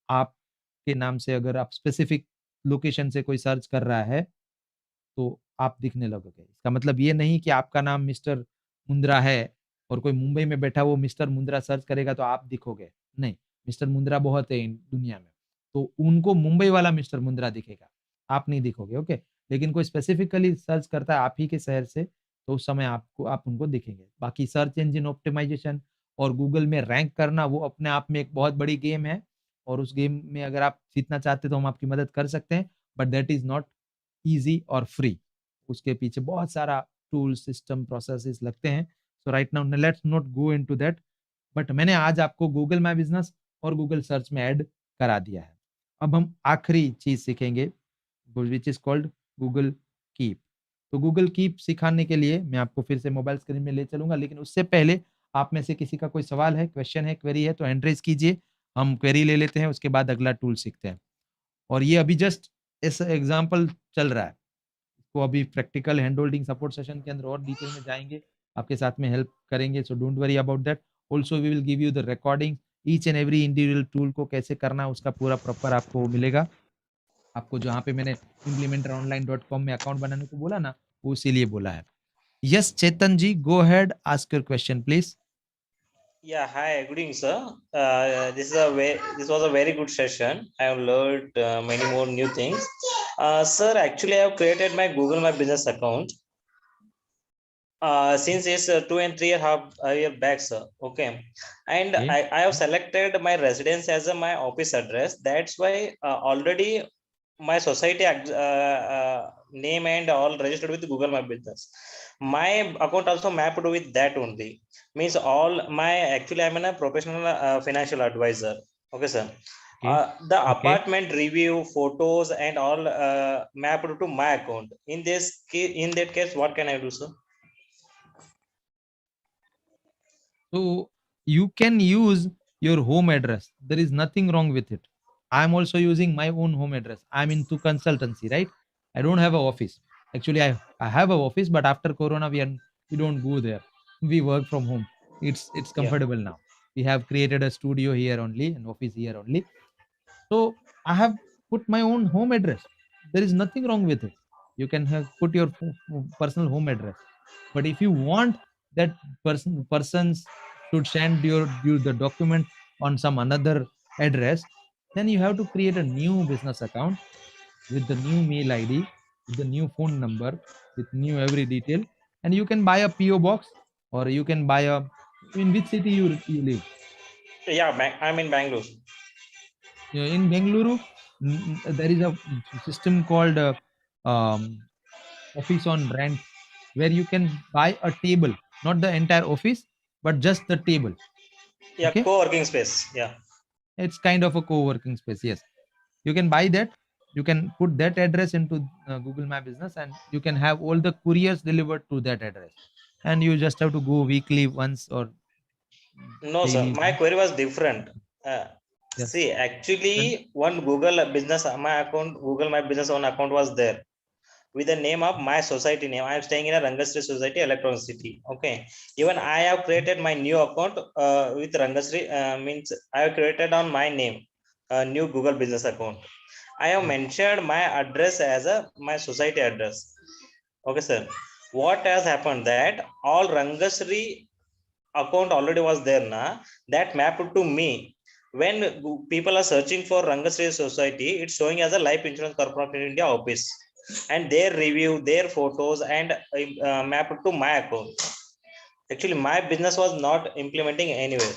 आपके नाम से अगर आप स्पेसिफिक लोकेशन से कोई सर्च कर रहा है तो आप दिखने लगोगे। इसका मतलब ये नहीं कि आपका नाम मिस्टर मुंद्रा है और कोई मुंबई में बैठा वो मिस्टर मुंद्रा सर्च करेगा तो आप दिखोगे। नहीं, मिस्टर मुंद्रा बहुत है इन दुनिया में, तो उनको मुंबई वाला मिस्टर मुंद्रा दिखेगा, आप नहीं दिखोगे, ओके। लेकिन कोई स्पेसिफिकली सर्च करता है आप ही के शहर से, तो उस समय आप उनको दिखेंगे। बाकी सर्च इंजन ऑप्टिमाइजेशन और गूगल में रैंक करना वो अपने आप में एक बहुत बड़ी गेम है, और उस गेम में अगर आप जीतना चाहते हैं तो हम आपकी मदद कर सकते हैं, but that is not easy और फ्री। उसके पीछे बहुत सारा टूल, सिस्टम, प्रोसेसेस लगते हैं। So right now let's not go into that, but मैंने आज आपको गूगल माय बिजनेस और गूगल सर्च में ऐड करा दिया है। अब हम आखिरी चीज़ सीखेंगे which is called Google Keep. तो गूगल कीप सिखाने के लिए मैं आपको फिर से मोबाइल स्क्रीन में ले चलूँगा, लेकिन उससे पहले आप में से किसी का कोई सवाल है, क्वेश्चन है, क्वेरी है तो हैंड रेज़ कीजिए। हम क्वेरी ले लेते हैं, उसके बाद अगला टूल सीखते हैं। और ये अभी जस्ट इस एग्ज़ाम्पल चल रहा है। तो अभी practical hand holding support session के अंदर और डिटेल में जाएँगे, आपके साथ में हेल्प करेंगे, so don't worry about that. Also we will give you the recording, each and every individual tool को कैसे करना है उसका पूरा प्रॉपर आपको मिलेगा। आपको जहाँ पे मैंने implementaronline.com में अकाउंट बनाने को बोला ना, वो इसीलिए बोला है। Yes Chetan ji, go ahead, ask your question please. Yeah, hi, good evening, sir. This was a very good session. I have learned many more new things. Sir, actually, I have created my Google My Business account. Since it's 2 and 3 half a year back, sir. Okay, and Okay. I have selected my residence as my office address. That's why already my society name and all registered with Google My Business. My account also mapped with that only. Means all my actually I'm a professional financial advisor. Okay, sir. Okay. The Okay. apartment review, photos, and all mapped to my account. In that case, what can I do, sir? So you can use your home address. There is nothing wrong with it. I'm also using my own home address. I'm into consultancy, right? I don't have an office. Actually, I have an office, but after Corona, we don't go there. We work from home. It's Yeah. comfortable now. We have created a studio here only, an office here only. So I have put my own home address. There is nothing wrong with it. You can have put your personal home address. But if you want that persons should send you the document on some another address, then you have to create a new business account with the new mail ID, with the new phone number, with new every detail, and you can buy a PO box, or you can buy a. In which city you live? Yeah, I'm in Bangalore. In Bengaluru, there is a system called office on rent, where you can buy a table, not the entire office, but just the table. Yeah, Okay, co-working space. Yeah. it's kind of a co-working space. Yes, you can buy that. You can put that address into Google My Business, and you can have all the couriers delivered to that address. And you just have to go weekly once or No, sir. daily My once. query was different. See, Yes. Then actually, one Google business, my account, Google My Business on account was there with the name of my society name. I am staying in a Rangasri Society, Electronic City. Okay. Even I have created my new account with Rangasri. Means I have created on my name a new Google Business account. I have mentioned my address as my society address. Okay, sir. What has happened that all Rangasri account already was there na, that mapped to me. When people are searching for Rangasri Society, it's showing as a life insurance corporation in India office, and their review, their photos, and mapped to my account. Actually, my business was not implementing anywhere.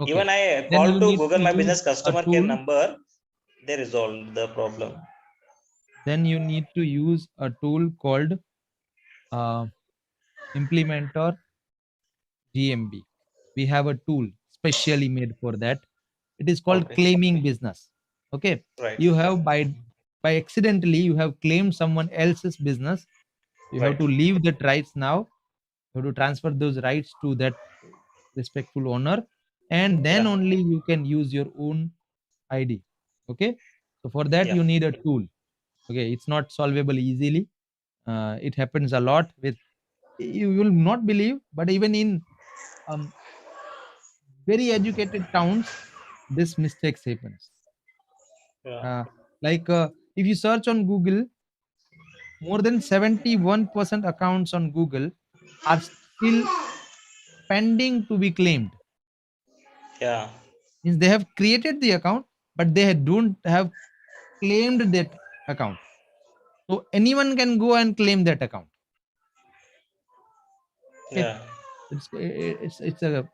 okay. Even I Then called you to need Google to My use Business a customer care tool. number, they resolved the problem. Then you need to use a tool called uh, Implementor GMB. We have a tool specially made for that. It is called Okay, claiming business. Okay, right, you have by accidentally you have claimed someone else's business. You have right. to leave that rights now. You have to transfer those rights to that respectful owner, and then Yeah, only you can use your own ID. Okay, so for that yeah, you need a tool. Okay, it's not solvable easily. It happens a lot with, you will not believe, but even in um, very educated towns, this mistakes happens. yeah, Uh, if you search on Google, more than 71% accounts on Google are still pending to be claimed. yeah, Means they have created the account, but they don't have claimed that account. So anyone can go and claim that account. Okay, yeah. it's a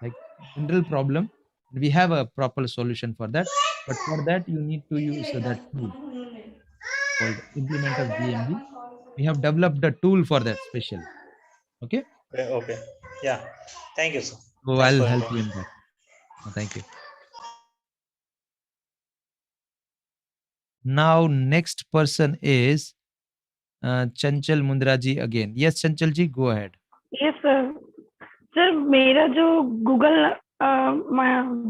like general problem. We have a proper solution for that, but for that you need to use that tool called Implementer GMB. We have developed a tool for that specially. Okay, Okay, okay. Yeah. Thank you, sir. so Thanks I'll for help you information. in that. Thank you. Now next person is Chanchal Mundraji again. Yes, Chanchal ji, go ahead. Yes sir. Sir मेरा जो Google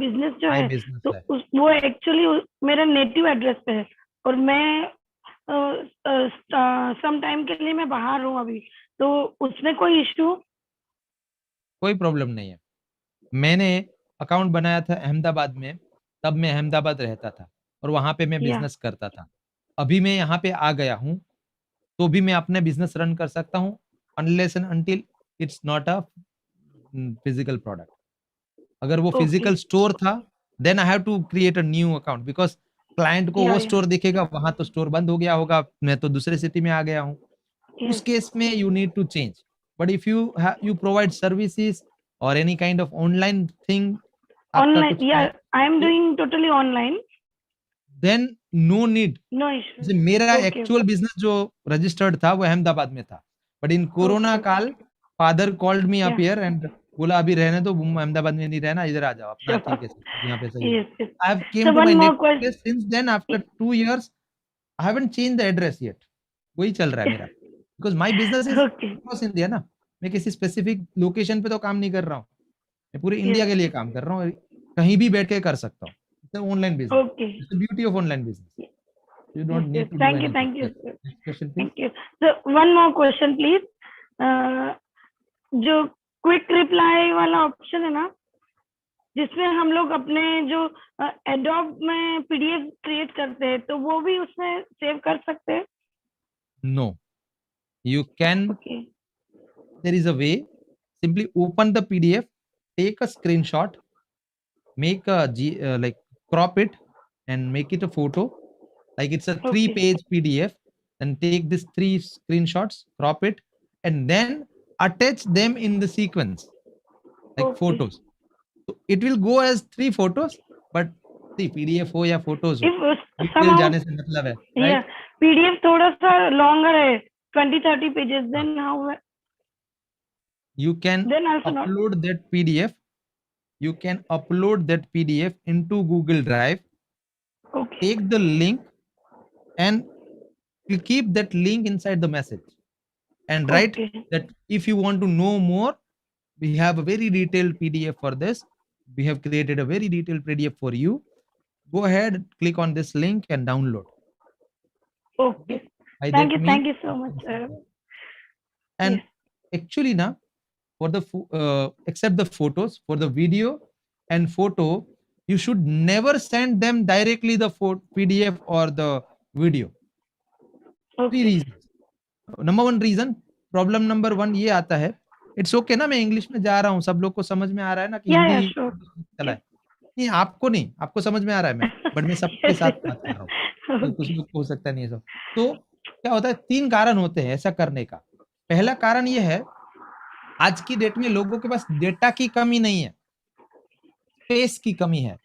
business जो My है business तो है. वो actually मेरा native address पे है और मैं सम टाइम के लिए मैं बाहर हूँ अभी, तो उसमें कोई इशू? कोई प्रॉब्लम नहीं है. मैंने अकाउंट बनाया था अहमदाबाद में, तब मैं अहमदाबाद रहता था और वहाँ पे मैं या बिज़नेस करता था. अभी मैं यहाँ पे आ गया हूँ, तो भी मैं अपना बिज़नेस रन कर सकता हूँ, unless and until it's not a physical product. अगर वो ओके. फिजिकल स्टोर था, then I have to create a new account, because client को वो या स्टोर दिखेगा, वहाँ तो स्टोर बंद हो गया होगा, मैं तो दूसरे सिटी में आ गया हूँ. उस यस. केस में you need to change. But if you provide services or any kind of online thing, आपका ऑनलाइन, कुछ या है, आई एम तो doing totally online. Then no need. No issue. जैसे मेरा ओके एक्चुअल बिजनेस जो registered था वो अहमदाबाद में था, बट इन कोरोना Okay. काल father called me up Yeah. Here and बोला अभी रहने दो, अहमदाबाद में नहीं रहना, इधर आ जाओ अपना, Sure. ठीक है सर, यहाँ पे सही है। Yes, yes. I have So came to one my more नेटिव question. Place since then after 2 years I haven't change the address yet. वही चल रहा है मेरा, because my business is Okay. Across India ना। मैं किसी स्पेसिफिक लोकेशन पे तो काम नहीं कर रहा हूँ, मैं पूरे इंडिया Yes. के लिए काम कर रहा हूँ, कहीं भी बैठ के कर सकता हूँ। It's online business, Okay. It's the beauty of online business, you Yes, don't yes. Need to do Thank you, anything. thank you, yes, sir. Next question please. Thank you. So one more question, please. जो quick reply वाला option है ना, जिसमें हम लोग अपने जो adobe में पीडीएफ क्रिएट करते हैं, तो वो भी उसमें सेव कर सकते हैं? No, you can, Okay. there is a way, simply open the PDF, take a screenshot, make a like crop it and make it a photo, like it's a 3-page PDF, and take this 3 screenshots, crop it, and then attach them in the sequence like Okay. photos. So it will go as 3 photos, but see PDF हो या photos हो, If detail somehow, जाने से मतलब है, yeah, right? PDF थोड़ा सा longer है, 20-30 pages, then how? You can Then also not. upload that PDF, you can upload that PDF into Google Drive, Okay. take the link and you keep that link inside the message and write Okay. that if you want to know more, we have a very detailed PDF for this, we have created a very detailed PDF for you, go ahead, click on this link and download. Okay. By Thank that you. means Thank you so you much, can see sir. that. And Yes. actually now for the except the photos, for the video and photo, you should never send them directly the PDF or the video. 3 Okay. reasons. Number 1 reason, problem number 1 ये आता है, it's okay ना, मैं English में जा रहा हूँ, सब लोग को समझ में आ रहा है ना कि Yeah, हिंदी yeah, sure. चला है। नहीं, आपको नहीं, आपको समझ में आ रहा है मैं, बट मैं सबके Yes, साथ yes. बात कर रहा हूँ, तो कुछ Okay. लोग को हो सकता नहीं है सब। तो क्या होता है, 3 कारण होते हैं ऐसा करने का। पहला कारण ये है, आज की डेट में लोगों के पास डेटा की कमी नहीं है, स्पेस की कमी है।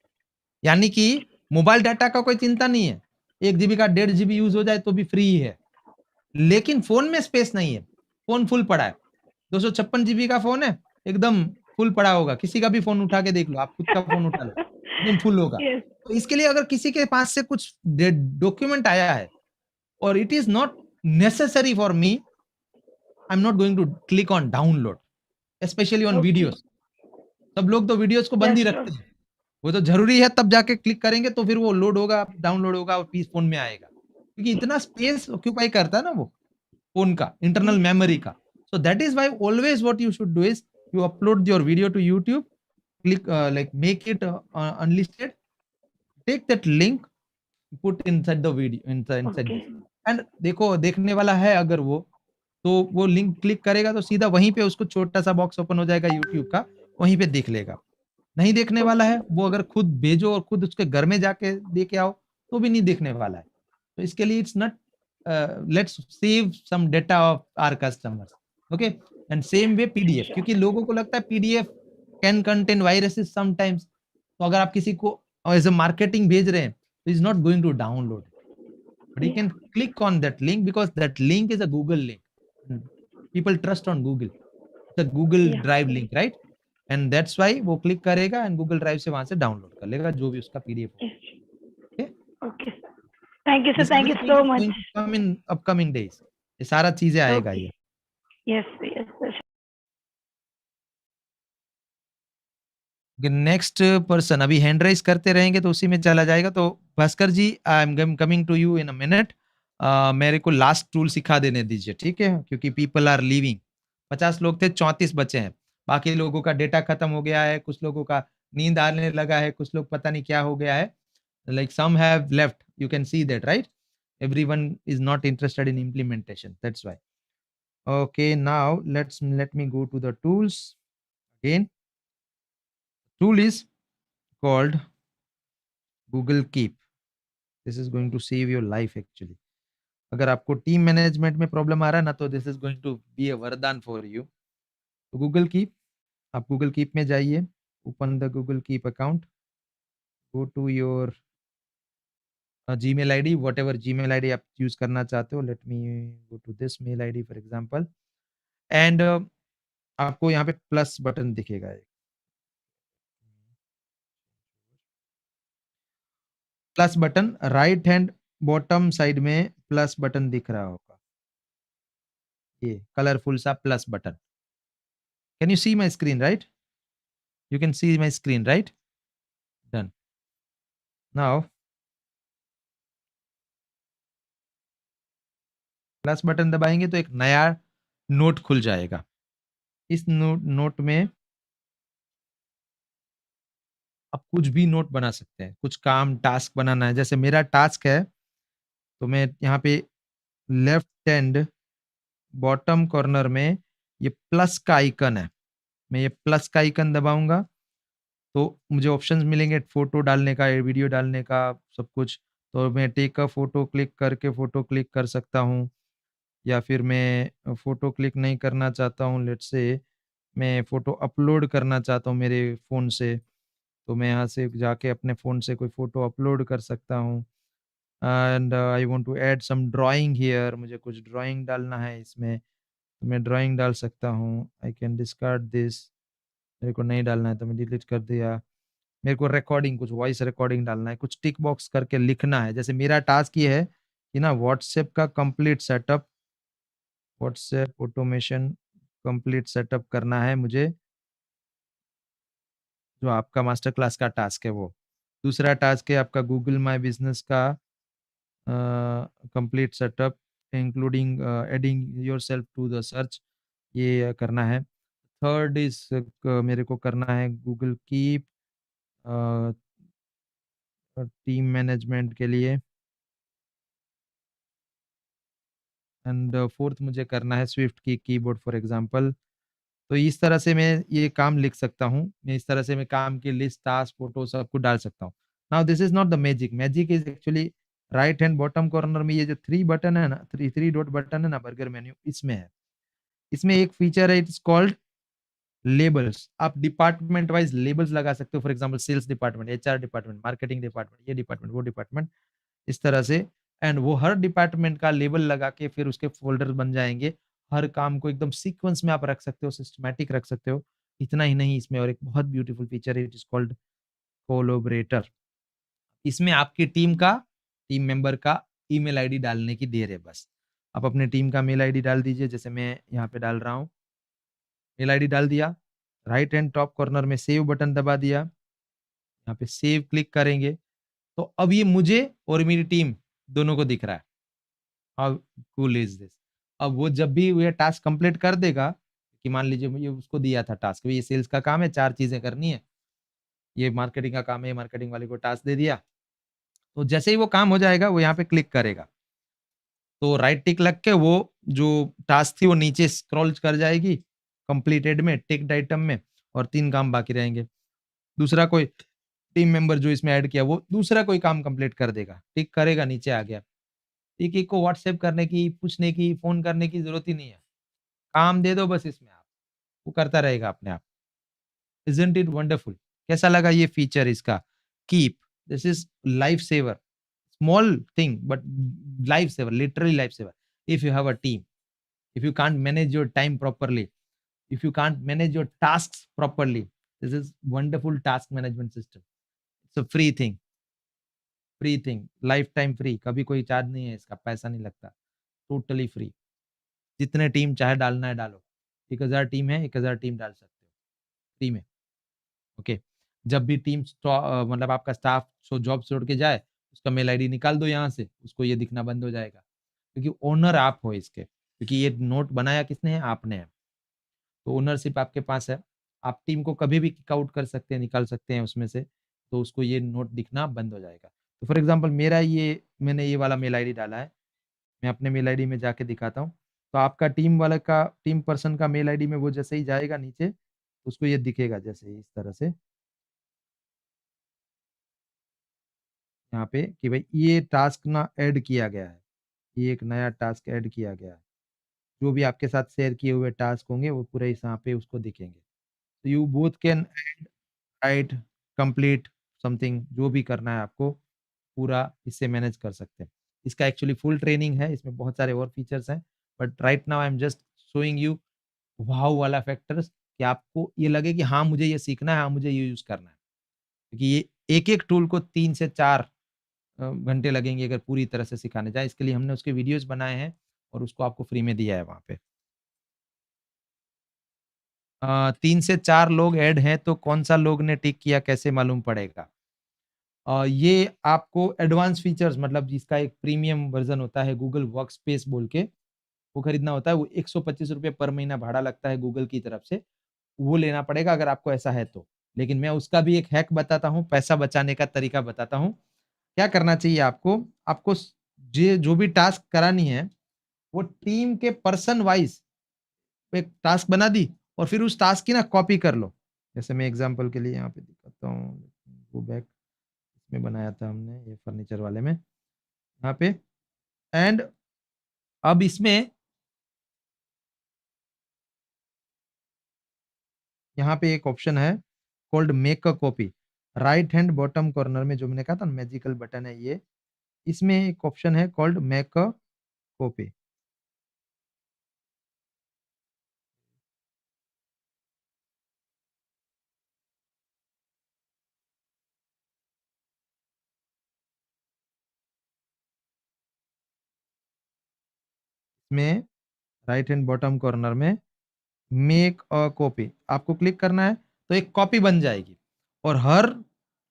यानी कि मोबाइल डाटा का कोई चिंता नहीं है, 1 जीबी का 1.5 जीबी यूज़ हो जाए तो भी फ्री ही है। लेकिन फ़ोन में स्पेस नहीं है, फ़ोन फुल पड़ा है। 256 जीबी का फ़ोन है, एकदम फुल पड़ा होगा, किसी का भी फ़ोन उठा के देख लो, आप खुद का फ़ोन उठा लो, एकदम फुल होगा। Yes. तो इसके लिए अगर किसी के पास से कुछ डॉक्यूमेंट आया है और it is not necessary for me, I am not going to click on download, specially on Okay. Videos. सब लोग तो वीडियोज़ को बंद ही Yes, रखते sure. हैं। वो तो ज़रूरी है तब जाके क्लिक करेंगे तो फिर वो लोड होगा, डाउनलोड होगा और पीस फ़ोन में आएगा। क्योंकि इतना स्पेस ऑक्यूपाई करता है ना वो फ़ोन का, इंटरनल मेमोरी का। So that is why always what you should do is you upload your video to YouTube, click like make it unlisted, take that link, put inside the video, inside Okay. this. And देखो देखने वाला है अगर तो वो link click करेगा तो सीधा वहीं पे उसको छोटा सा बॉक्स ओपन हो जाएगा यूट्यूब का, वहीं पे देख लेगा। नहीं देखने वाला है, वो अगर खुद भेजो और खुद उसके घर में जाके दे के आओ, तो भी नहीं देखने वाला है। तो इसके लिए it's not, let's save some data of our customers, okay? And same way PDF, क्योंकि लोगों को लगता है PDF can contain viruses sometimes, तो अगर आप किसी को एज अ मार्केटिंग भेज रहे हैं, तो is not going to download, but you can click on that link because that link is a Google link. People trust on Google. It's a Google Yeah. Drive link, right? And that's why वो click करेगा and Google Drive से वहां से download कर लेगा जो भी उसका पीडीएफ हो। Yes. Okay? Okay. Thank you, sir. This Thank you everything so is much. going to come in upcoming days. ये सारा चीजें आएगा Okay. ये। Yes, yes, sir. Next person अभी हैंड राइज करते रहेंगे तो उसी में चला जाएगा। तो Bhaskar ji, I am coming to you in a minute. मेरे को लास्ट टूल सिखा देने दीजिए, ठीक है? क्योंकि पीपल आर लीविंग। 50 लोग थे, 34 बचे हैं। बाकी लोगों का डेटा खत्म हो गया है, कुछ लोगों का नींद आने लगा है, कुछ लोग पता नहीं क्या हो गया है। Like some have left, you can see that, right? Everyone is not interested in implementation, that's why. Okay, now let me go to the tools again. Tool is called Google Keep. This is going to save your life actually. अगर आपको team management में problem आ रहा है ना, तो this is going to be a वरदान for you. तो गूगल कीप, आप गूगल कीप में जाइए, open the Google Keep account, go to your Gmail ID, whatever Gmail ID आप यूज करना चाहते हो. Let me go to this mail ID for example. And आपको यहाँ पे प्लस बटन दिखेगा. Plus button right hand bottom side में plus button दिख रहा होगा, ये कलरफुल सा plus button. Can you see my screen, right? You can see my screen, right? Done. Now plus button दबाएंगे तो एक नया नोट खुल जाएगा. इस नोट में आप कुछ भी नोट बना सकते हैं. कुछ काम टास्क बनाना है, जैसे मेरा टास्क है तो मैं यहाँ पे लेफ्ट हैंड बॉटम कॉर्नर में ये प्लस का आइकन है, मैं ये प्लस का आइकन दबाऊंगा तो मुझे ऑप्शंस मिलेंगे फोटो डालने का, वीडियो डालने का, सब कुछ. तो मैं टेक अ फोटो क्लिक करके फोटो क्लिक कर सकता हूँ, या फिर मैं फोटो क्लिक नहीं करना चाहता हूँ, लेट्स से मैं फोटो अपलोड करना चाहता हूँ मेरे फ़ोन से, तो मैं यहाँ से जाके अपने फ़ोन से कोई फ़ोटो अपलोड कर सकता हूँ. And I want to add some drawing here, मुझे कुछ ड्राइंग डालना है इसमें, तो मैं ड्राइंग डाल सकता हूँ. आई कैन डिस्कार्ड दिस, मेरे को नहीं डालना है तो मैं डिलीट कर दिया. मेरे को रिकॉर्डिंग, कुछ वॉइस रिकॉर्डिंग डालना है, कुछ टिक बॉक्स करके लिखना है. जैसे मेरा टास्क ये है कि ना व्हाट्सएप का complete setup, WhatsApp automation complete setup करना है मुझे, जो आपका मास्टर क्लास का टास्क है वो. दूसरा टास्क है आपका गूगल माय बिजनेस का complete setup including adding yourself to the search, ये करना है. थर्ड इज मेरे को करना है गूगल कीप टीम मैनेजमेंट के लिए. एंड फोर्थ मुझे करना है स्विफ्ट की कीबोर्ड फॉर एग्जांपल. तो इस तरह से मैं ये काम लिख सकता हूँ, मैं इस तरह से मैं काम की लिस्ट, टास्क, फोटो सब कुछ डाल सकता हूँ. Now this is not the magic, magic is actually right hand bottom corner में ये जो थ्री बटन है ना, थ्री थ्री डॉट बटन है ना बर्गर मेन्यू, इसमें है. इसमें एक फीचर है, इट्स कॉल्ड लेबल्स. आप डिपार्टमेंट वाइज लेबल्स लगा सकते हो. For example sales department, HR department, marketing department, ये डिपार्टमेंट, वो डिपार्टमेंट, इस तरह से. एंड वो हर डिपार्टमेंट का लेबल लगा के फिर उसके फोल्डर बन जाएंगे. हर काम को एकदम सीक्वेंस में आप रख सकते हो, सिस्टमैटिक रख सकते हो. इतना ही नहीं, इसमें और एक बहुत ब्यूटीफुल फीचर है, इट इज कॉल्ड कोलोबरेटर. इसमें आपकी टीम मेंबर का ईमेल आईडी डालने की देर है बस. आप अपने टीम का मेल आईडी डाल दीजिए, जैसे मैं यहाँ पे डाल रहा हूँ. मेल आईडी डाल दिया, राइट हैंड टॉप कॉर्नर में सेव बटन दबा दिया, यहाँ पे सेव क्लिक करेंगे तो अब ये मुझे और मेरी टीम दोनों को दिख रहा है. How cool is this. अब वो जब भी ये टास्क कंप्लीट कर देगा, कि मान लीजिए मुझे उसको दिया था टास्क, ये सेल्स का काम है, 4 चीजें करनी है, ये मार्केटिंग का काम है, मार्केटिंग वाले को टास्क दे दिया, तो जैसे ही वो काम हो जाएगा वो यहाँ पे क्लिक करेगा तो राइट टिक लग के वो जो टास्क थी वो नीचे स्क्रॉल कर जाएगी कंप्लीटेड में, टिक्ड आइटम में, और 3 काम बाकी रहेंगे. दूसरा कोई टीम मेंबर जो इसमें ऐड किया वो दूसरा कोई काम कंप्लीट कर देगा, टिक करेगा, नीचे आ गया. एक-एक को व्हाट्सएप करने की, पूछने की, फ़ोन करने की ज़रूरत ही नहीं है. काम दे दो बस इसमें आप, वो करता रहेगा अपने आप. Isn't it wonderful? कैसा लगा ये फीचर इसका? Keep, this is life saver. Small thing but life saver, literally life saver. If you have a team, if you can't manage your time properly, if you can't manage your tasks properly, this is wonderful task management system. It's a free thing, lifetime free. कभी कोई charge नहीं है इसका, पैसा नहीं लगता, totally free. जितने team चाहे डालना है डालो. 1000 टीम है, 1000 टीम डाल सकते हो फ्री में. ओके. जब भी टीम मतलब आपका स्टाफ जॉब छोड़ के जाए, उसका मेल आईडी निकाल दो यहाँ से, उसको ये दिखना बंद हो जाएगा, क्योंकि ओनर आप हो इसके, क्योंकि ये नोट बनाया किसने है, आपने है. तो ओनरशिप आपके पास है. आप टीम को कभी भी किक आउट कर सकते हैं, निकाल सकते हैं उसमें से, तो उसको ये नोट दिखना बंद हो जाएगा. तो फॉर एग्जांपल मेरा ये, मैंने ये वाला मेल आईडी डाला है, मैं अपने मेल आईडी में जाके दिखाता हूँ. तो आपका टीम वाला का, टीम पर्सन का मेल आईडी में वो जैसे ही जाएगा नीचे, तो उसको ये दिखेगा जैसे ही इस तरह से यहाँ पे, कि भाई ये टास्क ना ऐड किया गया है, ये एक नया टास्क ऐड किया गया है. जो भी आपके साथ शेयर किए हुए टास्क होंगे वो पूरे इस यहाँ पे उसको दिखेंगे. तो you both can add, right, complete something, जो भी करना है आपको, पूरा इससे मैनेज कर सकते हैं। इसका एक्चुअली फुल ट्रेनिंग है, इसमें बहुत सारे और फीचर्स हैं, but right now I am just showing you wow वाला फैक्टर्स कि आपको ये लगे कि हाँ, मुझे ये सीखना है, हाँ, मुझे ये यूज़ करना है। क्योंकि ये एक-एक टूल को 3 से 4 घंटे लगेंगे अगर पूरी तरह से सिखाने जाएँ, इसके लिए हमने उसके वीडियोज़ बनाए हैं और उसको आपको फ्री में दिया है वहाँ पे। 3 से 4 लोग ऐड हैं, तो कौन-सा लोग ने टिक किया कैसे मालूम पड़ेगा? ये आपको एडवांस फीचर्स मतलब जिसका एक प्रीमियम वर्ज़न होता है गूगल वर्कस्पेस बोल के, वो खरीदना होता है, वो ₹125 पर महीना भाड़ा लगता है गूगल की तरफ से, वो लेना पड़ेगा अगर आपको ऐसा है तो। लेकिन मैं उसका भी एक हैक बताता हूँ, पैसा बचाने का तरीका बताता हूँ। क्या करना चाहिए आपको? आपको स जे जो भी टास्क करानी है, वो टीम के पर्सन वाइज़ एक टास्क बना दी और फिर उस टास्क की ना कॉपी कर लो। जैसे मैं एग्ज़ाम्पल के लिए यहाँ पे दिखाता हूँ, गो बैक इसमें बनाया था हमने ये फर्नीचर वाले में, यहाँ पे एंड अब इसमें यहाँ पे एक ऑप्शन है called make a copy. Right hand bottom corner में जो मैंने कहा था ना मैजिकल बटन है ये, इसमें एक ऑप्शन है कॉल्ड मेक अ कॉपी। इसमें राइट हैंड बॉटम कॉर्नर में मेक अ कॉपी आपको क्लिक करना है, तो एक कॉपी बन जाएगी और हर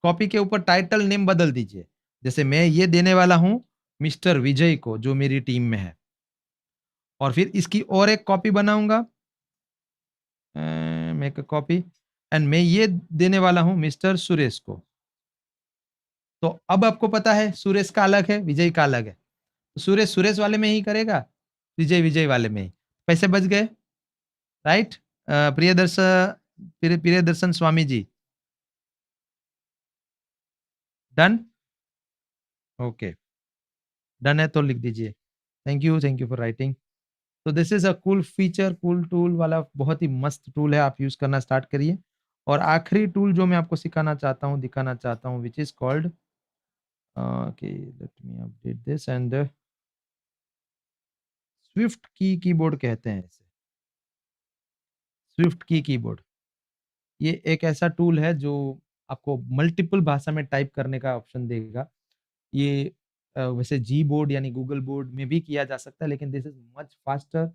कॉपी के ऊपर टाइटल नेम बदल दीजिए। जैसे मैं ये देने वाला हूँ मिस्टर विजय को जो मेरी टीम में है और फिर इसकी और एक कॉपी बनाऊँगा मेक अ कॉपी एंड मैं ये देने वाला हूँ मिस्टर सुरेश को। तो अब आपको पता है सुरेश का अलग है, विजय का अलग है। तो सुरेश, सुरेश वाले में ही करेगा, विजय, विजय वाले में ही। पैसे बच गए, right? Priyadarshan Swami ji, done? Okay, done है तो लिख दीजिए। Thank you for writing. तो this is a cool feature, cool tool वाला बहुत ही मस्त टूल है, आप यूज़ करना स्टार्ट करिए। और आखिरी टूल जो मैं आपको सिखाना चाहता हूँ, दिखाना चाहता हूँ, which is called okay let me update this and Swift की कीबोर्ड कहते हैं इसे, स्विफ्ट की कीबोर्ड। ये एक ऐसा टूल है जो आपको मल्टीपल भाषा में टाइप करने का ऑप्शन देगा। ये वैसे जी बोर्ड यानी गूगल बोर्ड में भी किया जा सकता है लेकिन this is much faster,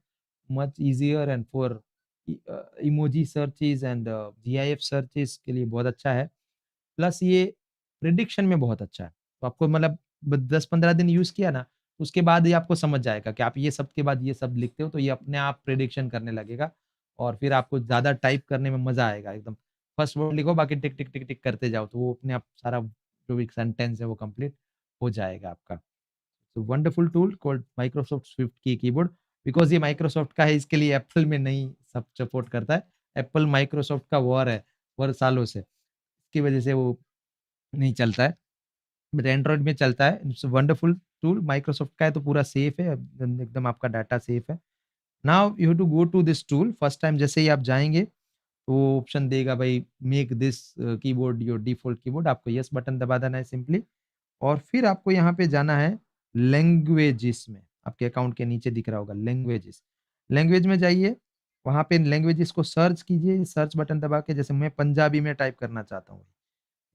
much easier and for emoji searches and GIF searches के लिए बहुत अच्छा है। प्लस ये प्रिडिक्शन में बहुत अच्छा है। तो आपको मतलब ब 10-15 दिन यूज़ किया ना, तो उसके बाद ही आपको समझ जाएगा कि आप ये सब के बाद ये सब लिखते हो, तो ये अपने आप प्रिडिक्शन करने लगेगा और फिर आपको ज़्यादा टाइप करने में मज़ा आएगा एकदम। फर्स्ट वर्ड लिखो, बाकी टिक, टिक, टिक, टिक करते जाओ, तो वो अपने आप सारा जो भी सेंटेंस है, वो कंप्लीट हो जाएगा आपका। तो wonderful tool called Microsoft Swift की कीबोर्ड बिकॉज़ ये माइक्रोसॉफ्ट का है, इसके लिए एप्पल में नहीं सब सपोर्ट करता है। एप्पल माइक्रोसॉफ्ट का वॉर है, वॉर सालों से। इसकी वजह से वो नहीं चलता है, बट एंड्रॉइड में चलता है। इट्स वंडरफुल टूल माइक्रोसॉफ्ट का है तो पूरा सेफ है, एकदम आपका डाटा सेफ है। Now you have to go to this tool first time जैसे ही आप जाएँगे, तो वो ऑप्शन देगा भाई make this keyboard your default keyboard आपको येस बटन दबा देना है सिंपली और फिर आपको यहाँ पे जाना है लैंग्वेजेस में, आपके अकाउंट के नीचे दिख रहा होगा लैंग्वेजेस। लैंग्वेज में जाइए, वहाँ पे लैंग्वेजेस को सर्च कीजिए, सर्च बटन दबा के जैसे मैं पंजाबी में टाइप करना चाहता हूँ।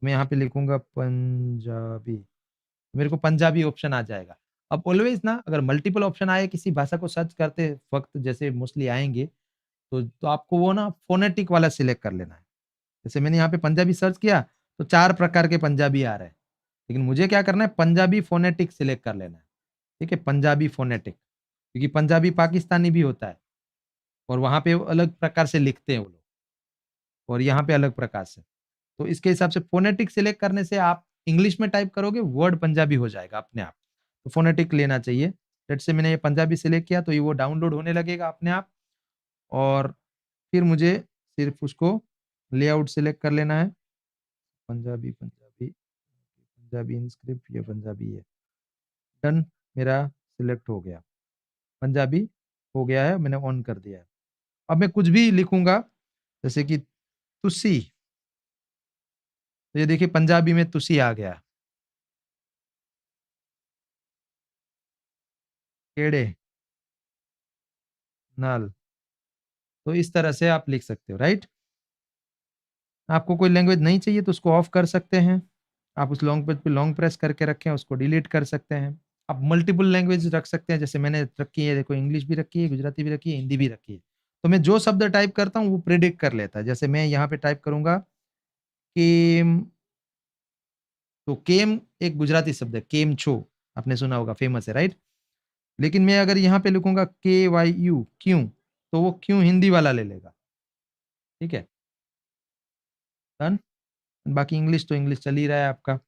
मैं यहाँ पे लिखूँगा पंजाबी, मेरे को पंजाबी ऑप्शन आ जाएगा। अब ऑलवेज़ ना अगर मल्टीपल ऑप्शन आए किसी भाषा को सर्च करते वक़्त जैसे मोस्टली आएँगे, तो आपको वो ना फ़ोनेटिक वाला सिलेक्ट कर लेना है। जैसे मैंने यहाँ पे पंजाबी सर्च किया, तो 4 प्रकार के पंजाबी आ रहे हैं। लेकिन मुझे क्या करना है पंजाबी फ़ोनेटिक सिलेक्ट कर लेना है। ठीक है? पंजाबी फ़ोनेटिक क्योंकि पंजाबी पाकिस्तानी भी होता है और वहाँ पे वो अलग प्रकार से लिखते हैं वो लोग और यहाँ पे अलग प्रकार से। तो इसके हिसाब से फ़ोनेटिक सिलेक्ट करने से आप इंग्लिश में टाइप करोगे, वर्ड पंजाबी हो जाएगा अपने आप। तो फ़ोनेटिक लेना चाहिए। लेट्स से मैंने ये पंजाबी सिलेक्ट किया तो ये वो डाउनलोड होने लगेगा अपने आप और फिर मुझे सिर्फ़ उसको लेआउट सिलेक्ट कर लेना है। पंजाबी, पंजाबी, पंजाबी इन स्क्रिप्ट ये पंजाबी है। डन मेरा सिलेक्ट हो गया। पंजाबी हो गया है, मैंने ऑन कर दिया है। अब मैं कुछ भी लिखूँगा जैसे कि तुसी, तो ये देखिए पंजाबी में तुसी आ गया। केड़े नाल। तो इस तरह से आप लिख सकते हो, राइट। आपको कोई लैंग्वेज नहीं चाहिए तो उसको ऑफ कर सकते हैं। आप उस लॉन्ग पेज पे लॉन्ग प्रेस करके रखें, उसको डिलीट कर सकते हैं। आप मल्टीपल लैंग्वेज रख सकते हैं, जैसे मैंने रखी है, देखो इंग्लिश भी रखी है, गुजराती भी रखी है, हिंदी भी रखी है। तो मैं जो शब्द टाइप करता हूँ वो प्रिडिक्ट कर लेता है। जैसे मैं यहाँ पे टाइप करूंगा केम, तो केम एक गुजराती शब्द है, केम छो, आपने सुना होगा, फेमस है, राइट। लेकिन मैं अगर यहाँ पे लिखूंगा KYU, क्यों, तो वो क्यों हिंदी वाला ले लेगा, ठीक है, डन। बाकी इंग्लिश तो इंग्लिश चल ही रहा है आपका।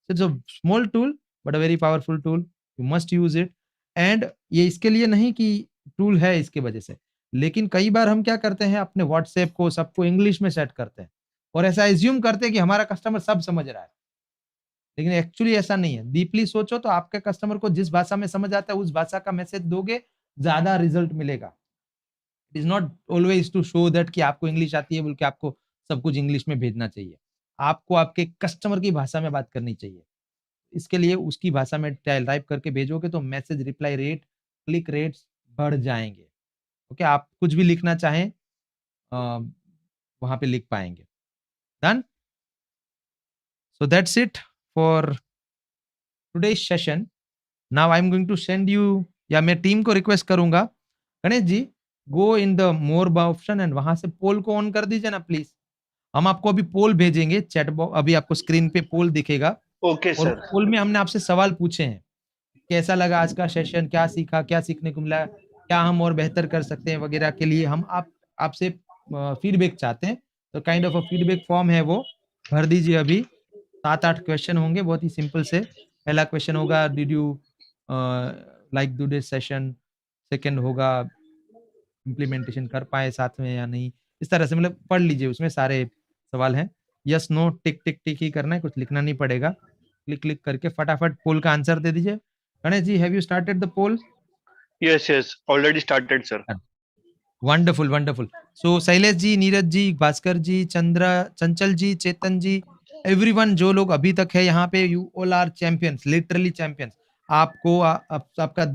It's a small tool but a very powerful tool, you must use it. And ये इसके लिए नहीं कि टूल है इसके वजह से, लेकिन कई बार हम क्या करते हैं, अपने व्हाट्सएप को सबको इंग्लिश में सेट करते हैं और ऐसा एज्यूम करते हैं कि हमारा कस्टमर सब समझ रहा है, लेकिन एक्चुअली ऐसा नहीं है। डीपली सोचो तो आपके कस्टमर को जिस भाषा में समझ आता है उस भाषा का मैसेज दोगे, ज्यादा रिजल्ट मिलेगा। It is not always to show that कि आपको इंग्लिश आती है बोल के आपको सब कुछ इंग्लिश में भेजना चाहिए। आपको आपके कस्टमर की भाषा में बात करनी चाहिए। इसके लिए उसकी भाषा में टाइप करके भेजोगे तो message reply rate, click rates बढ़ जाएंगे। ओके, आप कुछ भी लिखना चाहें वहां पे लिख पाएंगे। Done. So that's it for today session. Now I am going to send you, या मैं टीम को रिक्वेस्ट करूंगा, Ganesh ji go in the more option and वहां से पोल को ऑन कर दीजिए ना प्लीज। हम आपको अभी पोल भेजेंगे, चैट बॉक्स अभी आपको स्क्रीन पे पोल दिखेगा। ओके और सर। पोल में हमने आपसे सवाल पूछे हैं, कैसा लगा आज का सेशन, क्या सीखा, क्या सीखने को मिला, क्या हम और बेहतर कर सकते हैं वगैरह के लिए हम आपसे फीडबैक चाहते हैं। तो kind of a feedback form है, वो भर दीजिए। अभी 7-8 क्वेश्चन होंगे, बहुत ही सिंपल से। पहला क्वेश्चन होगा did you like today session, second होगा इम्प्लीमेंटेशन कर पाए साथ में या नहीं, इस तरह से मतलब पढ़ लीजिए, उसमें सारे सवाल हैं। यस नो टिक टिक टिक ही करना है, कुछ लिखना नहीं पड़ेगा। क्लिक क्लिक करके फटाफट पोल का आंसर दे दीजिए। Ganesh ji, have you started the poll? Yes already started sir. Wonderful wonderful. So Shailesh ji, Neeraj ji, Bhaskar ji, Chandra, Chanchal ji, Chetan ji, everyone जो लोग अभी तक है यहाँ पे, you all are champions, literally champions. आपको आपका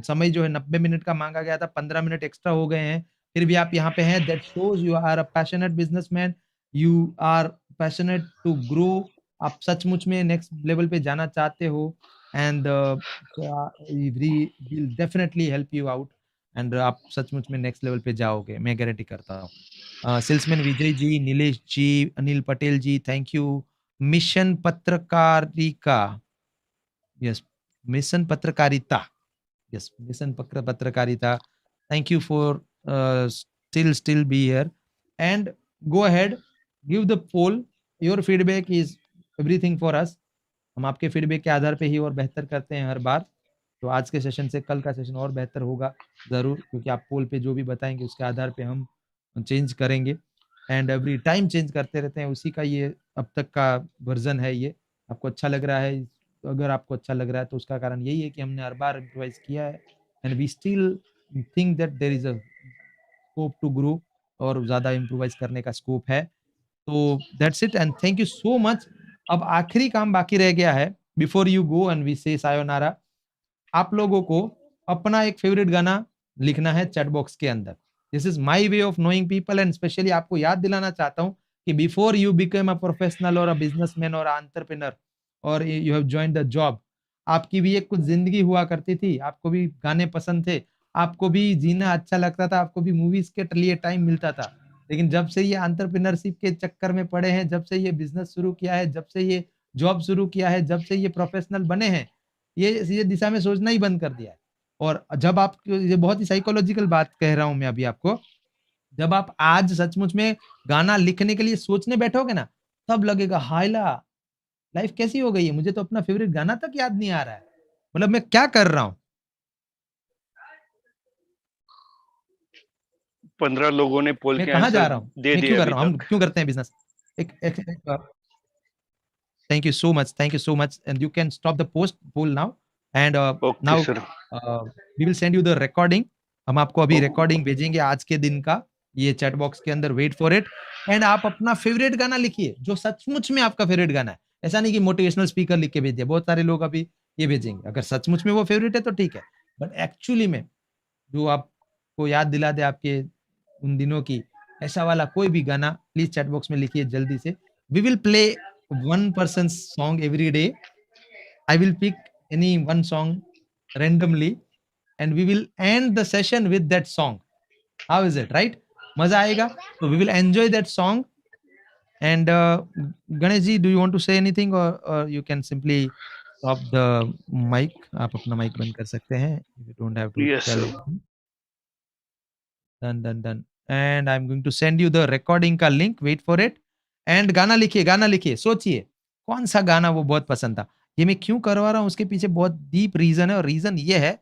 समय जो है 90 मिनट का मांगा गया था, 15 मिनट एक्स्ट्रा हो गए हैं, फिर भी आप यहाँ पे हैं। That shows you are a passionate businessman, you are passionate to grow. आप सचमुच में नेक्स्ट लेवल पे जाना चाहते हो, and we will definitely help you out, and आप सचमुच में नेक्स्ट लेवल पे जाओगे, मैं गारंटी करता हूँ। Salesman Vijay ji, Nilesh ji, Anil Patel ji, thank you. Mission Patrakarita, yes, mission Patrakarita, yes, mission Patrakarita, thank you for still be here and go ahead, give the poll, your feedback is everything for us। हम आपके फीडबैक के आधार पे ही और बेहतर करते हैं हर बार। तो आज के सेशन से कल का सेशन और बेहतर होगा ज़रूर, क्योंकि आप पोल पे जो भी बताएँगे उसके आधार पे हम चेंज करेंगे, एंड एवरी टाइम चेंज करते रहते हैं। उसी का ये अब तक का वर्ज़न है ये। आपको अच्छा लग रहा है, अगर आपको अच्छा लग रहा है तो उसका कारण यही है कि हमने हर बार इम्प्रोवाइज़ किया है, and we still think that there is a scope to grow, और ज़्यादा इम्प्रोवाइज़ करने का स्कोप है। तो that's it and thank you so much. अब आखिरी काम बाकी रह गया है, before you go and we say sayonara. आप लोगों को अपना एक फेवरेट गाना लिखना है चैट बॉक्स के अंदर। This is my way of knowing people, and specially आपको याद दिलाना चाहता हूँ कि before you become a professional और अ बिजनेसमैन और एंटरप्रेन्योर और you have joined the job, आपकी भी एक कुछ जिंदगी हुआ करती थी, आपको भी गाने पसंद थे, आपको भी जीना अच्छा लगता था, आपको भी मूवीज के लिए टाइम मिलता था। लेकिन जब से ये एंटरप्रेन्योरशिप के चक्कर में पड़े हैं, जब से ये बिजनेस शुरू किया है, जब से ये जॉब शुरू किया है, जब से ये प्रोफेशनल बने हैं, ये दिशा में सोचना ही बंद कर दिया है। और जब आप, ये बहुत ही साइकोलॉजिकल बात कह रहा हूं मैं अभी आपको, जब आप आज सचमुच में गाना लिखने के लिए सोचने बैठोगे ना, तब लगेगा हायला, लाइफ कैसी हो गई है, मुझे तो अपना फेवरेट गाना तक याद नहीं आ रहा है, मतलब मैं क्या कर रहा हूँ। 15 लोगों ने पोल मैं के कहाँ जा आंसर रहा हूँ, दे मैं दिए क्यों कर अभी रहा हूँ, हम तक। क्यों करते हैं business. Thank you so much and you can stop the post poll now, and okay now sir. We will send you the recording. हम आपको अभी ओके। रिकॉर्डिंग भेजेंगे आज के दिन का, ये चैट बॉक्स के अंदर, वेट फॉर इट। एंड आप अपना फेवरेट गाना लिखिए जो सचमुच में आपका फेवरेट गाना है, ऐसा नहीं कि मोटिवेशनल स्पीकर लिख के भेजिए, बहुत सारे लोग अभी ये भेजेंगे, अगर सचमुच में वो फेवरेट है तो ठीक है, बट एक्चुअली में जो आपको याद दिला दे आपके उन दिनों की, ऐसा वाला कोई भी गाना प्लीज चैट बॉक्स में लिखिए जल्दी से. We will play one person song every day. I will pick any one song randomly and we will end the session with that song. How is it, right? मजा आएगा. So we will enjoy that song. And Ganesh ji, do you want to say anything or you can simply stop the mic? आप अपना mic बंद कर सकते हैं. You don't have to Yes, tell sir. anything. Done. And I'm going to send you the recording का link. Wait for it. And गाना लिखिए, सोचिए कौन सा गाना वो बहुत पसंद था. ये मैं क्यों करवा रहा हूँ उसके पीछे बहुत डीप रीजन है, और रीजन ये है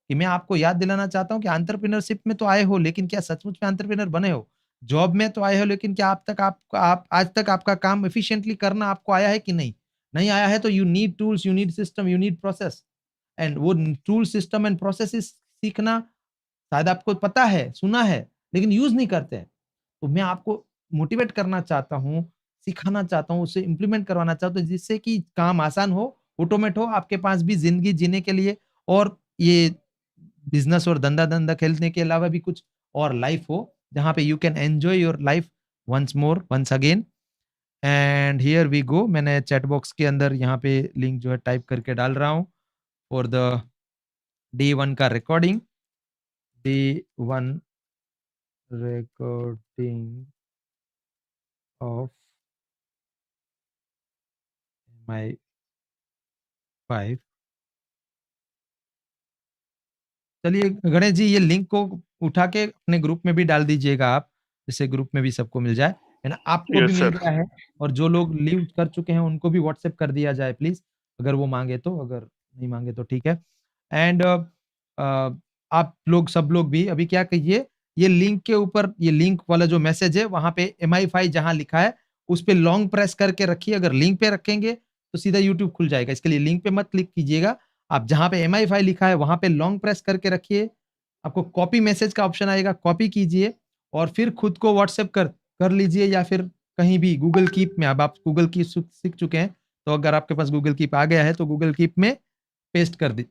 कि मैं आपको याद दिलाना चाहता हूँ कि एंटरप्रेन्योरशिप में तो आए हो, लेकिन क्या सचमुच में एंटरप्रेन्योर बने हो? जॉब में तो आए हो, लेकिन क्या आप आज तक आपका काम एफिशिएंटली करना आपको आया है कि नहीं? नहीं आया है तो you need tools, you need system, you need process. And वो टूल, सिस्टम एंड प्रोसेसेस सीखना शायद आपको पता है, सुना है, लेकिन यूज नहीं करते हैं. तो मैं आपको मोटिवेट करना चाहता हूँ, सिखाना चाहता हूँ, उसे इम्प्लीमेंट करवाना चाहता हूँ, जिससे कि काम आसान हो, ऑटोमेट हो, आपके पास भी जिंदगी जीने के लिए और ये बिजनेस और धंधा खेलने के अलावा भी कुछ और लाइफ हो, जहाँ पे you can enjoy your life once again. And here we go. मैंने चैट बॉक्स के अंदर यहाँ पे लिंक जो है टाइप करके डाल रहा हूँ फॉर द डे 1 का recording. Day 1 recording of my wife. चलिए गणेश जी, ये लिंक को उठा के अपने ग्रुप में भी डाल दीजिएगा आप, जिससे ग्रुप में भी सबको मिल जाए, है ना? आपको भी Yes, मिल sir. गया है, और जो लोग लीव कर चुके हैं उनको भी व्हाट्सएप कर दिया जाए प्लीज, अगर वो मांगे तो, अगर नहीं मांगे तो ठीक है. एंड आप लोग सब लोग भी अभी क्या कहिए, ये लिंक के ऊपर, ये लिंक वाला जो मैसेज है वहां पे MI5 जहां लिखा है उस पे लॉन्ग प्रेस करके रखिए. अगर लिंक पे रखेंगे तो सीधा यूट्यूब खुल जाएगा, इसके लिए लिंक पे मत क्लिक कीजिएगा. आप जहां पे MI5 लिखा है वहां पे लॉन्ग प्रेस करके रखिए. आपको कॉपी मैसेज का ऑप्शन आएगा, कॉपी कीजिए और फिर खुद को व्हाट्सएप कर लीजिए, या फिर कहीं भी गूगल कीप में. अब आप गूगल कीप सीख चुके हैं, तो अगर आपके पास गूगल कीप आ गया है तो गूगल कीप में पेस्ट कर दी,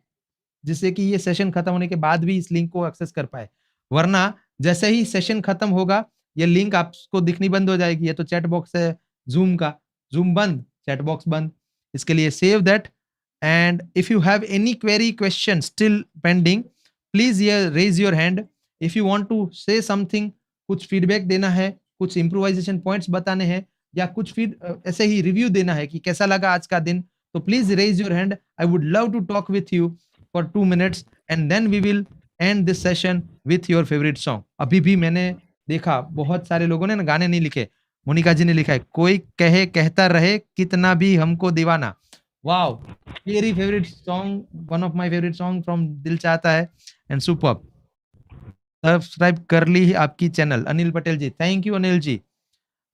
जिससे कि ये सेशन खत्म होने के बाद भी इस लिंक को एक्सेस कर पाए. वरना जैसे ही सेशन खत्म होगा ये लिंक आपको दिखनी बंद हो जाएगी. ये तो चैट बॉक्स है जूम का, जूम बंद, चैट बॉक्स बंद. इसके लिए save that. And if you have any query, question still pending, please raise your hand. If you want to say something, कुछ फीडबैक देना है, कुछ इम्प्रोवाइजेशन पॉइंट्स बताने हैं, या कुछ ऐसे ही रिव्यू देना है कि कैसा लगा आज का दिन, तो please raise your hand. I would love to talk with you for 2 minutes and then we will end this session with your favorite song. अभी भी मैंने देखा बहुत सारे लोगों ने ना गाने नहीं लिखे. मोनिका जी ने लिखा है, कोई कहे कहता रहे कितना भी हमको दीवाना. Wow, very favourite song, one of my favourite song from दिल चाहता है. And superb. सब्सक्राइब कर ली है आपकी channel, Anil Patel ji, thank you Anil ji.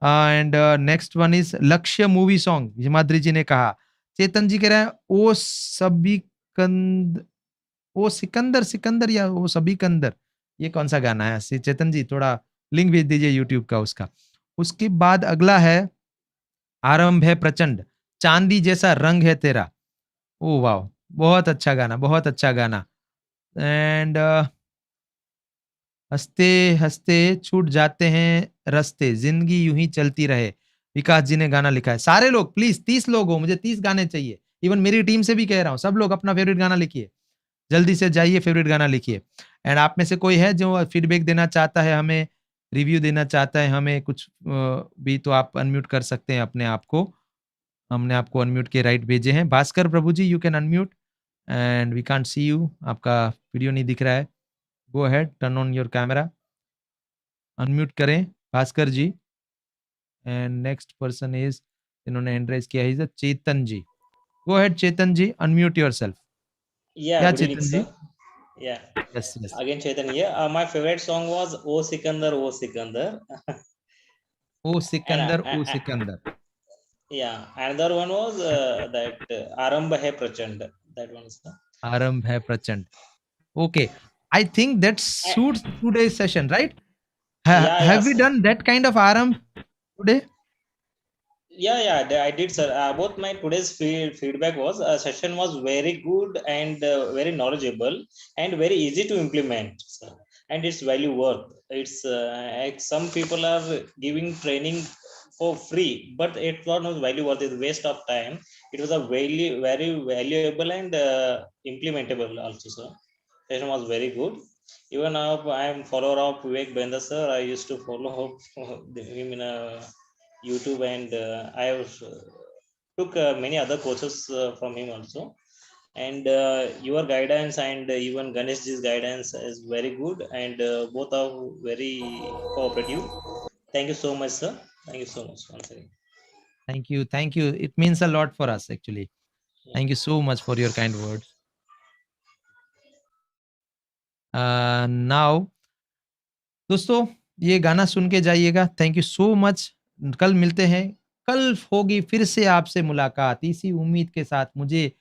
And next one is Lakshya movie song, Himadri ji ने कहा. चेतन जी कह रहे हैं ओ सभी ओ सिकंदर या ओ सभी कंदर, ये कौन सा गाना है? चेतन जी थोड़ा लिंक भेज दीजिए यूट्यूब का उसका. उसके बाद अगला है आरंभ है प्रचंड, चांदी जैसा रंग है तेरा. ओ वाह, बहुत अच्छा गाना, बहुत अच्छा गाना. एंड हंसते हंसते छूट जाते हैं रास्ते, जिंदगी यूं ही चलती रहे. विकास जी ने गाना लिखा है. सारे लोग प्लीज, 30 लोग हो, मुझे 30 गाने चाहिए. इवन मेरी टीम से भी कह रहा हूँ, सब लोग अपना फेवरेट गाना लिखिए, जल्दी से जाइए फेवरेट गाना लिखिए. एंड आप में से कोई है जो फीडबैक देना चाहता है, हमें रिव्यू देना चाहता है, हमें कुछ भी, तो आप अनम्यूट कर सकते हैं अपने आप को. हमने आपको अनम्यूट के राइट भेजे हैं. Bhaskar Prabhu ji, you can unmute and we can't see you, आपका वीडियो नहीं दिख रहा है. Go ahead, turn on your camera, unmute करें Bhaskar ji. And next person is, इन्होंने हैंड रेज किया है, चेतन जी. Go ahead, Chetan ji, unmute yourself. Yeah, Yeah, good evening, Chetan ji. sir. Yeah, Yes. again Chetan here. My favorite song was O Sikandar, O Sikandar. Oh Sikandar, And, oh Sikandar. yeah, another one was that Arambh Hai Prachand. That one is. Arambh hai Prachand. Okay. I think that suits today's session, right? Yeah, Have we done that kind of Arambh today? Yeah, I did, sir. Both my today's feedback was session was very good and very knowledgeable and very easy to implement, sir. And it's value worth. It's like some people are giving training for free, but it's not value worth. It's waste of time. It was a very valuable and implementable also, sir. Session was very good. Even now, I am follower of Vivek Benda, sir. I used to follow him in a YouTube, and I have took many other courses from him also. And your guidance and even Ganeshji's guidance is very good, and both are very cooperative. Thank you so much, sir. Thank you so much once again. Thank you. Thank you. It means a lot for us actually. Yeah. Thank you so much for your kind words. Now, दोस्तों ये गाना सुन के जाइएगा। Thank you so much. कल मिलते हैं। कल होगी फिर से आपसे मुलाकात इसी उम्मीद के साथ। मुझे